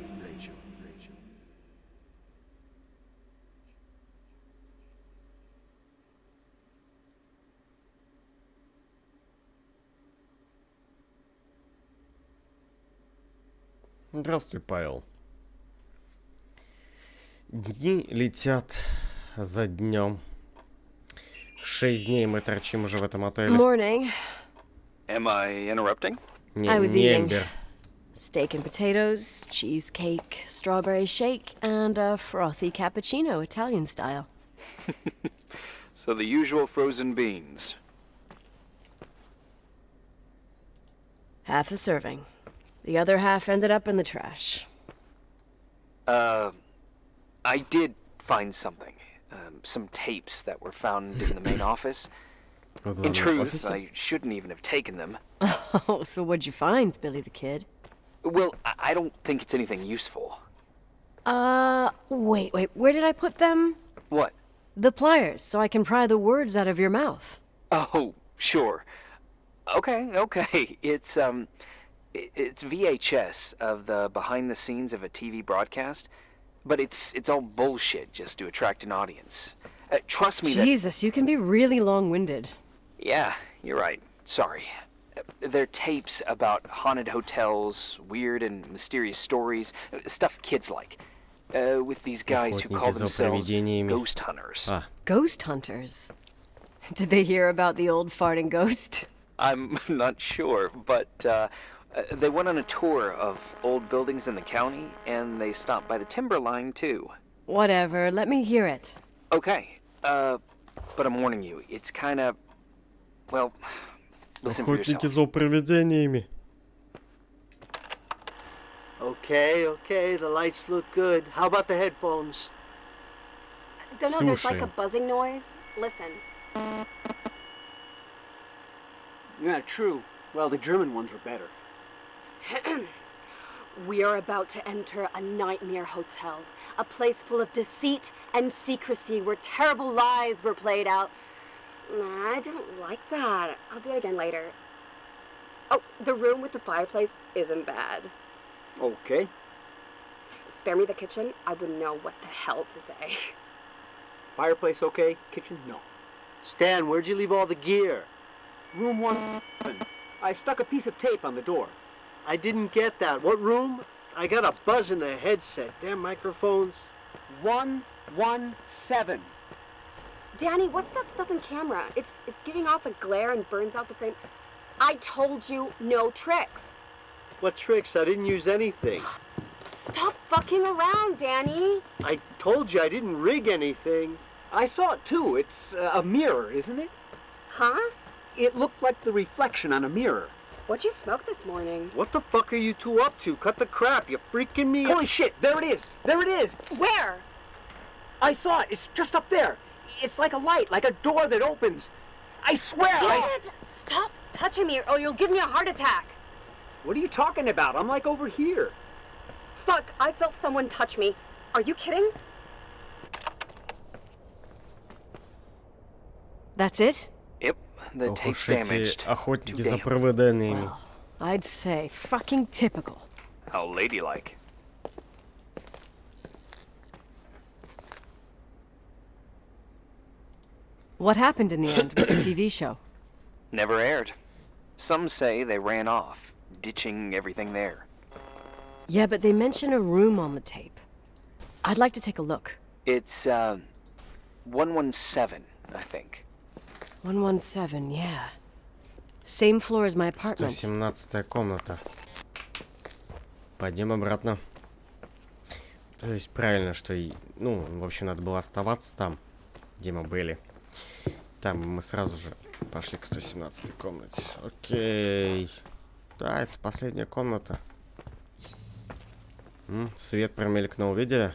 Здравствуй, Павел. Дни летят за днем. 6 дней мы торчим уже в этом отеле. Morning. Am I interrupting? Не, I was не eating. Эмбер. Steak and potatoes, cheesecake, strawberry shake, and a frothy cappuccino, Italian style. So the usual frozen beans. Half a serving. The other half ended up in the trash. I did find something. Some tapes that were found in the main office. В In главном truth, офисе. I shouldn't even have taken them. Oh, so what'd you find, Billy the Kid? Well, I don't think it's anything useful. Wait, where did I put them? What? The pliers, so I can pry the words out of your mouth. Oh, sure. Okay. It's VHS of the behind the scenes of a TV broadcast, but it's all bullshit just to attract an audience. Trust me that... Jesus, you can be really long-winded. Yeah, you're right. Sorry. They're tapes about haunted hotels, weird and mysterious stories, stuff kids like. With these guys who call Охотники за themselves привидениями. ghost hunters. Ghost hunters. Did they hear about the old farting ghost? I'm not sure, but they went on a tour of old buildings in the county, and they stopped by the timberline, too. Whatever, let me hear it. Okay, but I'm warning you, it's kind of... Well, listen for Охотники yourself. за привидениями. Okay, the lights look good. How about the headphones? Don't know, there's like a Слушай. buzzing noise. Listen. Yeah, true. Well, the German ones were better. We are about to enter a nightmare hotel, a place full of deceit and secrecy where terrible lies were played out. Nah, I didn't like that. I'll do it again later. Oh, the room with the fireplace isn't bad. Okay. Spare me the kitchen. I wouldn't know what the hell to say. Fireplace okay? Kitchen? No. Stan, where'd you leave all the gear? Room 1. I stuck a piece of tape on the door. I didn't get that. What room? I got a buzz in the headset. Damn microphones. 117. Danny, what's that stuff in camera? It's giving off a glare and burns out the frame. I told you no tricks. What tricks? I didn't use anything. Stop fucking around, Danny. I told you I didn't rig anything. I saw it too. It's a mirror, isn't it? Huh? It looked like the reflection on a mirror. What'd you smoke this morning? What the fuck are you two up to? Cut the crap. You freaking me. Holy shit. There it is. There it is. Where? I saw it. It's just up there. It's like a light, like a door that opens. I swear. Damn it! Stop touching me or you'll give me a heart attack. What are you talking about? I'm like over here. Fuck, I felt someone touch me. Are you kidding? That's it? Yep, the Ох tape's уж эти damaged. охотники Too за damn. привидениями. Well, I'd say fucking typical. How ladylike. What happened in the end with the TV show? Never aired. Some say they ran off, ditching everything there. Yeah, but they mention a room on the tape. I'd like to take a look. It's, 117, I think. 117, yeah. Same floor as my apartment. 117-я комната. Пойдем обратно. То есть правильно, что... Ну, в общем, надо было оставаться там, где мы были. Там мы сразу же... Пошли к 117 комнате. Окей. Да, это последняя комната. Свет промелькнул, видели?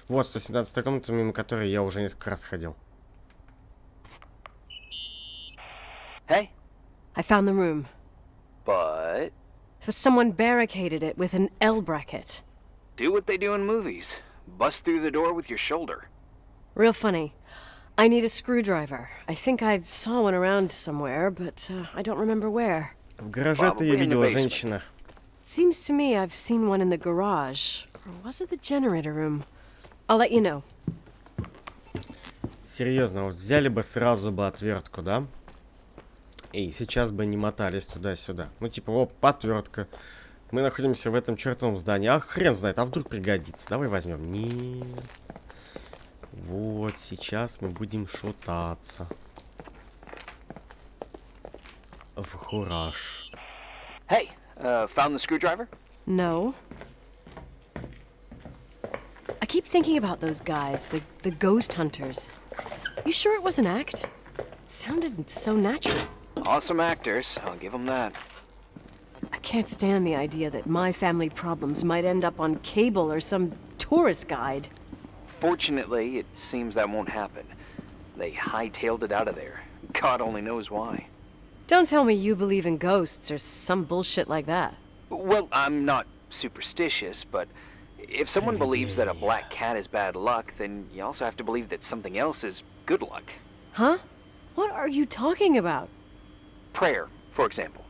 Вот 117 комната, мимо которой я уже несколько раз ходил. Hey. I found the room. But But someone barricaded it with an L bracket. do what they do in movies. Bust through the door with your shoulder. Real funny. I need a screwdriver. I think I saw one around somewhere, but I don't remember where. В гараже-то я видела женщина. Seems to me I've seen one in the garage. Or was it the generator room? I'll let you know. Серьезно, вот взяли бы сразу бы отвертку, да? И сейчас бы не мотались туда-сюда. Ну, типа, оп, отвертка. Мы находимся в этом чертовом здании. А хрен знает, а вдруг пригодится. Давай возьмем. Нет. Вот, сейчас мы будем шутаться. В кураж. Hey, found the screwdriver? No. I keep thinking about those guys, the ghost hunters. You sure it was an act? It sounded so natural. Awesome actors, I'll give them that. I can't stand the idea that my family problems might end up on cable or some tourist guide. Fortunately, it seems that won't happen. They hightailed it out of there. God only knows why. Don't tell me you believe in ghosts or some bullshit like that. Well, I'm not superstitious, but if someone believes that a black cat is bad luck, then you also have to believe that something else is good luck. Huh? What are you talking about? Prayer, for example.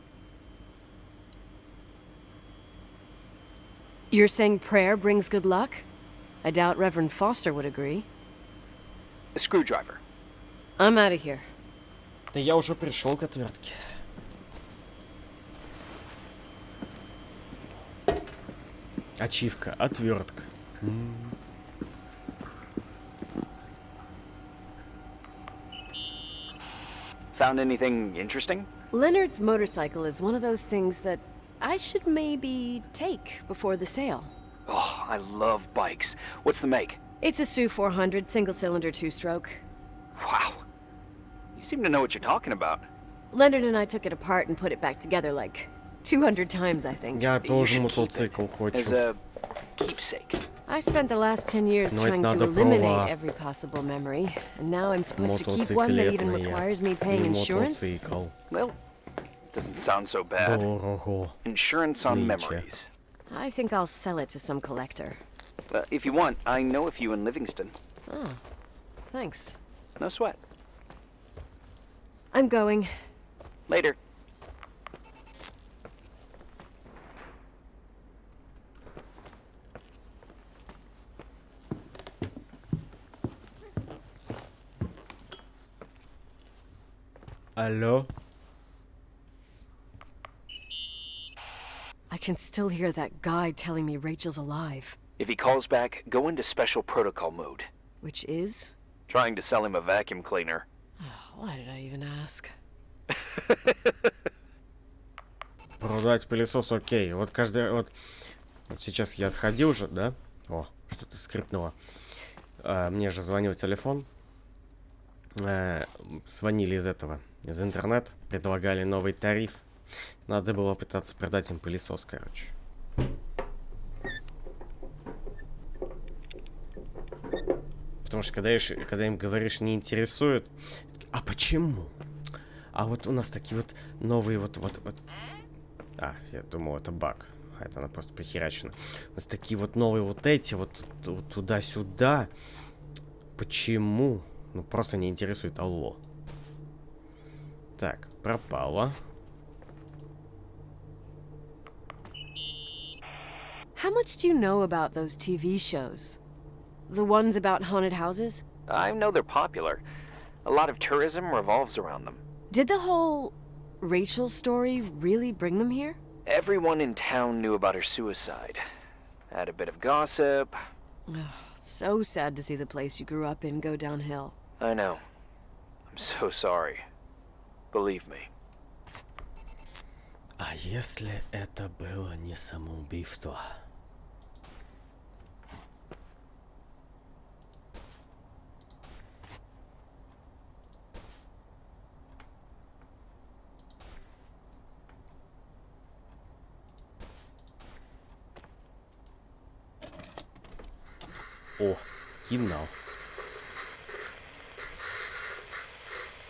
You're saying prayer brings good luck? I doubt Reverend Foster would agree. A screwdriver. I'm out of here. Да я уже пришел к отвертке. Ачивка, отвертка. Found anything interesting? Leonard's motorcycle is one of those things that I should maybe take before the sale. Oh, I love bikes. What's the make? It's a Sioux 400 single-cylinder two-stroke. Wow. You seem to know what you're talking about. Leonard and I took it apart and put it back together like 200 times, I think. Я You тоже should keep мотоцикл it as хочу. a keepsake. I spent the last 10 years Но это trying to надо eliminate права. every possible memory, and now I'm supposed to keep one that even Мотоциклетные. requires me paying И insurance? мотоцикл. Well, doesn't sound so bad. Дорого. Insurance on Нынче. memories. I think I'll sell it to some collector. If you want, I know a few in Livingston. Oh, thanks. No sweat. I'm going. Later. Алло? I can still hear that guy telling me Rachel's alive. If he calls back, go into special protocol mode. Which is? Trying to sell him a vacuum cleaner. Why did I even ask? Продать пылесос, окей. Вот каждый... Вот сейчас я отходил же, да? О, что-то скрипнуло. Мне же звонил телефон. Звонили из этого, из интернета. Предлагали новый тариф. Надо было пытаться продать им пылесос, короче. Потому что когда им говоришь не интересует, а почему? А вот у нас такие вот новые вот. А, я думал, это баг. А это она просто прихерачена. У нас такие вот новые вот эти вот туда-сюда. Почему? Ну, просто не интересует, алло. Так, пропало. How much do you know about those TV shows? The ones about haunted houses? I know they're popular. A lot of tourism revolves around them. Did the whole Rachel story really bring them here? Everyone in town knew about her suicide. Had a bit of gossip. So sad to see the place you grew up in go downhill. I know. I'm so sorry. Believe me. А если это было не самоубийство? О, кино.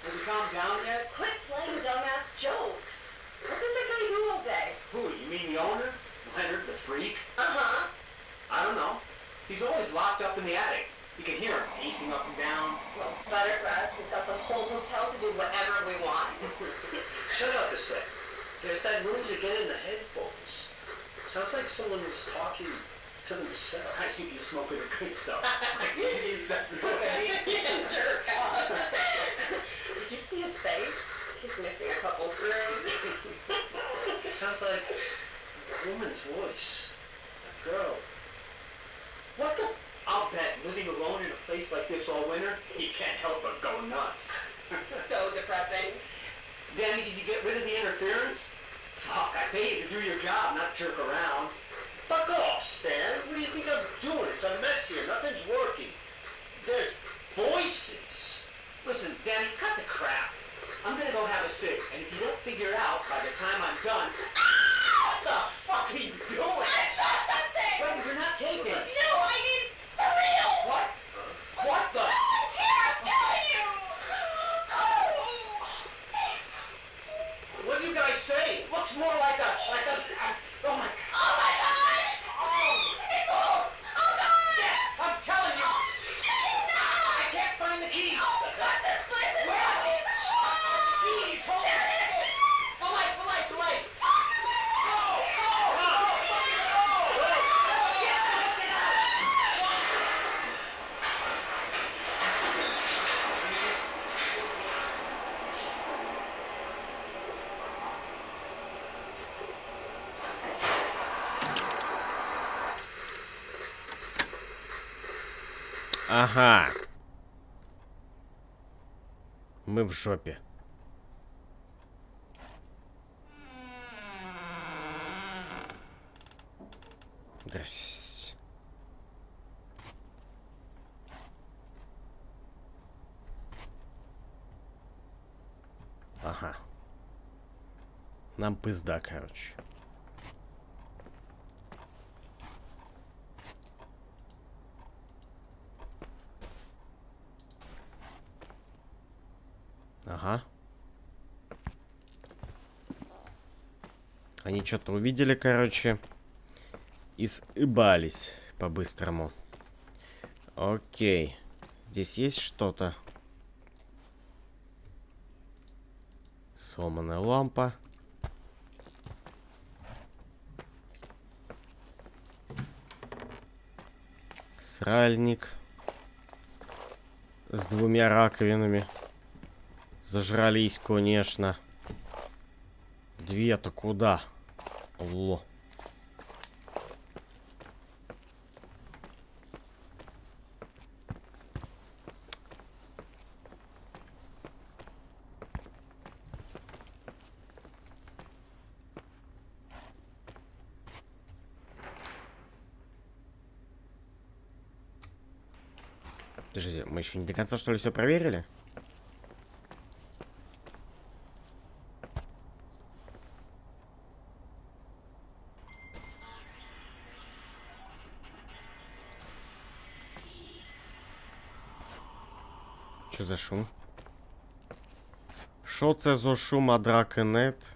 Have you calmed down yet? Quit playing dumbass jokes. What does that guy do all day? Who, you mean the owner? Leonard, the freak? Uh-huh. I don't know. He's always locked up in the attic. You can hear him pacing up and down. Well, better for us. We've got the whole hotel to do whatever we want. Shut up a sec. There's that noise again in the headphones. Sounds like someone is talking to themselves. I think you're smoking the good stuff. Jerk off. Did you see his face? He's missing a couple screws. Sounds like a woman's voice. A girl. What the? I'll bet living alone in a place like this all winter, he can't help but go nuts. So depressing. Danny, did you get rid of the interference? Fuck, I pay you to do your job, not jerk around. Fuck off, Stan. What do you think I'm doing? It's a mess here. Nothing's working. There's voices. Listen, Danny, cut the crap. I'm gonna go have a cig, and if you don't figure it out by the time I'm done... What the fuck are you doing? I saw something! Well, you're not taping. No, I mean, for real! What? What the? Someone's here, I'm telling you! What do you guys say? It looks more like a... oh my... Oh my god! It moves! Oh god! Yeah, I'm telling you! No! I can't find the keys! Oh god, this place is Where are really... Keys, hold There on! it is! The light! Ага. Мы в жопе. Здрасте. Ага. Нам пизда, короче. Ага. Они что-то увидели, короче. И съебались по-быстрому. Окей. Здесь есть что-то. Сломанная лампа. Сральник. С двумя раковинами. Зажрались, конечно. Две-то куда? Алло. Подожди, мы еще не до конца, что ли, все проверили? Что за шум? Що це за шум от драконет?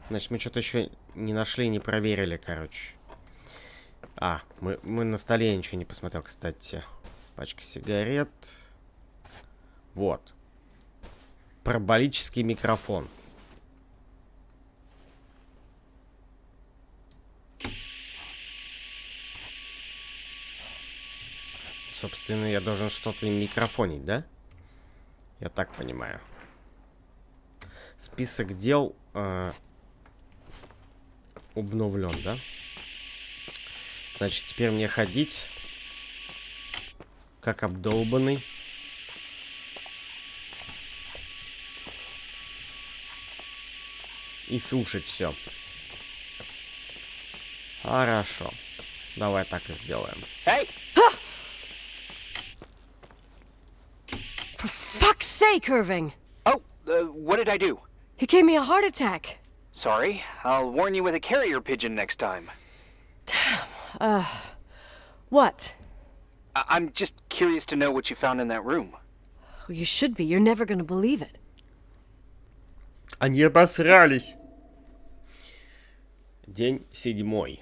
Значит, мы что-то еще не нашли, не проверили, короче. А, мы на столе ничего не посмотрел, кстати. Пачка сигарет. Вот. Параболический микрофон. Собственно, я должен что-то микрофонить, да? Я так понимаю. Список дел обновлен, да? Значит, теперь мне ходить как обдолбанный. И слушать все. Хорошо. Давай так и сделаем. Hey! For fuck's sake, Irving! Oh, what did I do? He gave me a heart attack. Sorry, I'll warn you with a carrier pigeon next time. Damn. What? I'm just curious to know what you found in that room. Well, you should be. You're never gonna believe it. Они обосрались. День 7.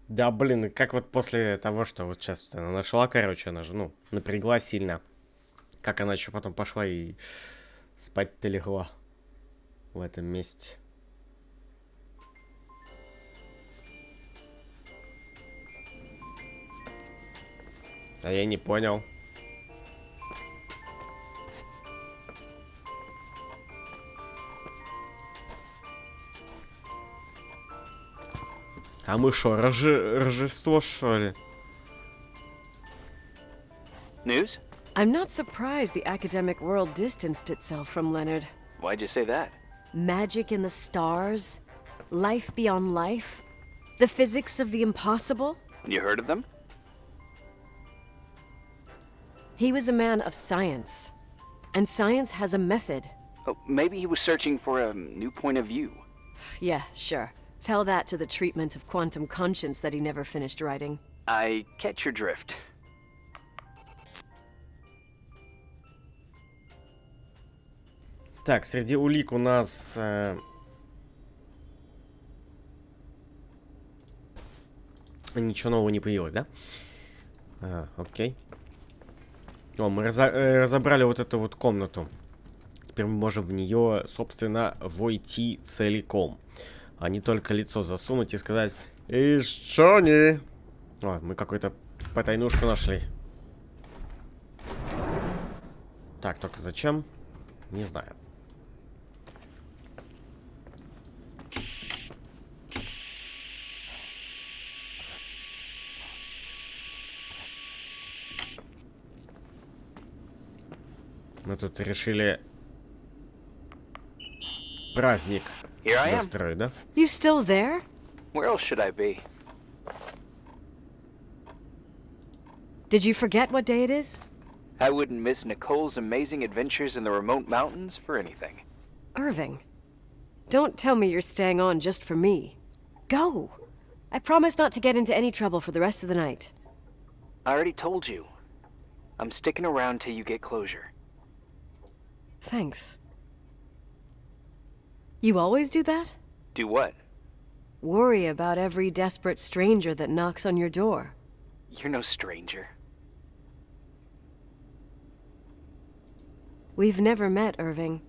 Да, блин, и как вот после того, что вот сейчас она нашла, короче, она же, ну, напряглась сильно. Как она еще потом пошла и спать-то легла в этом месте. А я не понял. А мы что, Рождество, что ли? News? I'm not surprised the academic world distanced itself from Leonard. Why'd you say that? Magic in the stars, life beyond life, the physics of the impossible. You heard of them? He was a man of science, and science has a method. Oh, maybe he was searching for a new point of view. Yeah, sure. Tell that to the treatment of quantum conscience that he never finished writing. I catch your drift. Так, среди улик у нас... Ничего нового не появилось, да? Окей. О, мы разобрали вот эту вот комнату. Теперь мы можем в нее, собственно, войти целиком. А не только лицо засунуть и сказать: «И что не?» О, мы какую-то потайнушку нашли. Так, только зачем? Не знаю. Мы тут решили праздник устроить, да? You still there? Where else should I be? Did you forget what day it is? I wouldn't miss Nicole's amazing adventures in the remote mountains for anything. Irving, don't tell me you're staying on just for me. Go! I promise not to get into any trouble for the rest of the night. I already told you. I'm sticking around till you get closure. Thanks. You always do that? Do what? Worry about every desperate stranger that knocks on your door. You're no stranger. We've never met, Irving.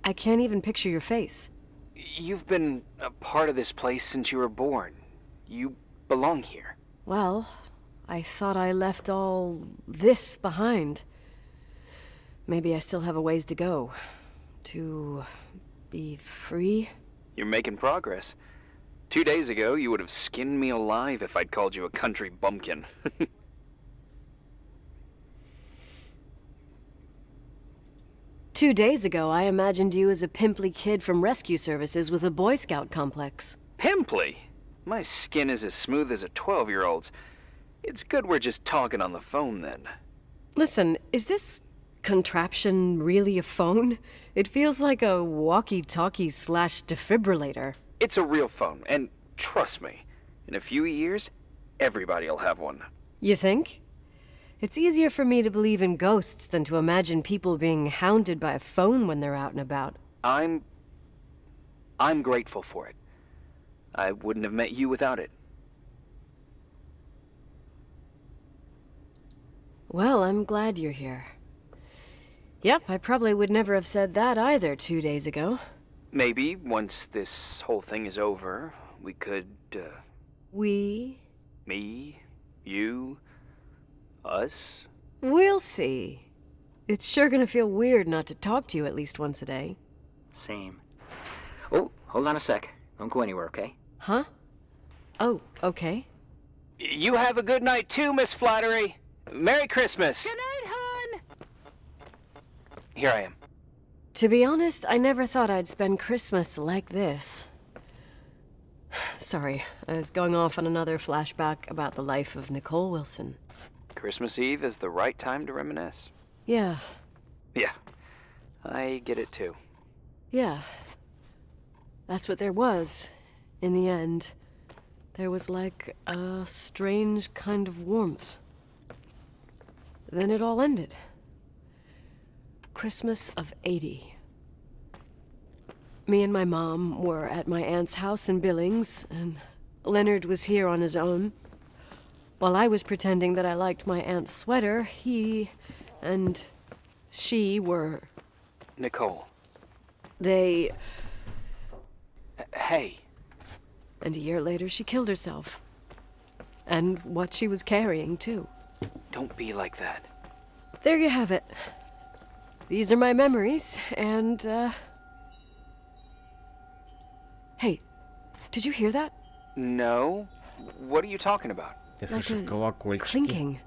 I can't even picture your face. You've been a part of this place since you were born. You belong here. Well, I thought I left all this behind. Maybe I still have a ways to go. To be free? You're making progress. 2 days ago, you would have skinned me alive if I'd called you a country bumpkin. 2 days ago, I imagined you as a pimply kid from rescue services with a Boy Scout complex. Pimply? My skin is as smooth as a 12-year-old's. It's good we're just talking on the phone, then. Listen, is this contraption really a phone? It feels like a walkie-talkie / defibrillator. It's a real phone, and trust me, in a few years, everybody'll have one. You think? It's easier for me to believe in ghosts than to imagine people being hounded by a phone when they're out and about. I'm grateful for it. I wouldn't have met you without it. Well, I'm glad you're here. Yep, I probably would never have said that either 2 days ago. Maybe once this whole thing is over, we could, We? me, you, us? We'll see. It's sure gonna feel weird not to talk to you at least once a day. Same. Oh, hold on a sec. Don't go anywhere, okay? Huh? Oh, okay. You have a good night too, Miss Flattery. Merry Christmas. Good night, hon! Here I am. To be honest, I never thought I'd spend Christmas like this. Sorry, I was going off on another flashback about the life of Nicole Wilson. Christmas Eve is the right time to reminisce. Yeah, Yeah, I get it too. yeah. That's what there was, in the end. there was like a strange kind of warmth. Then it all ended. Christmas of '80. Me and my mom were at my aunt's house in Billings, and Leonard was here on his own. While I was pretending that I liked my aunt's sweater, he and she were... Nicole. They... Hey. And a year later, she killed herself. And what she was carrying, too. Don't be like that. There you have it. These are my memories, and, Hey, did you hear that? No. What are you talking about? Я Like слышу a колокольчики. clinking.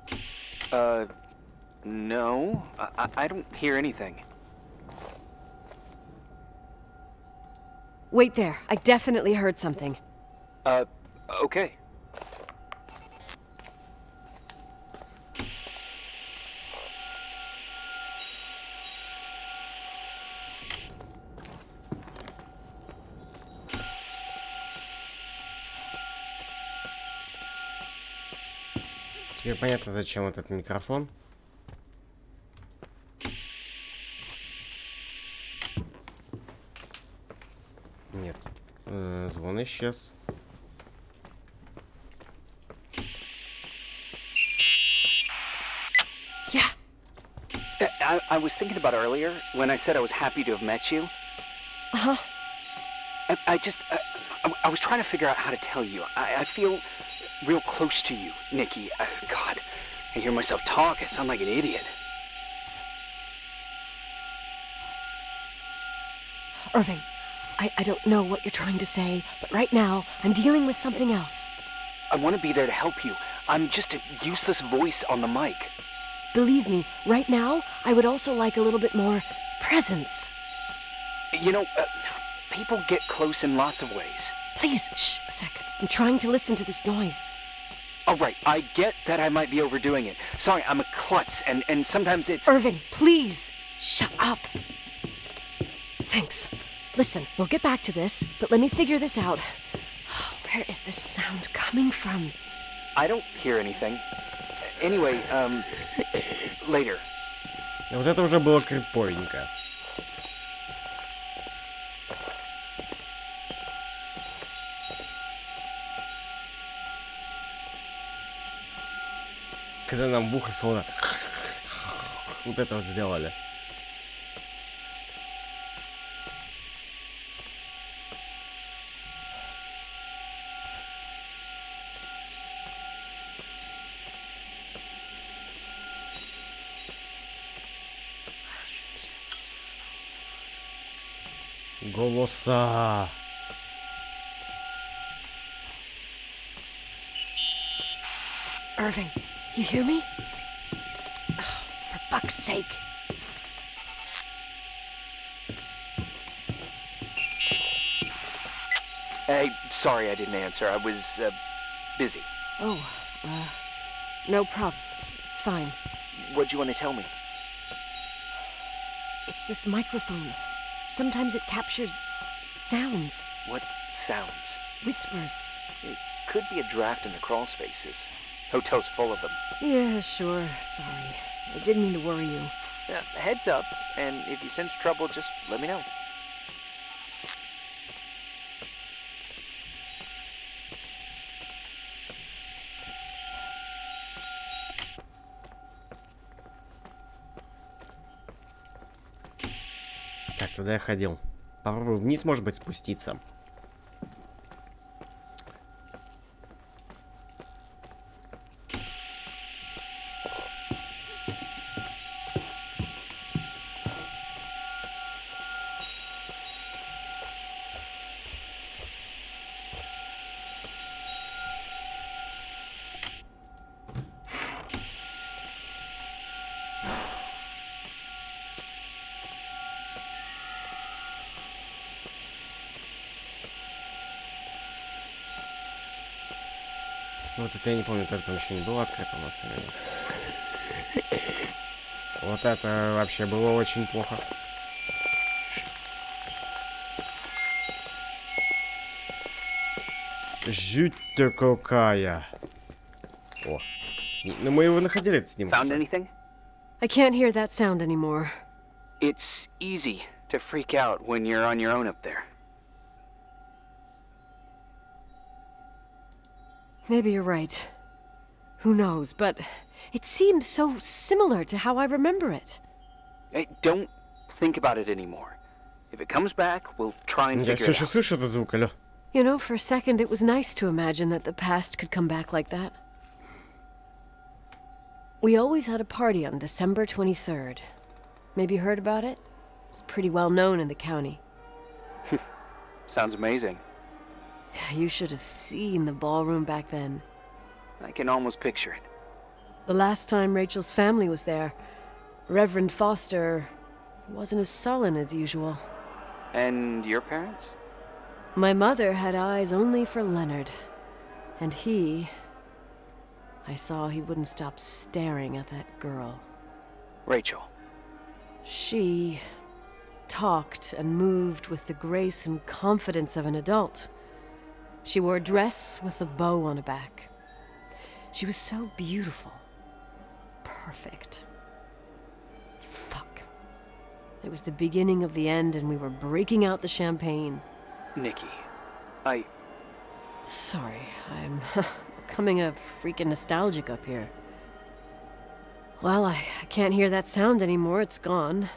No. I don't hear anything. Wait there. I definitely heard something. Okay. Теперь понятно, зачем этот микрофон. Нет. Звон исчез. Yeah. I was thinking about earlier when I said I was happy to have met you. Uh-huh. I was trying to figure out how to tell you. I feel real close to you, Nikki. God, I hear myself talk. I sound like an idiot. Irving, I don't know what you're trying to say, but right now, I'm dealing with something else. I want to be there to help you. I'm just a useless voice on the mic. Believe me, right now, I would also like a little bit more presence. You know, people get close in lots of ways. Please, shh, a sec. I'm trying to listen to this noise. All right, I get that I might be overdoing it. Sorry, I'm a klutz, and sometimes it's... Irving, please, shut up. Thanks. Listen, we'll get back to this, but let me figure this out. Where is this sound coming from? I don't hear anything. Anyway, later. Вот это уже было криповенько. Когда нам в ухо словно вот это вот сделали. Голоса. Irving, you hear me? Oh, for fuck's sake. Hey, sorry I didn't answer. I was, busy. Oh, no problem. It's fine. What'd you want to tell me? It's this microphone. Sometimes it captures sounds. What sounds? Whispers. It could be a draft in the crawl spaces. Hotel's full of them. Yeah, sure. Sorry. I didn't mean to worry you. Heads up, and if you sense trouble, just let me know. Так, туда я ходил. Попробую вниз, может быть, спуститься. Вот это я не помню, это помещение было открыто у нас или нет. Вот это вообще было очень плохо. Жуть-то какая. О, ну мы его находили, этот снимок. Found anything? I can't hear that sound anymore. It's easy to freak out when you're on your own up there. Maybe you're right. Who knows, but it seemed so similar to how I remember it. Hey, don't think about it anymore. If it comes back, we'll try and Я figure все it еще out. слышу этот звук, алло. You know, for a second it was nice to imagine that the past could come back like that. We always had a party on December 23rd. Maybe you heard about it? It's pretty well known in the county. Sounds amazing. You should have seen the ballroom back then. I can almost picture it. The last time Rachel's family was there, Reverend Foster wasn't as sullen as usual. And your parents? My mother had eyes only for Leonard. And I saw he wouldn't stop staring at that girl. Rachel. She talked and moved with the grace and confidence of an adult. She wore a dress with a bow on her back. She was so beautiful. Perfect. Fuck. It was the beginning of the end and we were breaking out the champagne. Nikki, Sorry, I'm becoming a freaking nostalgic up here. Well, I can't hear that sound anymore, it's gone.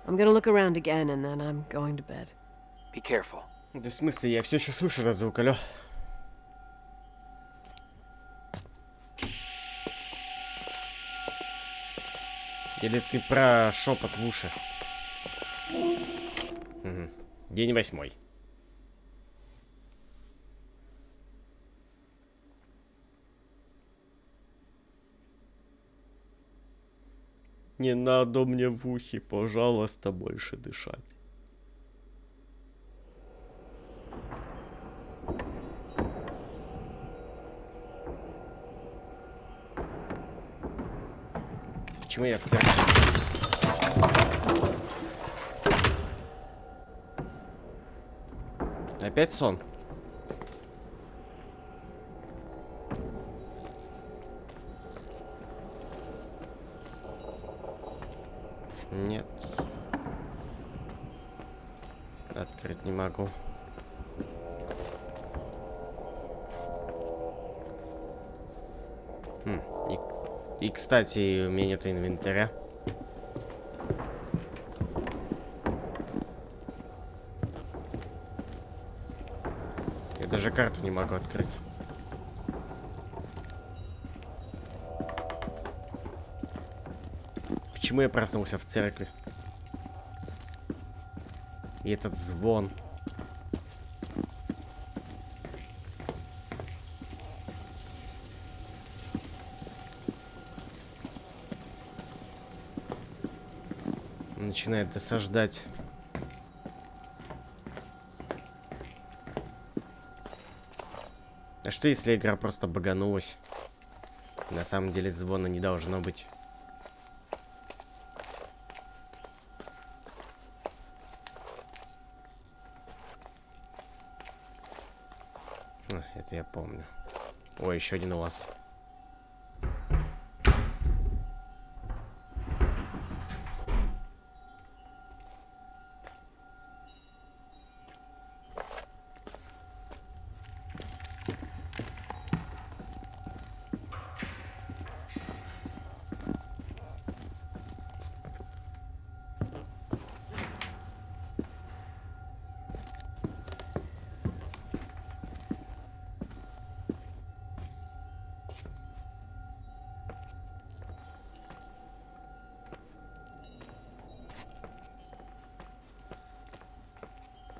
I'm gonna look around again and then I'm going to bed. Be careful. Да в смысле, я все еще слышу этот звук, алло. Или ты про шепот в уши? Угу. День 8. Не надо мне в ухе, пожалуйста, больше дышать. Почему я в церкви? Опять сон? Нет. Открыть не могу. И, кстати, у меня нет инвентаря. Я даже карту не могу открыть. Почему я проснулся в церкви? И этот звон. Начинает досаждать. А что если игра просто баганулась? На самом деле звона не должно быть. Это я помню. Ой, еще один у вас.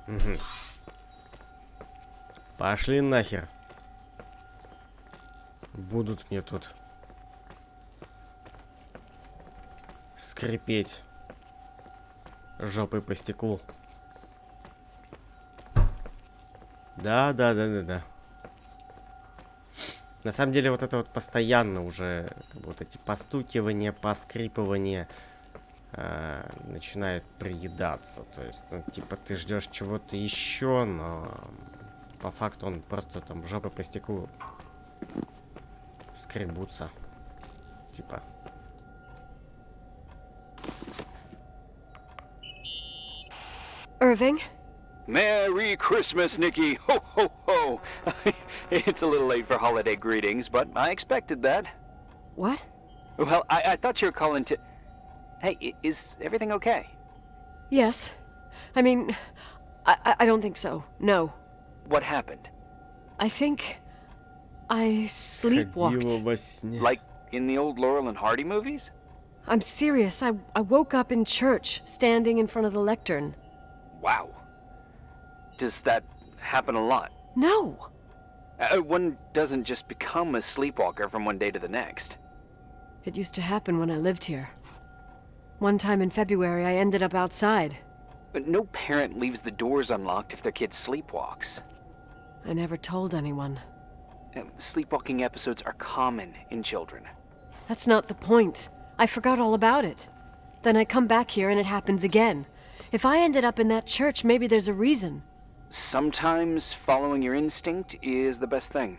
Угу. Пошли нахер. Будут мне тут скрипеть жопой по стеклу. Да. На самом деле вот это вот постоянно уже вот эти постукивания, поскрипывания начинает приедаться. То есть, ну, типа, ты ждешь чего-то еще, но по факту он просто там жопой по стеклу скребутся. Типа. Irving? Merry Christmas, Nikki! Ho, ho, ho! It's a little late for holiday greetings, but I expected that. What? Well, I thought you were calling to... Hey, is everything okay? Yes. I mean, I don't think so. No. What happened? I think I sleepwalked. Ходила во сне. Like in the old Laurel and Hardy movies? I'm serious. I woke up in church, standing in front of the lectern. Wow. Does that happen a lot? No. One doesn't just become a sleepwalker from one day to the next. It used to happen when I lived here. One time in February, I ended up outside. But no parent leaves the doors unlocked if their kid sleepwalks. I never told anyone. Sleepwalking episodes are common in children. That's not the point. I forgot all about it. Then I come back here and it happens again. If I ended up in that church, maybe there's a reason. Sometimes following your instinct is the best thing.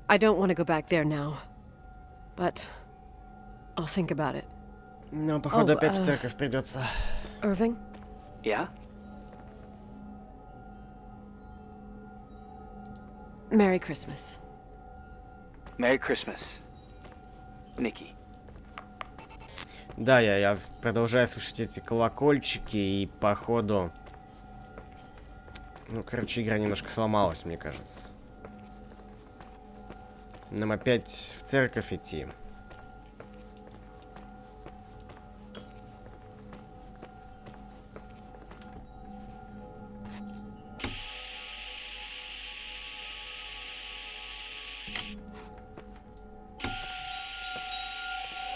I don't want to go back there now. But I'll think about it. Ну, походу, опять в церковь придется. Irving? Yeah? Merry Christmas. Merry Christmas, Nikki. Да, я продолжаю слушать эти колокольчики, и походу... Ну, короче, игра немножко сломалась, мне кажется. Нам опять в церковь идти.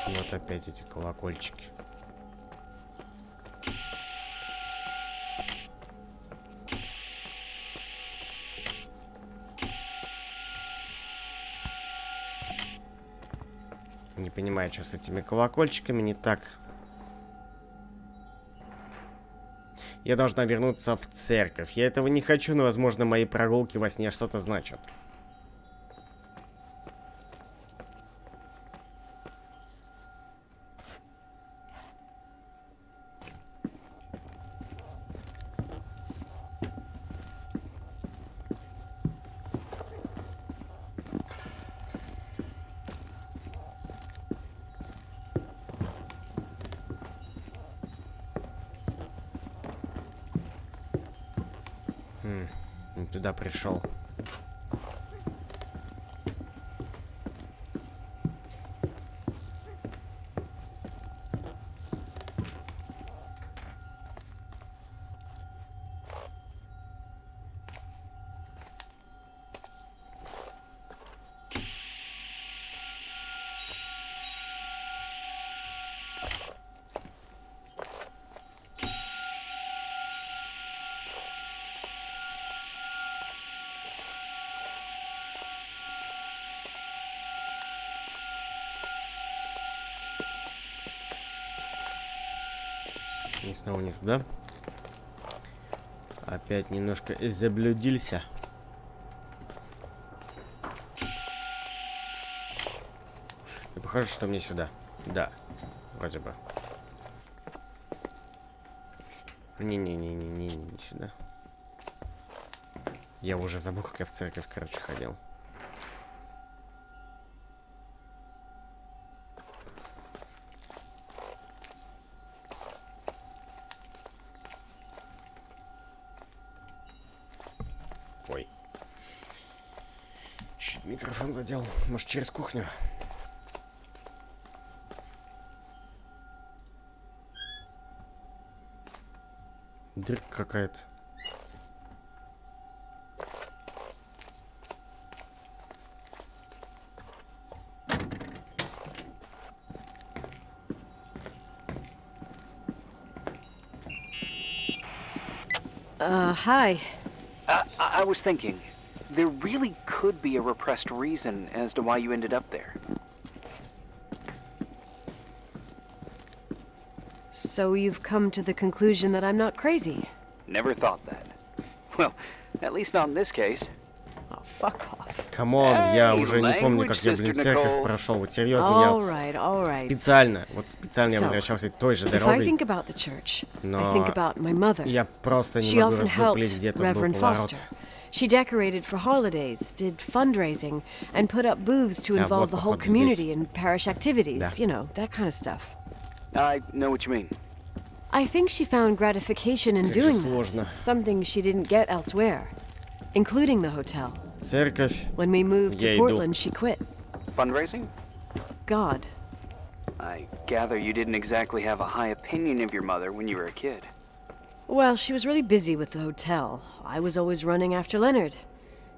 Вот опять эти колокольчики. Не понимаю, что с этими колокольчиками не так. Я должна вернуться в церковь. Я этого не хочу, но, возможно, мои прогулки во сне что-то значат. Не туда пришел. И снова не туда. Опять немножко заблудился. И похоже, что мне сюда. Да, вроде бы. Не сюда. Я уже забыл, как я в церковь, короче, ходил. Ой. Чуть микрофон задел. Может, через кухню? Дырка какая-то. Hi. I was thinking, there really could be a repressed reason as to why you ended up there. So you've come to the conclusion that I'm not crazy? Never thought that. Well, at least not in this case. Oh, fuck off. Камон, я уже не помню, как я, блин, церковь прошел. Вот серьезно, я специально я возвращался той же дорогой. Но я просто не могу раздуплить, где тут был поворот. She decorated for holidays, did fundraising, and put up booths to involve the whole community in parish activities. You know, that kind of stuff. I know what you mean. I think she found gratification in doing that, something she didn't get elsewhere, including the hotel. Церковь. When we moved to Portland, she quit. Fundraising? God. I gather you didn't exactly have a high opinion of your mother when you were a kid. Well, she was really busy with the hotel. I was always running after Leonard.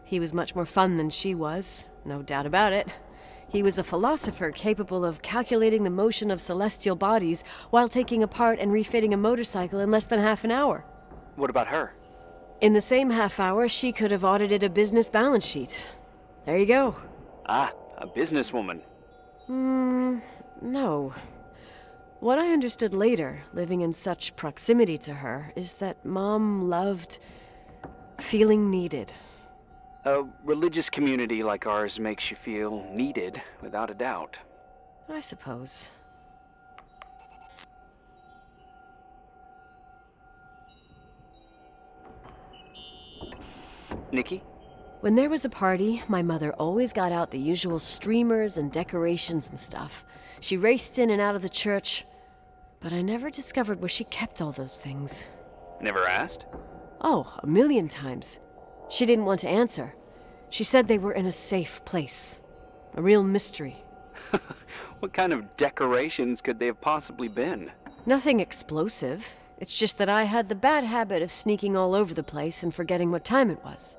He was much more fun than she was, no doubt about it. He was a philosopher capable of calculating the motion of celestial bodies while taking apart and refitting a motorcycle in less than half an hour. What about her? In the same half hour, she could have audited a business balance sheet. There you go. Ah, a businesswoman. No. What I understood later, living in such proximity to her, is that Mom loved feeling needed. A religious community like ours makes you feel needed, without a doubt. I suppose. Nikki? When there was a party, my mother always got out the usual streamers and decorations and stuff. She raced in and out of the church, but I never discovered where she kept all those things. Never asked? Oh, a million times. She didn't want to answer. She said they were in a safe place. A real mystery. What kind of decorations could they have possibly been? Nothing explosive. It's just that I had the bad habit of sneaking all over the place and forgetting what time it was.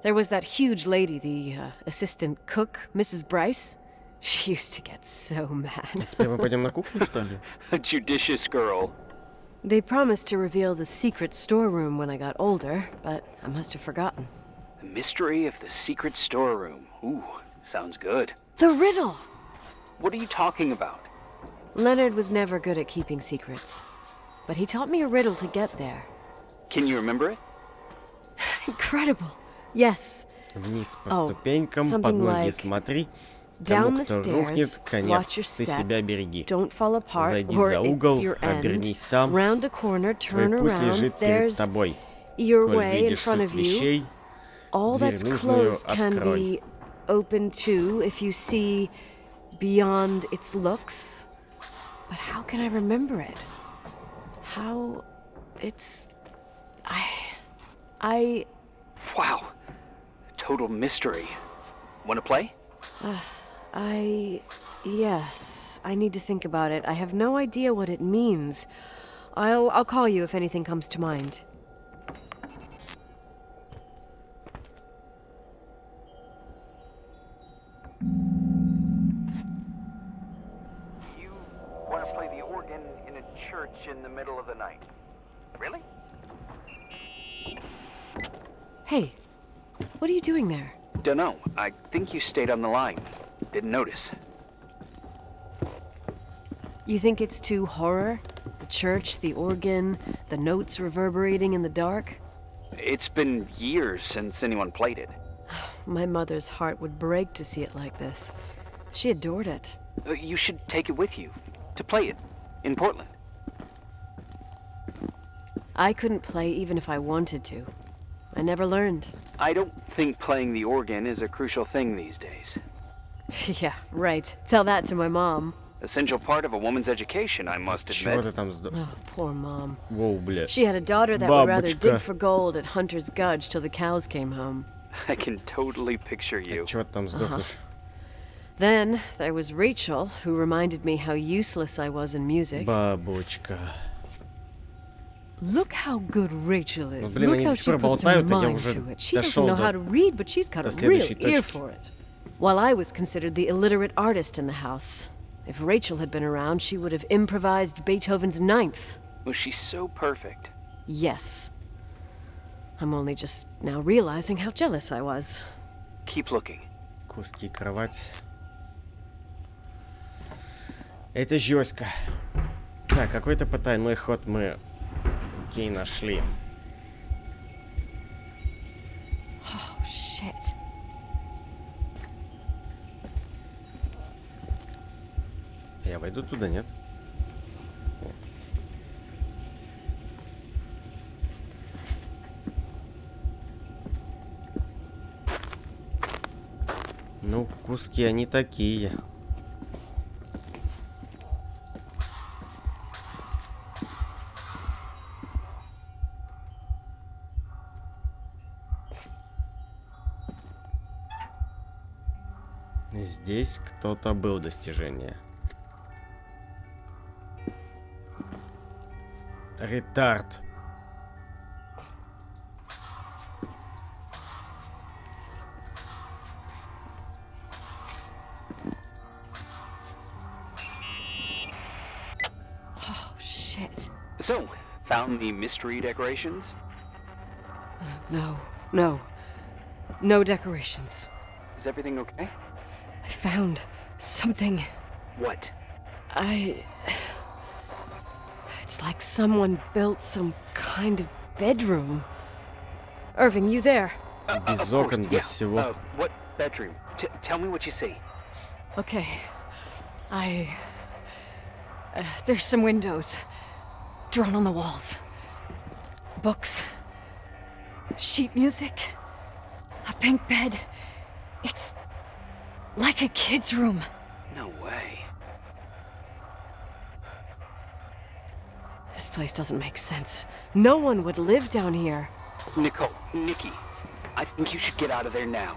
There was that huge lady, the assistant cook, Mrs. Bryce. She used to get so mad. Теперь мы пойдем на кухню, что ли? A judicious girl. They promised to reveal the secret storeroom when I got older, but I must have forgotten. The mystery of the secret storeroom. Ooh, sounds good. The riddle! What are you talking about? Leonard was never good at keeping secrets, but he taught me a riddle to get there. Can you remember it? Incredible. Yes. Вниз по ступенькам, под ноги смотри. Down Тому, the кто stairs, рухнет, конец, watch your ты step, себя береги. don't fall apart, Зайди or за угол, it's your end. обернись там. Round a corner, turn Твой путь around, лежит перед there's тобой. your Коль way in видишь front суд of you. вещей, All дверь that's нужную closed can открой. be open too if you see beyond its looks. But how can I remember it? How it's... I... Wow. Total mystery. Want to play? Yes. I need to think about it. I have no idea what it means. I'll call you if anything comes to mind. You want to play the organ in a church in the middle of the night? Really? Hey, what are you doing there? Dunno. I think you stayed on the line. Didn't notice. You think it's too horror? The church, the organ, the notes reverberating in the dark? It's been years since anyone played it. My mother's heart would break to see it like this. She adored it. You should take it with you. To play it. In Portland. I couldn't play even if I wanted to. I never learned. I don't think playing the organ is a crucial thing these days. Yeah, right. Tell that to my mom. Essential part of a woman's education, I must Чего ты admit. там Oh, poor mom. Воу, бля. She had a daughter that would rather Бабочка. dig for gold at Hunter's Gulch till the cows came home. I can totally picture you. Чего ты там сдохнешь? Then there was Rachel, who reminded me how useless I was in music. Бабочка. Look how good Rachel is. блин, Look они how до сих she пор puts her болтают, а я mind уже to it. She doesn't дошел know до how to read, but she's got a real следующей ear точки. for it. While I was considered the illiterate artist in the house. If Rachel had been around, she would have improvised Beethoven's Ninth. Was she so perfect? Yes. I'm only just now realizing how jealous I was. Keep looking. Куски кровати. Это жестко. Так, какой-то потайной ход мы, окей, нашли. shit. Я войду туда, нет? Ну, куски они такие. Здесь кто-то был достижение. Ретард. Oh, shit. So, found the mystery decorations? No. No decorations. Is everything okay? I found something. What? It's like someone built some kind of bedroom. Irving, you there? Без окон, без всего. What bedroom? Tell me what you see. Okay. There's some windows drawn on the walls. Books. Sheet music. A pink bed. It's like a kid's room. No way. This place doesn't make sense. No one would live down here. Nikki, I think you should get out of there now.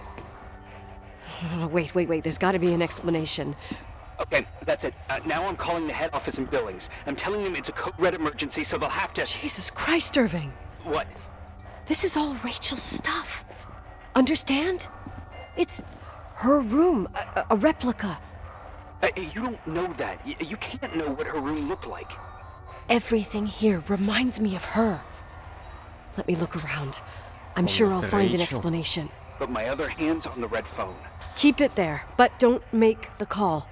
Wait. There's got to be an explanation. Okay, that's it. Now I'm calling the head office in Billings. I'm telling them it's a code red emergency, so they'll have to... Jesus Christ, Irving. What? This is all Rachel's stuff. Understand? It's her room, a replica. You don't know that. You can't know what her room looked like. Everything here reminds me of her. Let me look around. I'm sure I'll find an explanation. But my other hand's on the red phone. Keep it there, but don't make the call.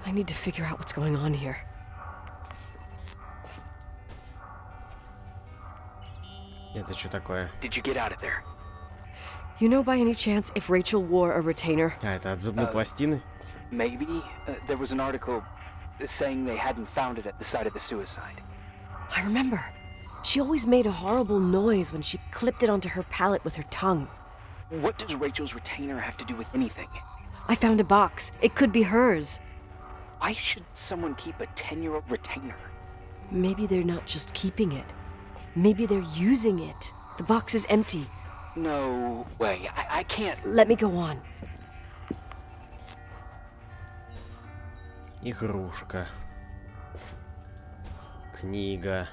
I need to figure out what's going on here. Это что такое? Did you get out of there? You know by any chance if Rachel wore a retainer? А, это от зубной пластины? Maybe. There was an article saying they hadn't found it at the site of the suicide. I remember. She always made a horrible noise when she clipped it onto her palate with her tongue. What does Rachel's retainer have to do with anything? I found a box. It could be hers. Why should someone keep a 10-year-old retainer? Maybe they're not just keeping it. Maybe they're using it. The box is empty. No way. I can't... Let me go on. Игрушка. Книга.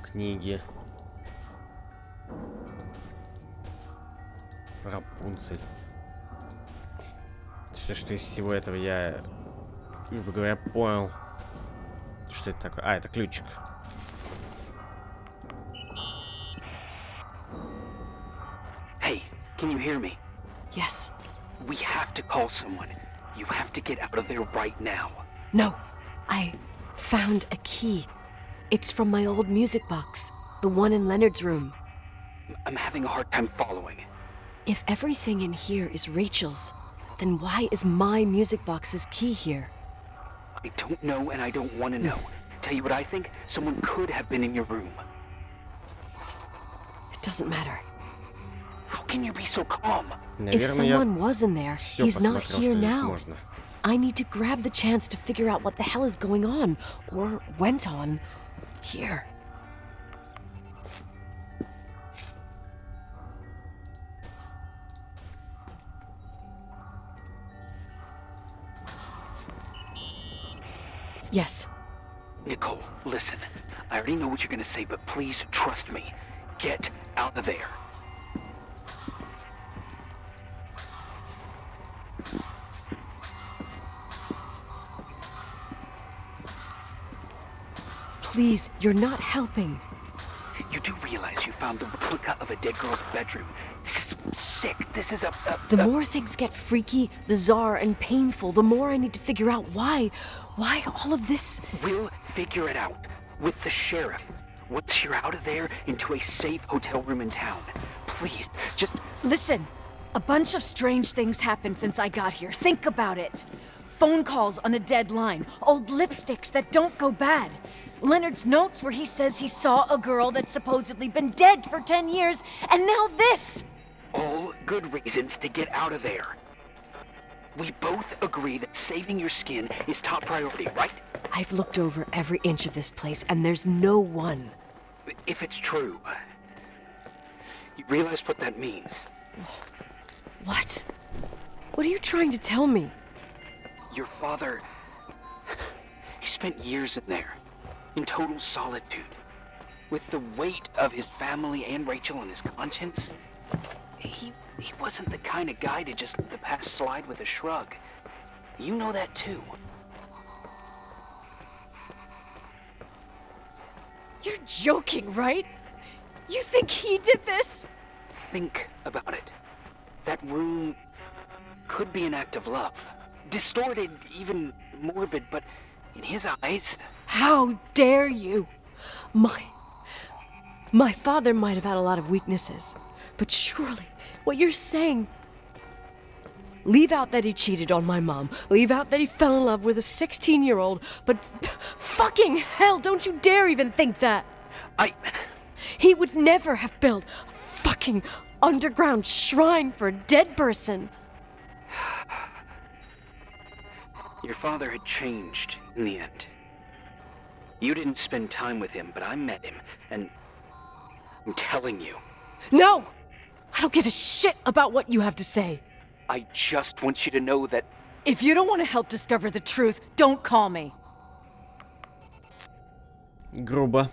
Книги. Рапунцель. Все, что из всего этого я, грубо говоря, понял. Что это такое? А, это ключик. Hey, can you hear me? Yes. We have to call someone. You have to get out of there right now. No. I found a key. It's from my old music box. The one in Leonard's room. I'm having a hard time following. If everything in here is Rachel's, then why is my music box's key here? I don't know and I don't want to know. Tell you what I think? Someone could have been in your room. It doesn't matter. How can you be so calm? If someone was in there, he's not here now. Можно. I need to grab the chance to figure out what the hell is going on, or went on, here. Yes. Nicole, listen. I already know what you're gonna say, but please trust me. Get out of there. Please, you're not helping. You do realize you found the replica of a dead girl's bedroom. This is sick. This is The more things get freaky, bizarre, and painful, the more I need to figure out why all of this... We'll figure it out. With the sheriff. once you're out of there, into a safe hotel room in town. Please, just... Listen, a bunch of strange things happened since I got here. Think about it. Phone calls on a dead line, old lipsticks that don't go bad. Leonard's notes where he says he saw a girl that's supposedly been dead for 10 years, and now this! All good reasons to get out of there. We both agree that saving your skin is top priority, right? I've looked over every inch of this place, and there's no one. If it's true, you realize what that means. What? What are you trying to tell me? Your father... he spent years in there, in total solitude. With the weight of his family and Rachel on his conscience, he wasn't the kind of guy to just let the past slide with a shrug. You know that too. You're joking, right? You think he did this? Think about it. That room could be an act of love. Distorted, even morbid, but in his eyes... How dare you? My father might have had a lot of weaknesses, but surely what you're saying... Leave out that he cheated on my mom. Leave out that he fell in love with a 16-year-old, but fucking hell, don't you dare even think that! He would never have built a fucking underground shrine for a dead person. Your father had changed in the end. You didn't spend time with him, but I met him, and I'm telling you. No! I don't give a shit about what you have to say. I just want you to know that... If you don't want to help discover the truth, don't call me. Грубо.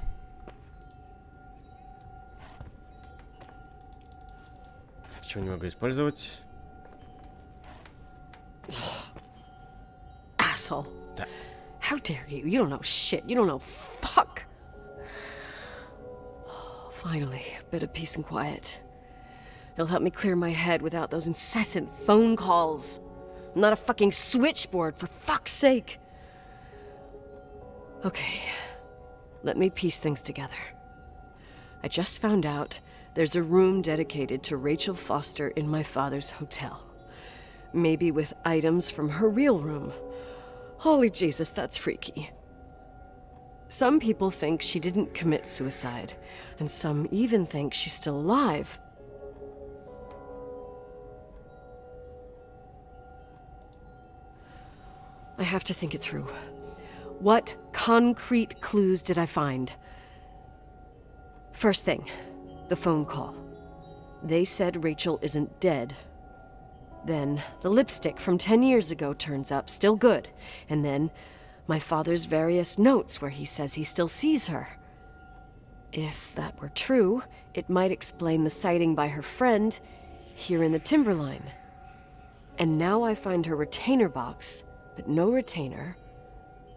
Чего не могу использовать? Asshole. Да. How dare you? You don't know shit. You don't know fuck. Finally, a bit of peace and quiet. It'll help me clear my head without those incessant phone calls. I'm not a fucking switchboard, for fuck's sake. Okay, let me piece things together. I just found out there's a room dedicated to Rachel Foster in my father's hotel. Maybe with items from her real room. Holy Jesus, that's freaky. Some people think she didn't commit suicide, and some even think she's still alive. I have to think it through. What concrete clues did I find? First thing, the phone call. They said Rachel isn't dead. Then the lipstick from 10 years ago turns up, still good. And then my father's various notes where he says he still sees her. If that were true, it might explain the sighting by her friend here in the timberline. And now I find her retainer box, but no retainer.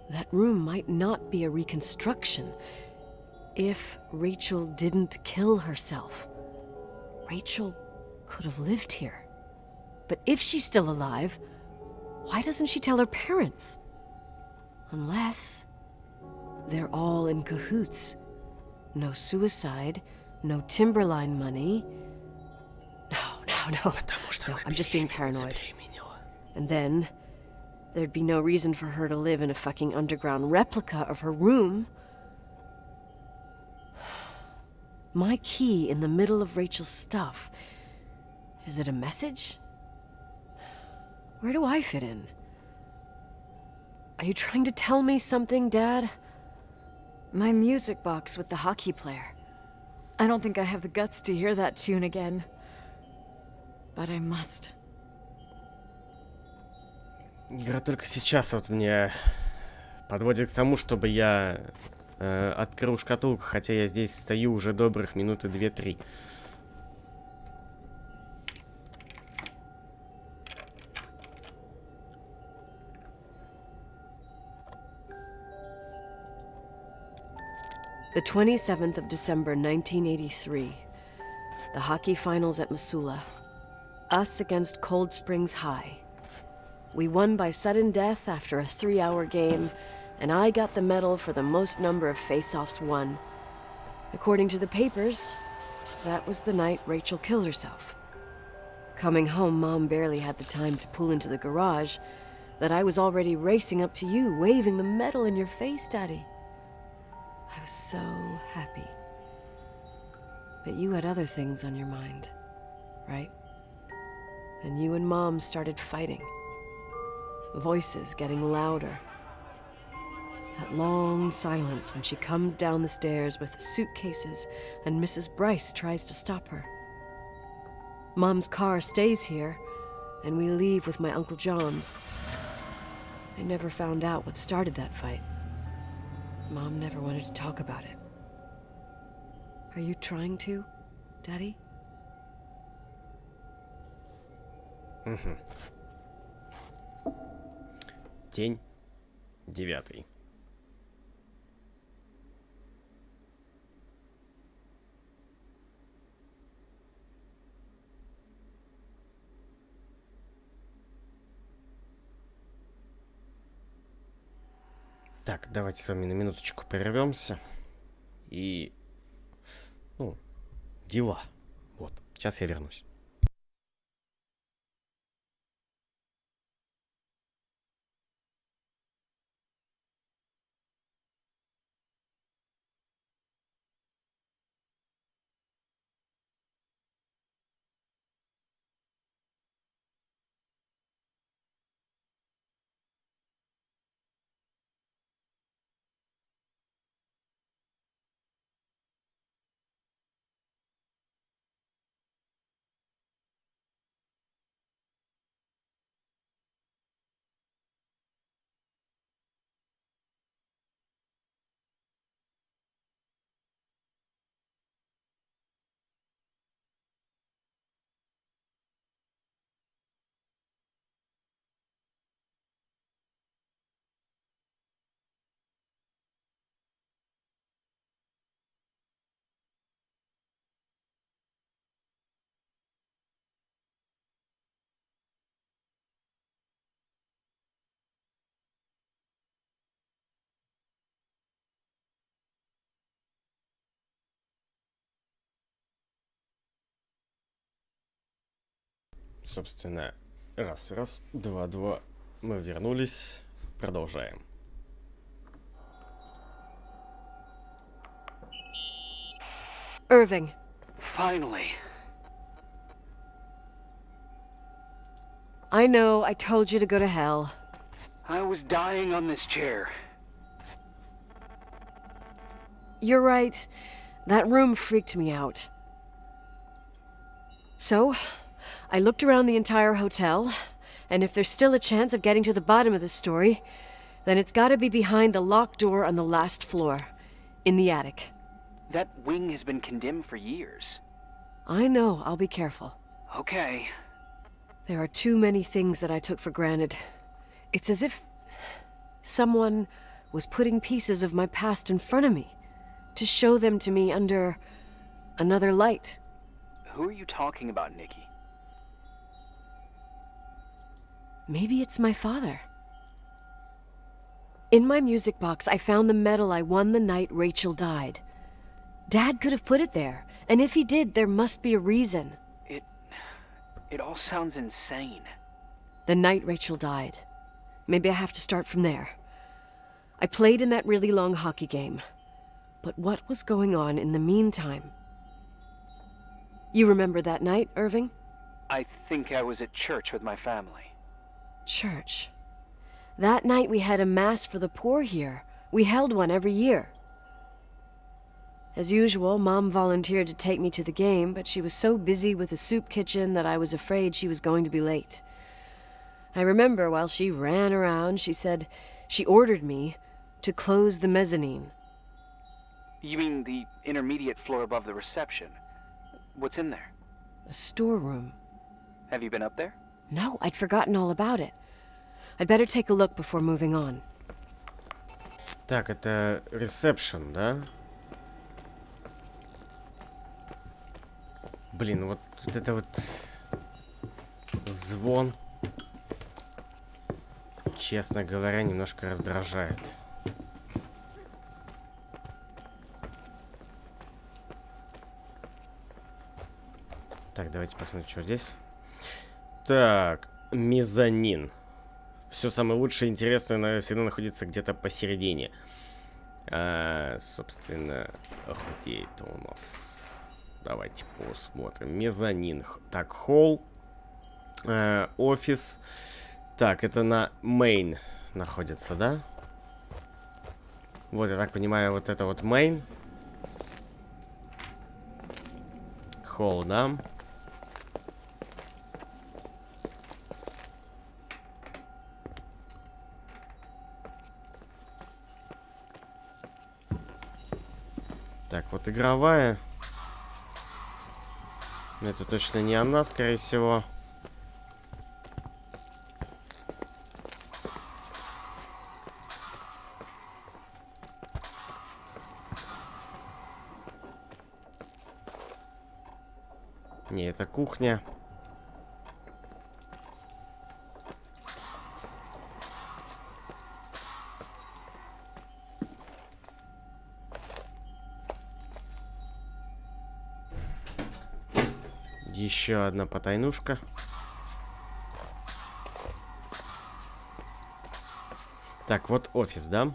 That room might not be a reconstruction. If Rachel didn't kill herself, Rachel could have lived here. But if she's still alive, why doesn't she tell her parents? Unless they're all in cahoots. No suicide, no timberline money. No, I'm just being paranoid. And then there'd be no reason for her to live in a fucking underground replica of her room. My key in the middle of Rachel's stuff. Is it a message? Where do I fit in? Are you trying to tell me something, Dad? My music box with the hockey player. I don't think I have the guts to hear that tune again. But I must. Игра только сейчас вот мне подводит к тому, чтобы я открыл шкатулку, хотя я здесь стою уже добрых минуты 2-3. The 27th of December, 1983. The hockey finals at Missoula. Us against Cold Springs High. We won by sudden death after a 3-hour game, and I got the medal for the most number of face-offs won. According to the papers, that was the night Rachel killed herself. Coming home, Mom barely had the time to pull into the garage that I was already racing up to you, waving the medal in your face, Daddy. I was so happy. But you had other things on your mind, right? And you and Mom started fighting. Voices getting louder. That long silence when she comes down the stairs with the suitcases and Mrs. Bryce tries to stop her. Mom's car stays here, and we leave with my Uncle John's. I never found out what started that fight. Mom never wanted to talk about it. Are you trying to, Daddy? День 9. Так, давайте с вами на минуточку прервемся. И... ну, дела. Вот, сейчас я вернусь. Собственно, раз, два, мы вернулись, продолжаем. Irving. Finally. I know, I told you to go to hell. I was dying on this chair. You're right. That room freaked me out. So, I looked around the entire hotel, and if there's still a chance of getting to the bottom of this story, then it's gotta be behind the locked door on the last floor, in the attic. That wing has been condemned for years. I know, I'll be careful. Okay. There are too many things that I took for granted. It's as if someone was putting pieces of my past in front of me to show them to me under another light. Who are you talking about, Nikki? Maybe it's my father. In my music box, I found the medal I won the night Rachel died. Dad could have put it there, and if he did, there must be a reason. It all sounds insane. The night Rachel died. Maybe I have to start from there. I played in that really long hockey game. But what was going on in the meantime? You remember that night, Irving? I think I was at church with my family. Church. That night we had a mass for the poor here. We held one every year. As usual, Mom volunteered to take me to the game, but she was so busy with the soup kitchen that I was afraid she was going to be late. I remember while she ran around, she said she ordered me to close the mezzanine. You mean the intermediate floor above the reception? What's in there? A storeroom. Have you been up there? No, I'd forgotten all about it. I'd better take a look before moving on. Так, это ресепшн, да? Блин, вот это вот звон, честно говоря, немножко раздражает. Так, давайте посмотрим, что здесь. Так, мезонин. Все самое лучшее и интересное, наверное, всегда находится где-то посередине. Собственно, где это у нас? Давайте посмотрим. Мезонин. Так, холл. Офис. Так, это на main находится, да? Вот, я так понимаю, вот это вот main. Холл, да? Так, вот игровая. Это точно не она, скорее всего. Не, это кухня. Еще одна потайнушка. Так, вот офис, да?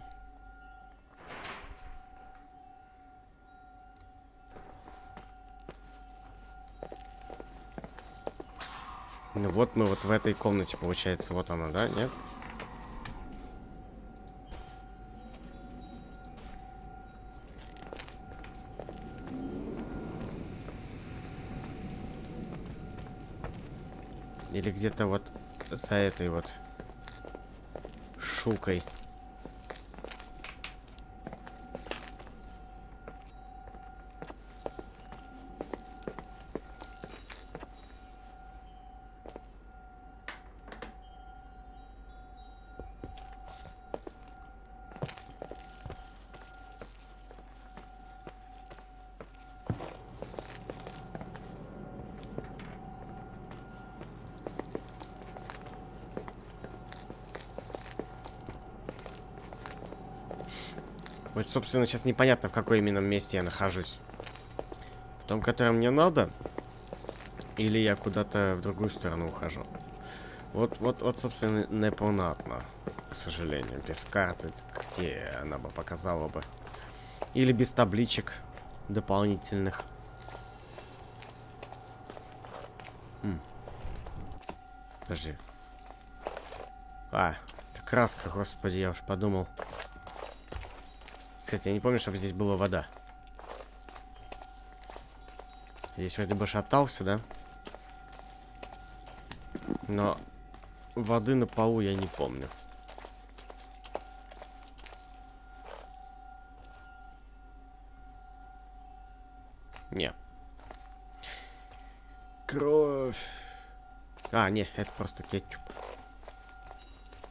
Ну вот мы вот в этой комнате, получается, вот она, да? Нет? Или где-то вот за этой вот шукой. Вот, собственно, сейчас непонятно, в какой именно месте я нахожусь. В том, котором мне надо? Или я куда-то в другую сторону ухожу? Вот, собственно, непонятно, к сожалению. Без карты, где она бы показала бы. Или без табличек дополнительных. Подожди. А, это краска, господи, я уж подумал. Кстати, я не помню, чтобы здесь была вода. Здесь вроде бы шатался, да? Но воды на полу я не помню. Не. Кровь. А, не, это просто кетчуп.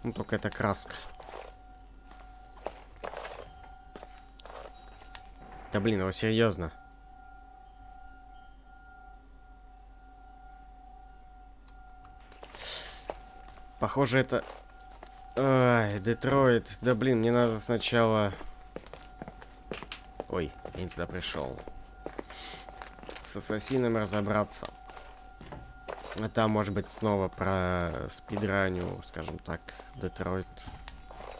Ну, только это краска. Да блин, его серьезно. Похоже, это... Ай, Детройт. Да блин, мне надо сначала... Ой, я не туда пришел. С ассасином разобраться. А там, может быть, снова про спидраню, скажем так, Детройт.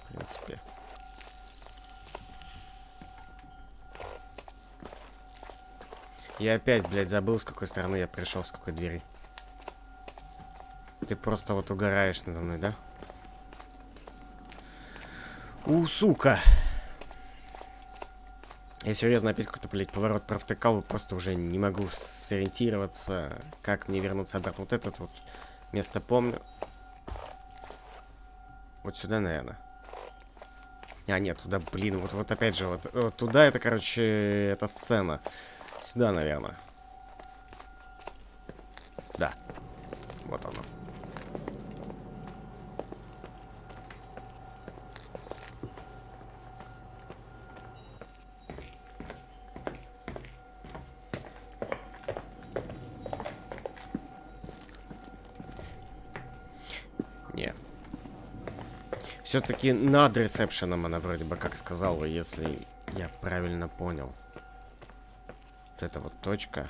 В принципе. Я опять, блядь, забыл, с какой стороны я пришел, с какой двери. Ты просто вот угораешь надо мной, да? Сука! Я серьезно опять какой-то, блядь, поворот провтыкал, и просто уже не могу сориентироваться, как мне вернуться обратно. Вот этот вот место помню. Вот сюда, наверное. А, нет, туда, блин, вот опять же, вот туда это, короче, эта сцена. Сюда, наверное. Да. Вот оно. Не. Все-таки над ресепшеном она вроде бы как сказала, если я правильно понял. Вот эта вот точка.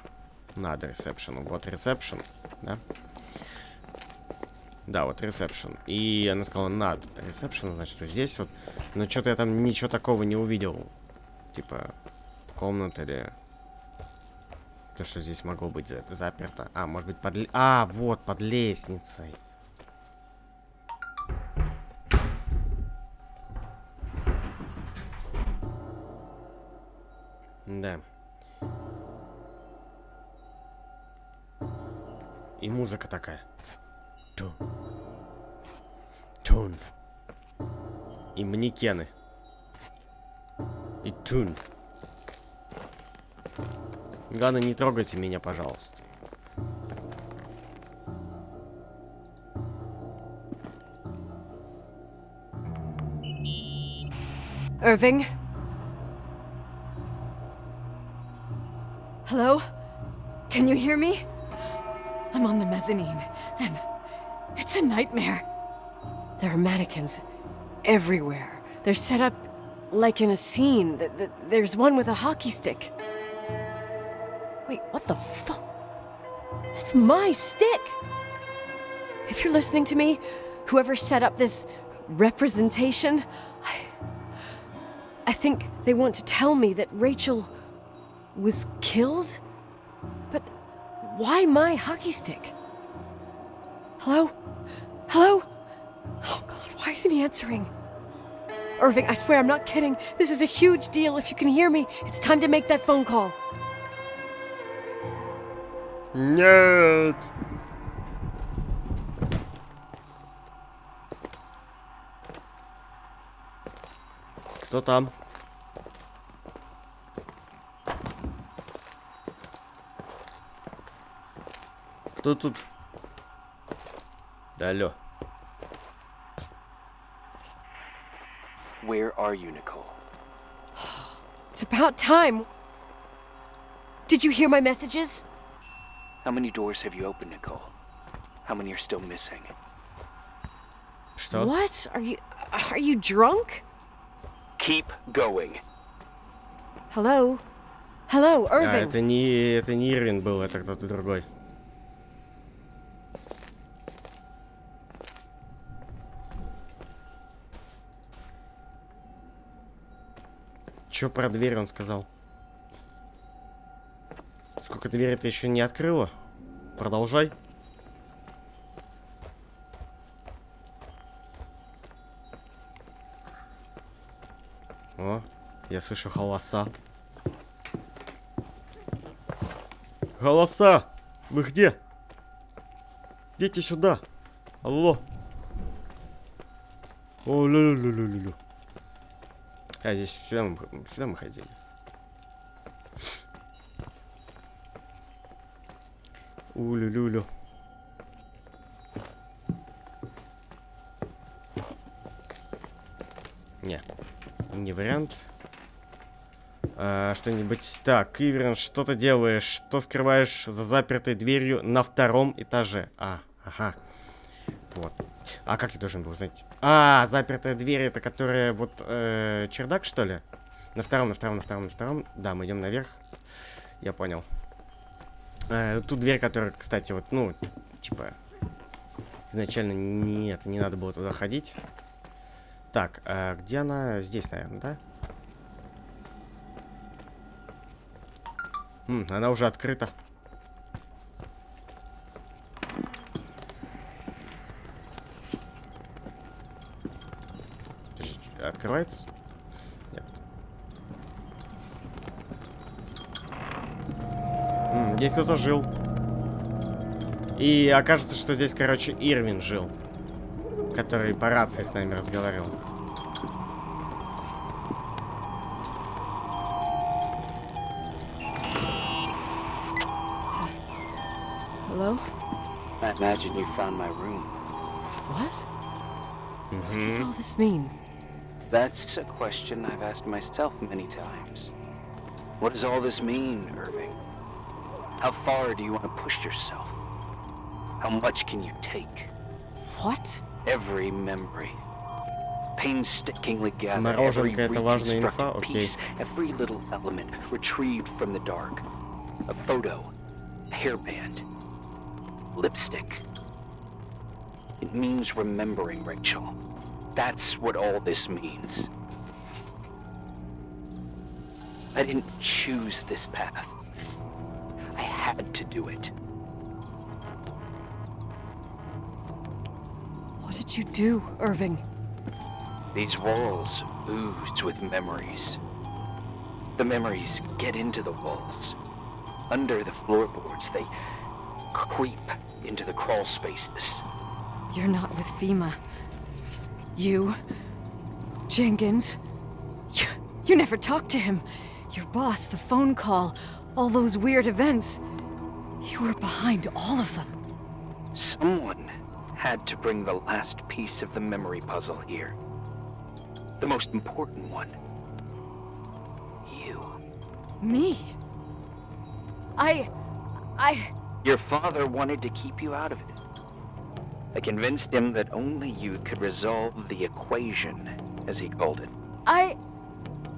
Надо ресепшн. Вот ресепшн, да? Да, вот ресепшн. И она сказала, надо ресепшн, значит, вот здесь вот. Но что-то я там ничего такого не увидел. Типа, комната или... То, что здесь могло быть заперто. А, может быть, под... А, вот, под лестницей. Да. И музыка такая. Тун. Тун. И манекены. И тун. Главное, не трогайте меня, пожалуйста. Irving? Hello? Can you hear me? I'm on the mezzanine, and it's a nightmare. There are mannequins everywhere. They're set up like in a scene. There's one with a hockey stick. Wait, what the fuck? That's my stick! If you're listening to me, whoever set up this representation, I think they want to tell me that Rachel was killed? But why my hockey stick? Hello? Hello? Oh God, why isn't he answering? Irving, I swear I'm not kidding. This is a huge deal. If you can hear me, it's time to make that phone call. Нет. Кто там? Кто тут? Да алло. Where are you, Nicole? It's about time. Did you hear my messages? How many doors have you opened, Nicole? How many are still missing? Что? What? Are you drunk? Keep going. Hello? Hello, А, Irving. это не Ирвин был, это кто-то другой. Чё про дверь он сказал? Сколько двери ты еще не открыла? Продолжай. О, я слышу голоса. Голоса! Вы где? Идите сюда. Алло. О, лю-лю-лю-лю-лю. А, здесь сюда мы ходили. Улю-лю-лю. Не вариант. Что-нибудь. Так, Иверн, что ты делаешь? Что скрываешь за запертой дверью на втором этаже? Ага. Вот. А как я должен был узнать? А, запертая дверь, это которая вот чердак, что ли? На втором. Да, мы идем наверх. Я понял. Тут дверь, которая, кстати, вот, ну, типа, изначально не надо было туда ходить. Так, где она? Здесь, наверное, да? Она уже открыта. Открывается? Нет. Здесь кто-то жил. И окажется, что здесь, короче, Ирвин жил. Который по рации с нами разговаривал. Hello? I imagine you found my room. What? What does all this mean? That's a question I've asked myself many times. What does all this mean, Irving? How far do you want to push yourself? How much can you take? What? Every memory, painstakingly gathered, every Мороженка — это важная инфа, reconstructed окей. piece, every little element retrieved from the dark. A photo, hairband, lipstick. It means remembering, Rachel. That's what all this means. I didn't choose this path. I had to do it. What did you do, Irving? These walls ooze with memories. The memories get into the walls. Under the floorboards, they creep into the crawl spaces. You're not with FEMA. You... Jenkins... You never talked to him. Your boss, the phone call, all those weird events. You were behind all of them. Someone had to bring the last piece of the memory puzzle here. The most important one. You. Me? Your father wanted to keep you out of it. I convinced him that only you could resolve the equation, as he called it. I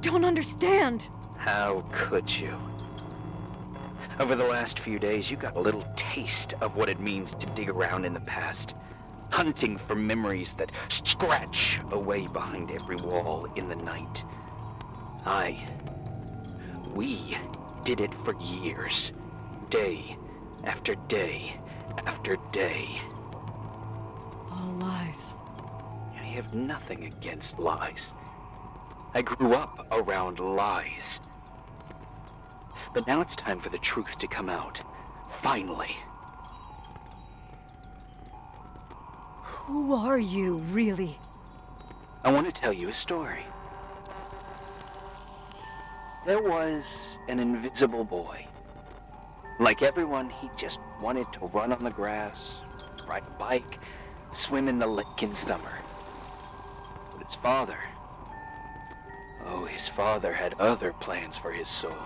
don't understand. How could you? Over the last few days, you got a little taste of what it means to dig around in the past, hunting for memories that scratch away behind every wall in the night. We did it for years, day after day after day. All lies. I have nothing against lies. I grew up around lies. But now it's time for the truth to come out. Finally. Who are you, really? I want to tell you a story. There was an invisible boy. Like everyone, he just wanted to run on the grass, ride a bike, swim in the lake in summer. But his father... oh, his father had other plans for his soul.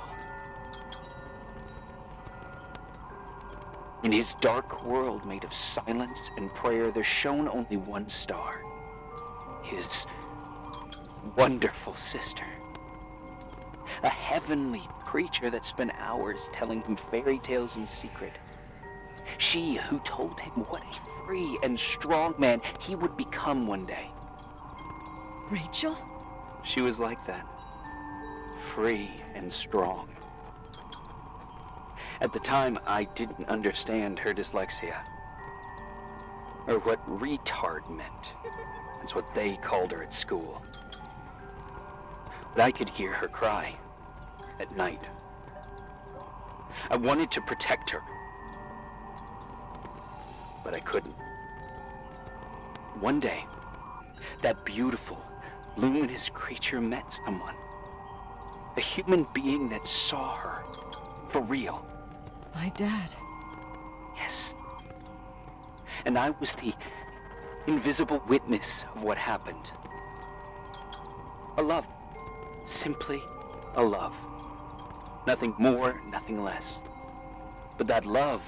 In his dark world made of silence and prayer, there shone only one star. His wonderful sister. A heavenly creature that spent hours telling him fairy tales in secret. She who told him what a free and strong man he would become one day. Rachel? She was like that. Free and strong. At the time, I didn't understand her dyslexia. Or what retard meant. That's what they called her at school. But I could hear her cry at night. I wanted to protect her. But I couldn't. One day, that beautiful, luminous creature met someone. A human being that saw her for real. My dad. Yes. And I was the invisible witness of what happened. A love. Simply a love. Nothing more, nothing less. But that love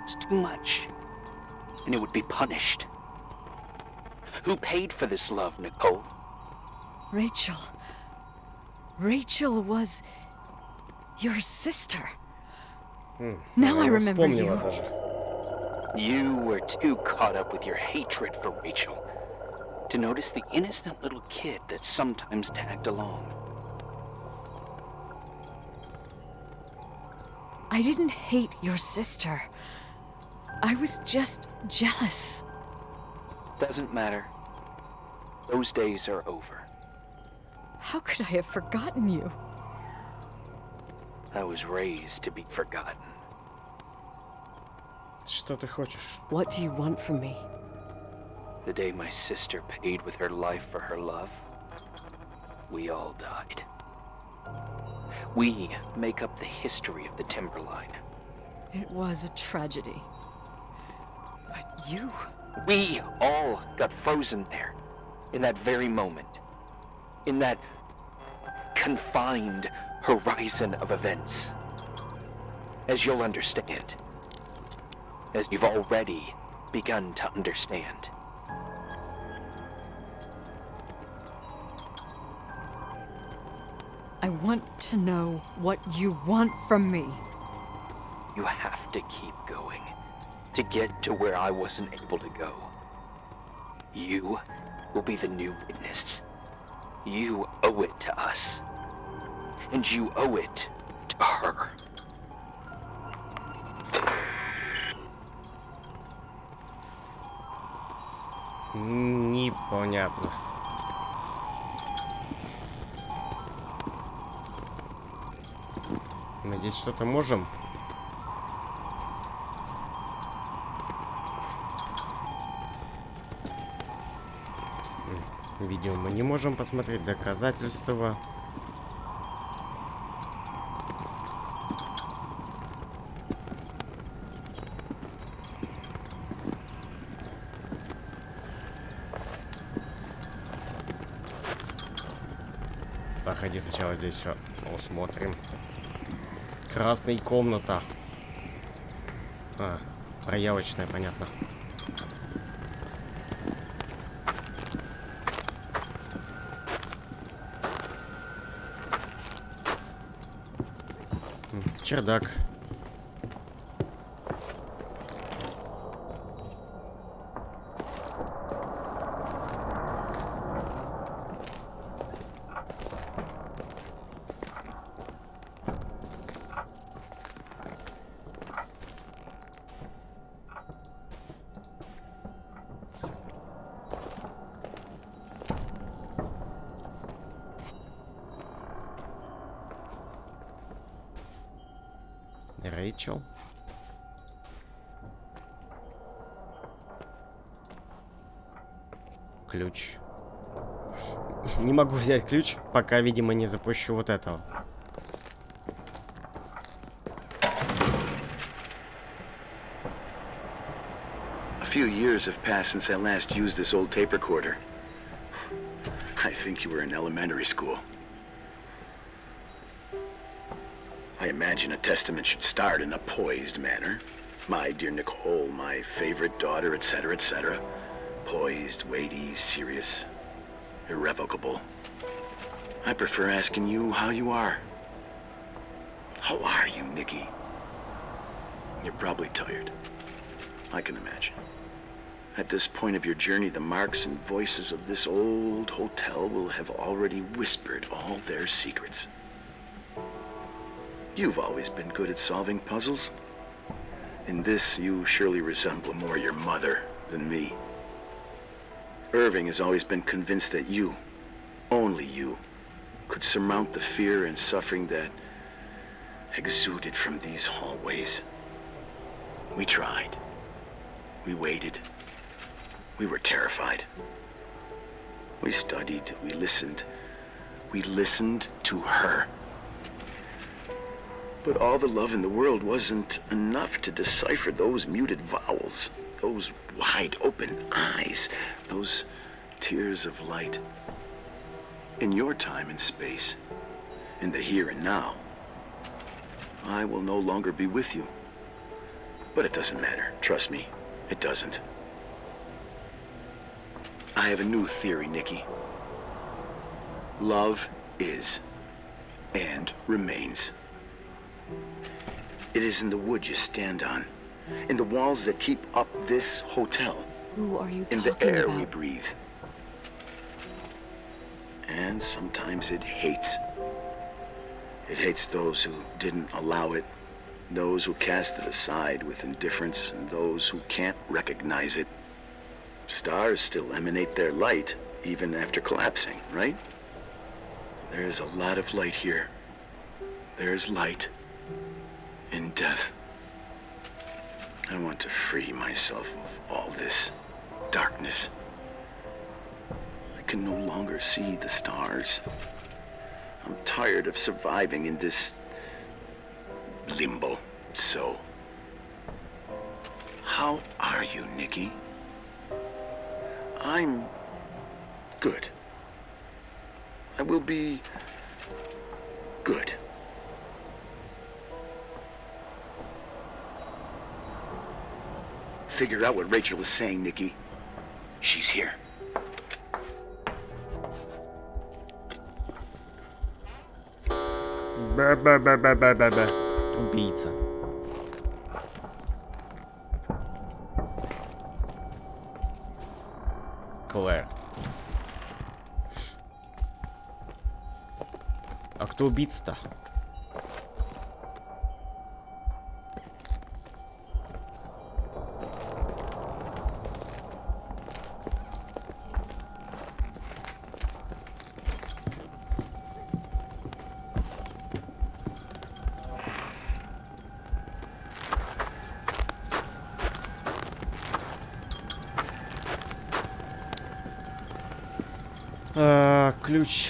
was too much, and it would be punished. Who paid for this love, Nicole? Rachel. Rachel was your sister. Now I remember you. You were too caught up with your hatred for Rachel to notice the innocent little kid that sometimes tagged along. I didn't hate your sister. I was just jealous. Doesn't matter. Those days are over. How could I have forgotten you? I was raised to be forgotten. Что ты хочешь? What do you want from me? The day my sister paid with her life for her love, we all died. We make up the history of the Timberline. It was a tragedy. But you... We all got frozen there, in that very moment. In that confined horizon of events. As you'll understand. As you've already begun to understand. I want to know what you want from me. You have to keep going to get to where I wasn't able to go. You will be the new witness. You owe it to us. And you owe it to her. Непонятно. Мы здесь что-то можем? Видео мы не можем посмотреть. Доказательства. Проходи сначала здесь все осмотрим. Красная комната. А, проявочная, понятно. Чердак. Рэйчел. Ключ. Не могу взять ключ, пока, видимо, не запущу вот этого. A few years have passed since I last used this old tape recorder. I think you were in elementary school. I imagine a testament should start in a poised manner. My dear Nicole, my favorite daughter, etc., etc. Poised, weighty, serious, irrevocable. I prefer asking you how you are. How are you, Nikki? You're probably tired. I can imagine. At this point of your journey, the marks and voices of this old hotel will have already whispered all their secrets. You've always been good at solving puzzles. In this, you surely resemble more your mother than me. Irving has always been convinced that you, only you, could surmount the fear and suffering that exuded from these hallways. We tried. We waited. We were terrified. We studied. We listened. We listened to her. But all the love in the world wasn't enough to decipher those muted vowels, those wide open eyes, those tears of light. In your time and space, in the here and now, I will no longer be with you. But it doesn't matter. Trust me, it doesn't. I have a new theory, Nikki. Love is and remains. It is in the wood you stand on, in the walls that keep up this hotel, Who are you in talking the air about? we breathe. And sometimes it hates. It hates those who didn't allow it, those who cast it aside with indifference, and those who can't recognize it. Stars still emanate their light, even after collapsing, right? There's a lot of light here. There's light in death. I want to free myself of all this darkness. I can no longer see the stars. I'm tired of surviving in this limbo. So, how are you, Nikki? I'm good. I will be good. Figure out what Rachel is saying, Nikki. She's here. Ба-ба-ба-ба-ба-ба. Убийца. Клэр. А кто убийца-то? Ключ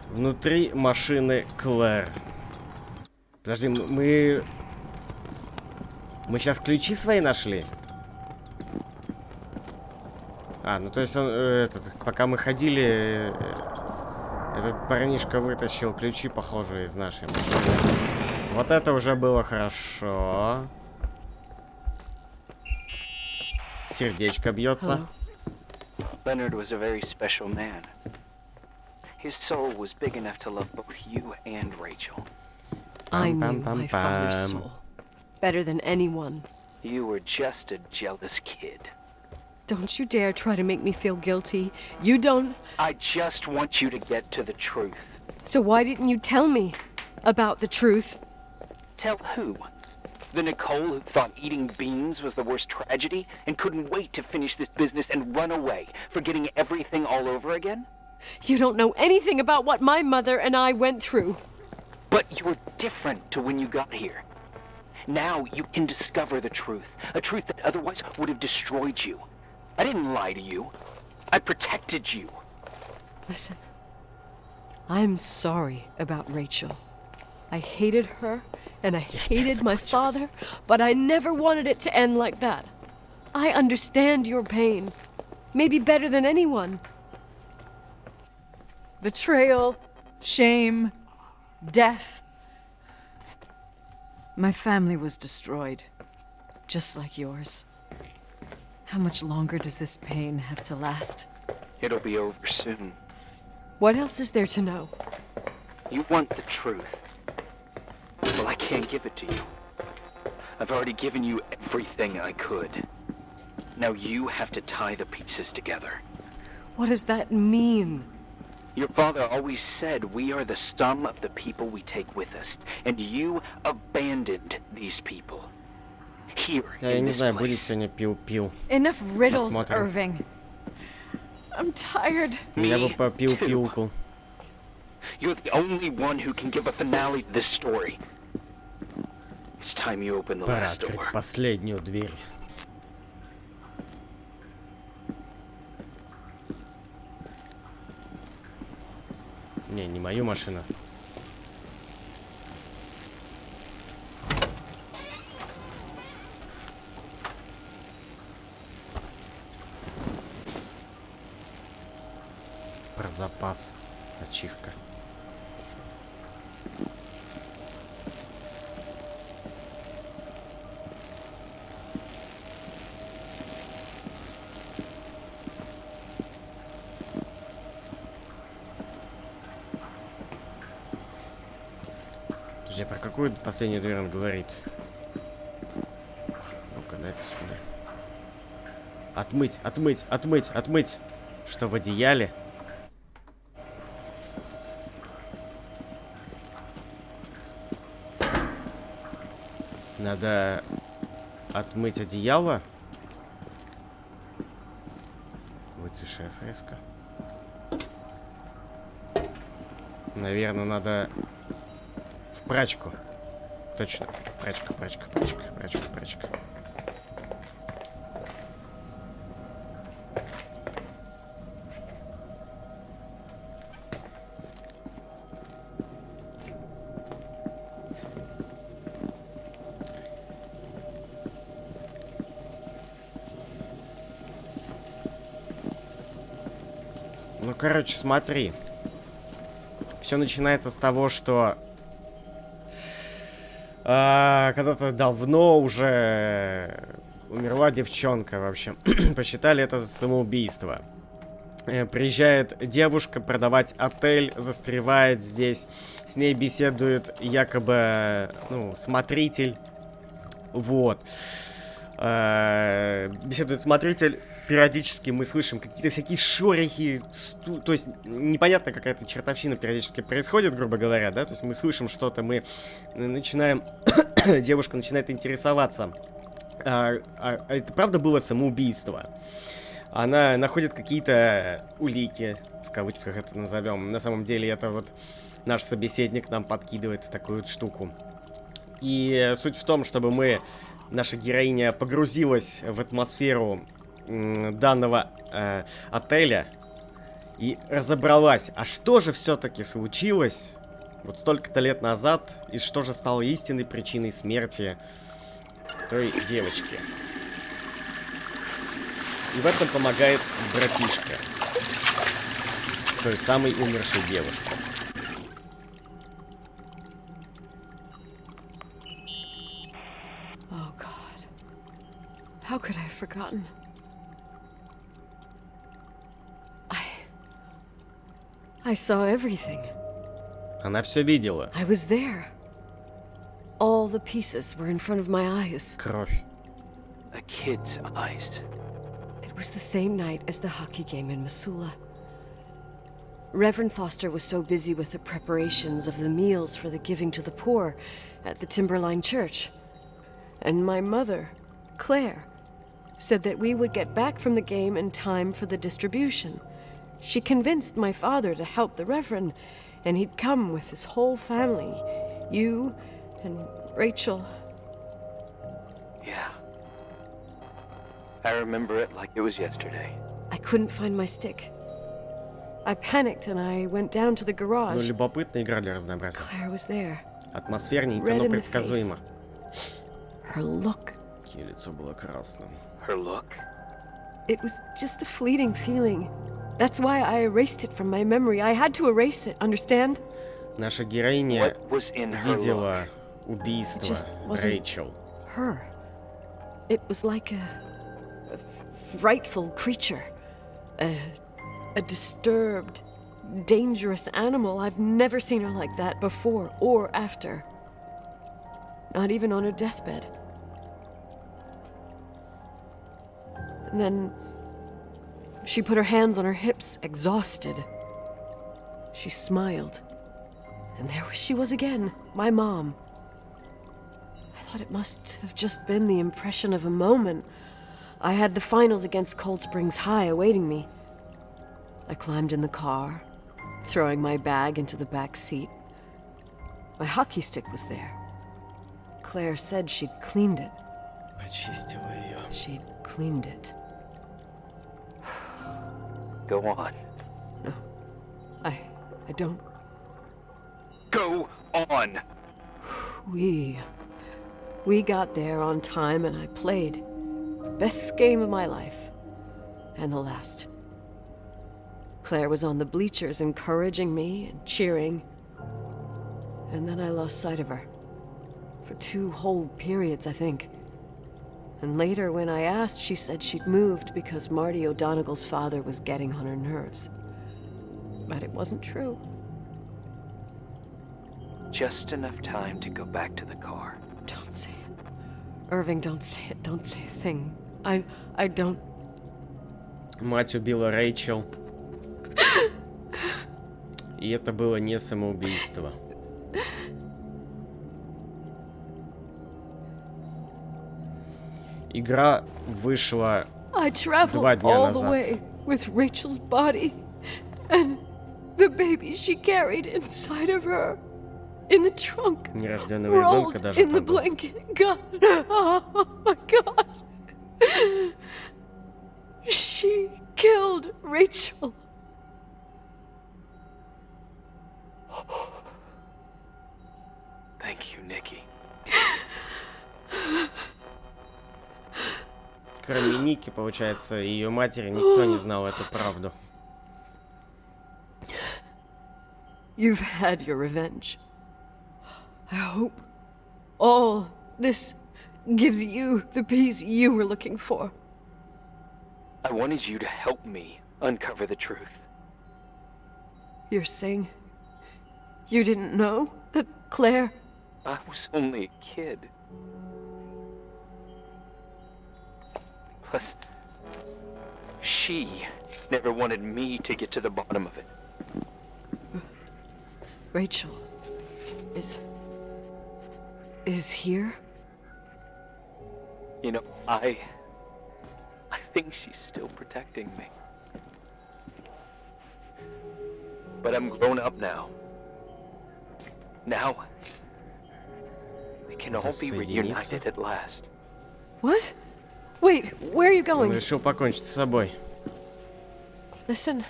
внутри машины Клэр. Подожди, мы сейчас ключи свои нашли? А, ну то есть он, пока мы ходили, этот парнишка вытащил ключи, похоже, из нашей машины. Вот это уже было хорошо. Сердечко бьется. Leonard was a very special man. His soul was big enough to love both you and Rachel. I knew my father's soul better than anyone. You were just a jealous kid. Don't you dare try to make me feel guilty. You don't... I just want you to get to the truth. So why didn't you tell me about the truth? Tell who? The Nicole who thought eating beans was the worst tragedy and couldn't wait to finish this business and run away, forgetting everything all over again? You don't know anything about what my mother and I went through. But you're different to when you got here. Now you can discover the truth, a truth that otherwise would have destroyed you. I didn't lie to you. I protected you. Listen, I'm sorry about Rachel. I hated her, and I hated my father, but I never wanted it to end like that. I understand your pain, maybe better than anyone. Betrayal, shame, death. My family was destroyed, just like yours. How much longer does this pain have to last? It'll be over soon. What else is there to know? You want the truth. Well, I can't give it to you. I've already given you everything I could. Now you have to tie the pieces together. What does that mean? Your father always said we are the sum of the people we take with us, and you abandoned these people. Here, in this place. Enough riddles, Irving. I'm tired. You're the only one who can give a finale to this story. It's time you open the last door. Последнюю дверь. Не мою машину. Про запас. Ачивка. Подожди, про какую последнюю дверь он говорит? Ну-ка, дай посмотри. Отмыть, отмыть, отмыть, отмыть. Что, в одеяле? Надо отмыть одеяло. Выцветшая фреска. Наверное, надо в прачку. Точно. Прачка, прачка, прачка, прачка, прачка. Ну, короче, смотри. Все начинается с того, что когда-то давно уже умерла девчонка, в общем. Посчитали это за самоубийство. Приезжает девушка продавать отель, застревает здесь. С ней беседует якобы, ну, смотритель. Вот. беседует смотритель. Периодически мы слышим какие-то всякие шорохи, то есть непонятно, какая-то чертовщина периодически происходит, грубо говоря, да, то есть мы слышим что-то, мы начинаем, девушка начинает интересоваться, это правда было самоубийство? Она находит какие-то улики, в кавычках это назовем, на самом деле это вот наш собеседник нам подкидывает такую вот штуку. И суть в том, чтобы наша героиня погрузилась в атмосферу данного отеля и разобралась, а что же все-таки случилось вот столько-то лет назад, и что же стало истинной причиной смерти той девочки. И в этом помогает братишка той самой умершей девушки. Oh God. How could I have forgotten? I saw everything. Она все видела. I was there. All the pieces were in front of my eyes. Кровь. A kid's eyes. It was the same night as the hockey game in Missoula. Reverend Foster was so busy with the preparations of the meals for the giving to the poor at the Timberline Church. And my mother, Claire, said that we would get back from the game in time for the distribution. She convinced my father to help the Reverend, and he'd come with his whole family. You and Rachel. Yeah. I remember it like it was yesterday. I couldn't find my stick. I panicked and I went down to the Ну, garage. любопытная игра для разнообразия. Claire was there. Атмосферненько, Red но in the предсказуемо. Her look. Ее лицо было красным. Her look? It was just a fleeting feeling. That's why I erased it from my memory. I had to erase it, understand? Наша героиня What was in her видела look? убийство Just wasn't- Рэйчел. Her. It was like a frightful creature. A disturbed, dangerous animal. I've never seen her like that before or after. Not even on her deathbed. And then she put her hands on her hips, exhausted. She smiled. And there she was again, my mom. I thought it must have just been the impression of a moment. I had the finals against Cold Springs High awaiting me. I climbed in the car, throwing my bag into the back seat. My hockey stick was there. Claire said she'd cleaned it. Почистила ее. She'd cleaned it. Go on. No, I don't. Go on! We got there on time and I played. Best game of my life. And the last. Claire was on the bleachers encouraging me and cheering. And then I lost sight of her. For 2 whole periods, I think. And later, when I asked, she said she'd moved because Marty O'Donegal's father was getting on her nerves. But it wasn't true. Just enough time to go back to the car. Don't say it. Irving, don't say it. Don't say a thing. I don't... Мать убила Рэйчел. И это было не самоубийство. Игра вышла 2 дня all the назад. way with Rachel's body and the baby she carried inside of her in the trunk, Нерожденного ребенка rolled даже in the там было. blanket. God, oh my God, she killed Rachel. Thank you, Nikki. Кроме Ники, получается, и ее матери, никто не знал эту правду. You've had your revenge. I hope all this gives you the peace you were looking for. I wanted you to help me uncover the truth. You're saying you didn't know that Claire... I was only a kid. because she never wanted me to get to the bottom of it. Rachel is here? You know, I think she's still protecting me. But I'm grown up now. Now, we can all be reunited at last. What? Wait, where are you Он going? решил покончить с собой. Listen,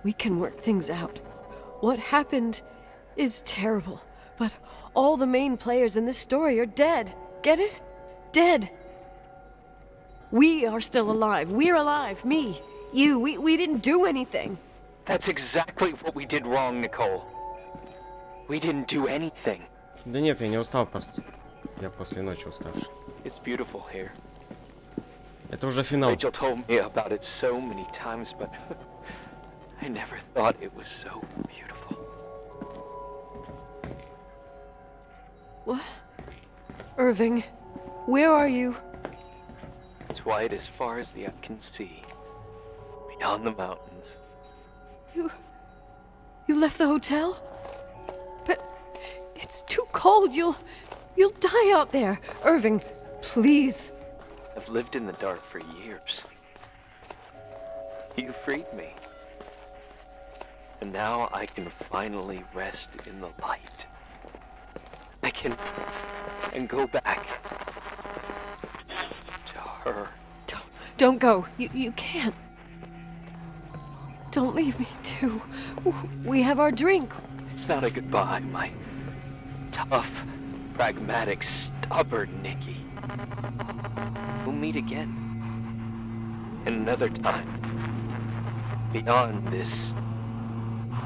we can work things out. What happened is terrible, but all the main players in this story are dead. Get it? Dead. We are still alive. We're alive. Me, you, we didn't do anything. That's exactly what we did wrong, Nicole. We didn't do anything. Да нет, я не устал просто. Я после ночи уставший. It's beautiful here. Это уже финал. Rachel told me about it so many times, but I never thought it was so beautiful. What? Irving, where are you? It's white as far as the eye can see, beyond the mountains. You left the hotel? But it's too cold. You'll die out there. Irving, please. I've lived in the dark for years. You freed me. And now I can finally rest in the light. I can go back to her. Don't go. You can't. Don't leave me, too. We have our drink. It's not a goodbye, my tough, pragmatic, stubborn Nikki. We'll meet again. Another time. Beyond this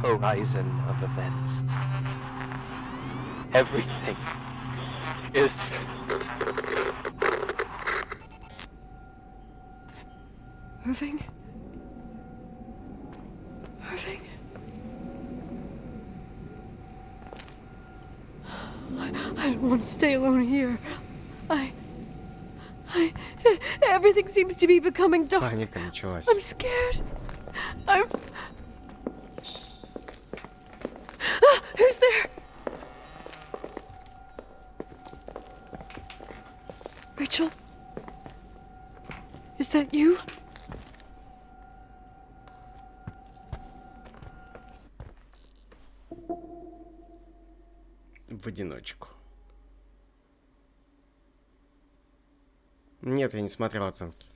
horizon of events. Everything is... Irving? Irving? I don't want to stay alone here. Everything seems to be becoming dark. Паника началась. I'm scared. Who's there? Rachel? Is that you? В одиночку. Нет, я не смотрел оценки.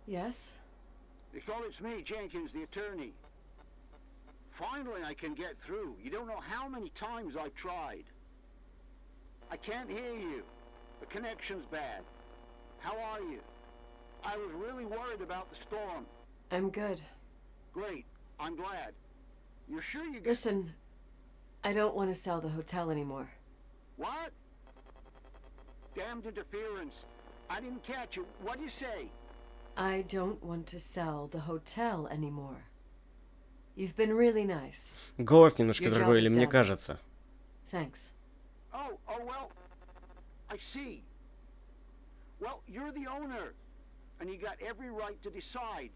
Yes? Nicole, it's me, Jenkins, the attorney. Finally, I can get through. You don't know how many times I've tried. I can't hear you. The connection's bad. How are you? I was really worried about the storm. I'm good. Great. I'm glad. You're sure you... Listen, I don't want to sell the hotel anymore. What? Damned interference. I didn't catch you. What'd you say? I don't want to sell the hotel anymore. You've been really nice. Голос немножко другой, или мне кажется? Thanks. Oh, well, I see. Well, you're the owner, and you got every right to decide.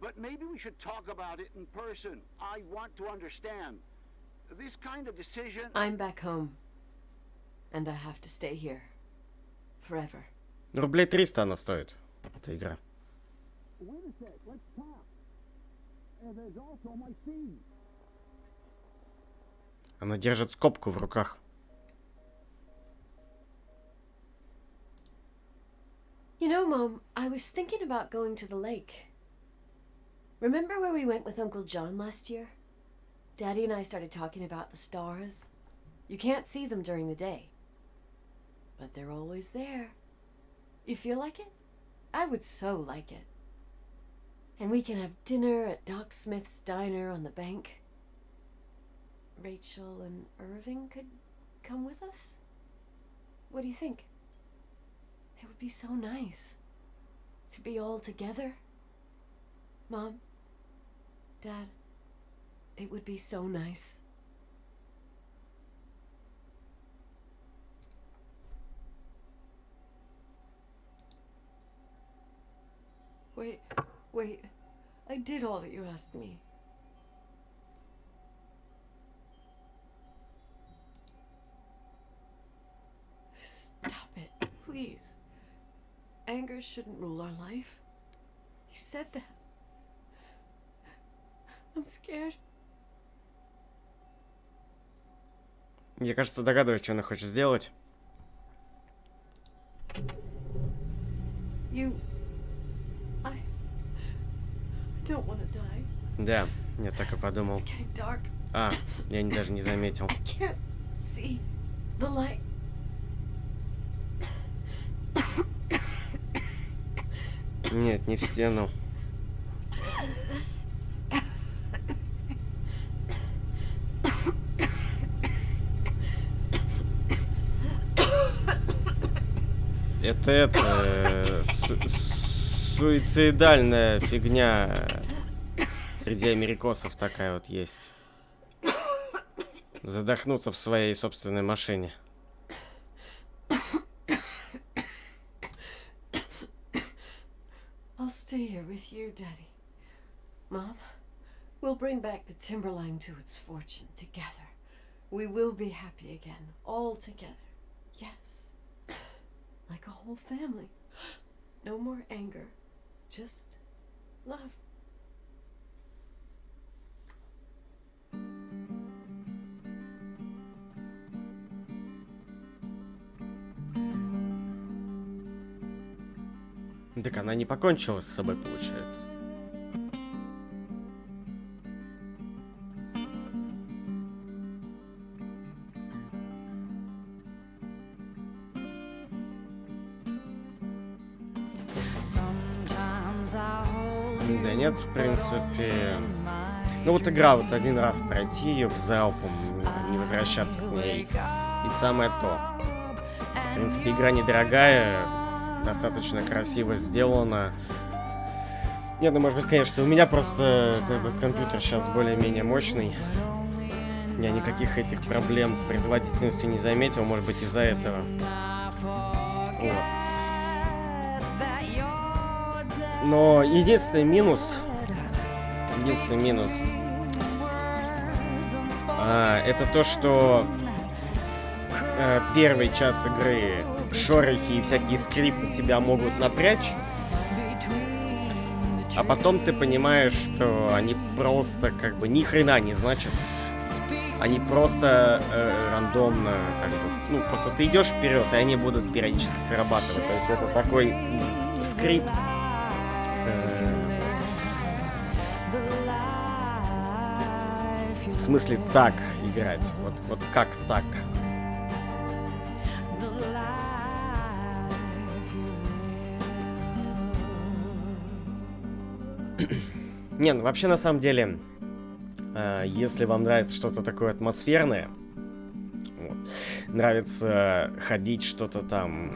But maybe we should talk about it in person. I want to understand. This kind of decision... I'm back home. And I have to stay here. Forever. Рублей 300 она стоит, эта игра. Wait a sec, let's talk. There's also my fee. Она держит скобку в руках. You know, Mom, I was thinking about going to the lake. Remember where we went with Uncle John last year? Daddy and I started talking about the stars. You can't see them during the day, but they're always there. You feel like it? I would so like it. And we can have dinner at Doc Smith's diner on the bank. Rachel and Irving could come with us? What do you think? It would be so nice to be all together. Mom, Dad, it would be so nice. Wait, I did all that you asked me. Stop it, please. Anger shouldn't rule our life. You said that. I'm scared. Я, кажется, догадываюсь, что она хочет сделать. I don't want to die. Да, я так и подумал. It's getting dark. А, я даже не заметил. I can't see the light. Нет, не в стену. Это суицидальная фигня. Среди америкосов такая вот есть. Задохнуться в своей собственной машине. I'll stay here with you, Daddy. Mom, we'll bring back the Timberline to its fortune together. We will be happy again, all together. Yes. Like a whole family. No more anger. Just love. Так она не покончила с собой, получается. Да нет, в принципе... Ну вот игра, вот один раз пройти ее в залпом, не возвращаться к ней. И самое то. В принципе, игра недорогая, достаточно красиво сделана. Нет, ну может быть, конечно, у меня просто как бы компьютер сейчас более-менее мощный. Я никаких этих проблем с производительностью не заметил, может быть, из-за этого. Вот. Но единственный минус, это то, что первый час игры шорохи и всякие скрипы тебя могут напрячь, а потом ты понимаешь, что они просто как бы ни хрена не значат. Они просто рандомно, как бы, ну, просто ты идешь вперед, и они будут периодически срабатывать. То есть это такой скрипт. В смысле так играть. Вот как так? Не, ну вообще на самом деле, если вам нравится что-то такое атмосферное, вот, нравится ходить, что-то там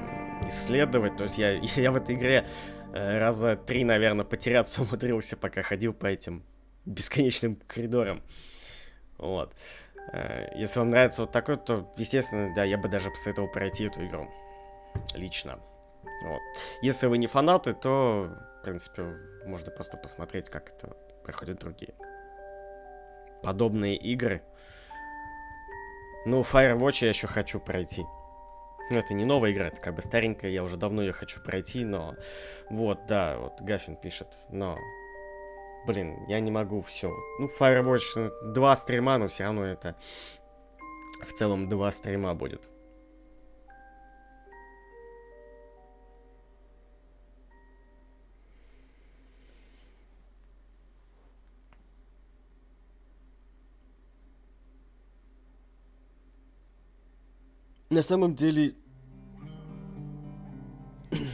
исследовать, то есть я в этой игре раза 3, наверное, потеряться умудрился, пока ходил по этим бесконечным коридорам. Вот. Если вам нравится вот такое, то, естественно, да, я бы даже посоветовал пройти эту игру. Лично. Вот. Если вы не фанаты, то, в принципе, можно просто посмотреть, как это проходят другие подобные игры. Ну, Firewatch я еще хочу пройти. Ну, это не новая игра, это как бы старенькая, я уже давно ее хочу пройти, но... Вот, да, вот Гаффин пишет, но... Блин, я не могу, все. Ну, Firewatch, 2 стрима, но все равно это... В целом 2 стрима будет. На самом деле,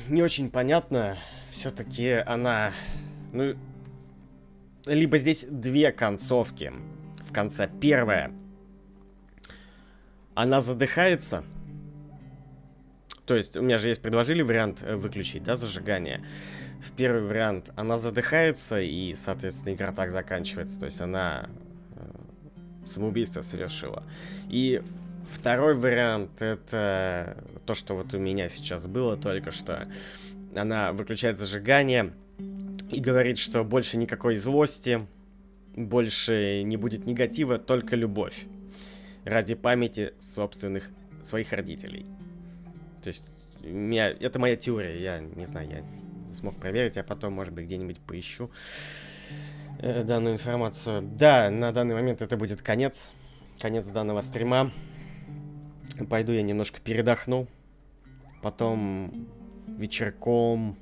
не очень понятно, все-таки она, ну, либо здесь две концовки. В конце первая. Она задыхается. То есть, у меня же есть, предложили вариант выключить, да, зажигание. В первый вариант она задыхается, и, соответственно, игра так заканчивается. То есть, она самоубийство совершила. И второй вариант, это то, что вот у меня сейчас было только что. Она выключает зажигание и говорит, что больше никакой злости, больше не будет негатива, только любовь. Ради памяти своих родителей. То есть, это моя теория, я не знаю, я не смог проверить, а потом, может быть, где-нибудь поищу данную информацию. Да, на данный момент это будет конец данного стрима. Пойду я немножко передохну, потом вечерком,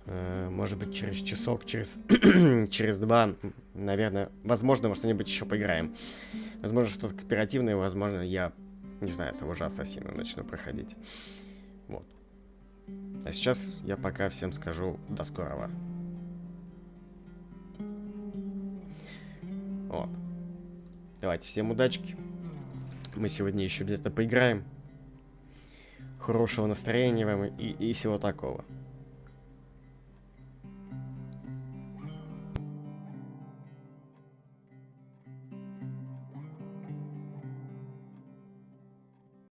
может быть, через часок, через два, наверное, возможно, во что-нибудь еще поиграем. Возможно, что-то кооперативное, возможно, я, не знаю, того же Ассасина начну проходить. Вот. А сейчас я пока всем скажу до скорого. Вот. Давайте, всем удачки. Мы сегодня еще обязательно поиграем. Хорошего настроения вам и всего такого.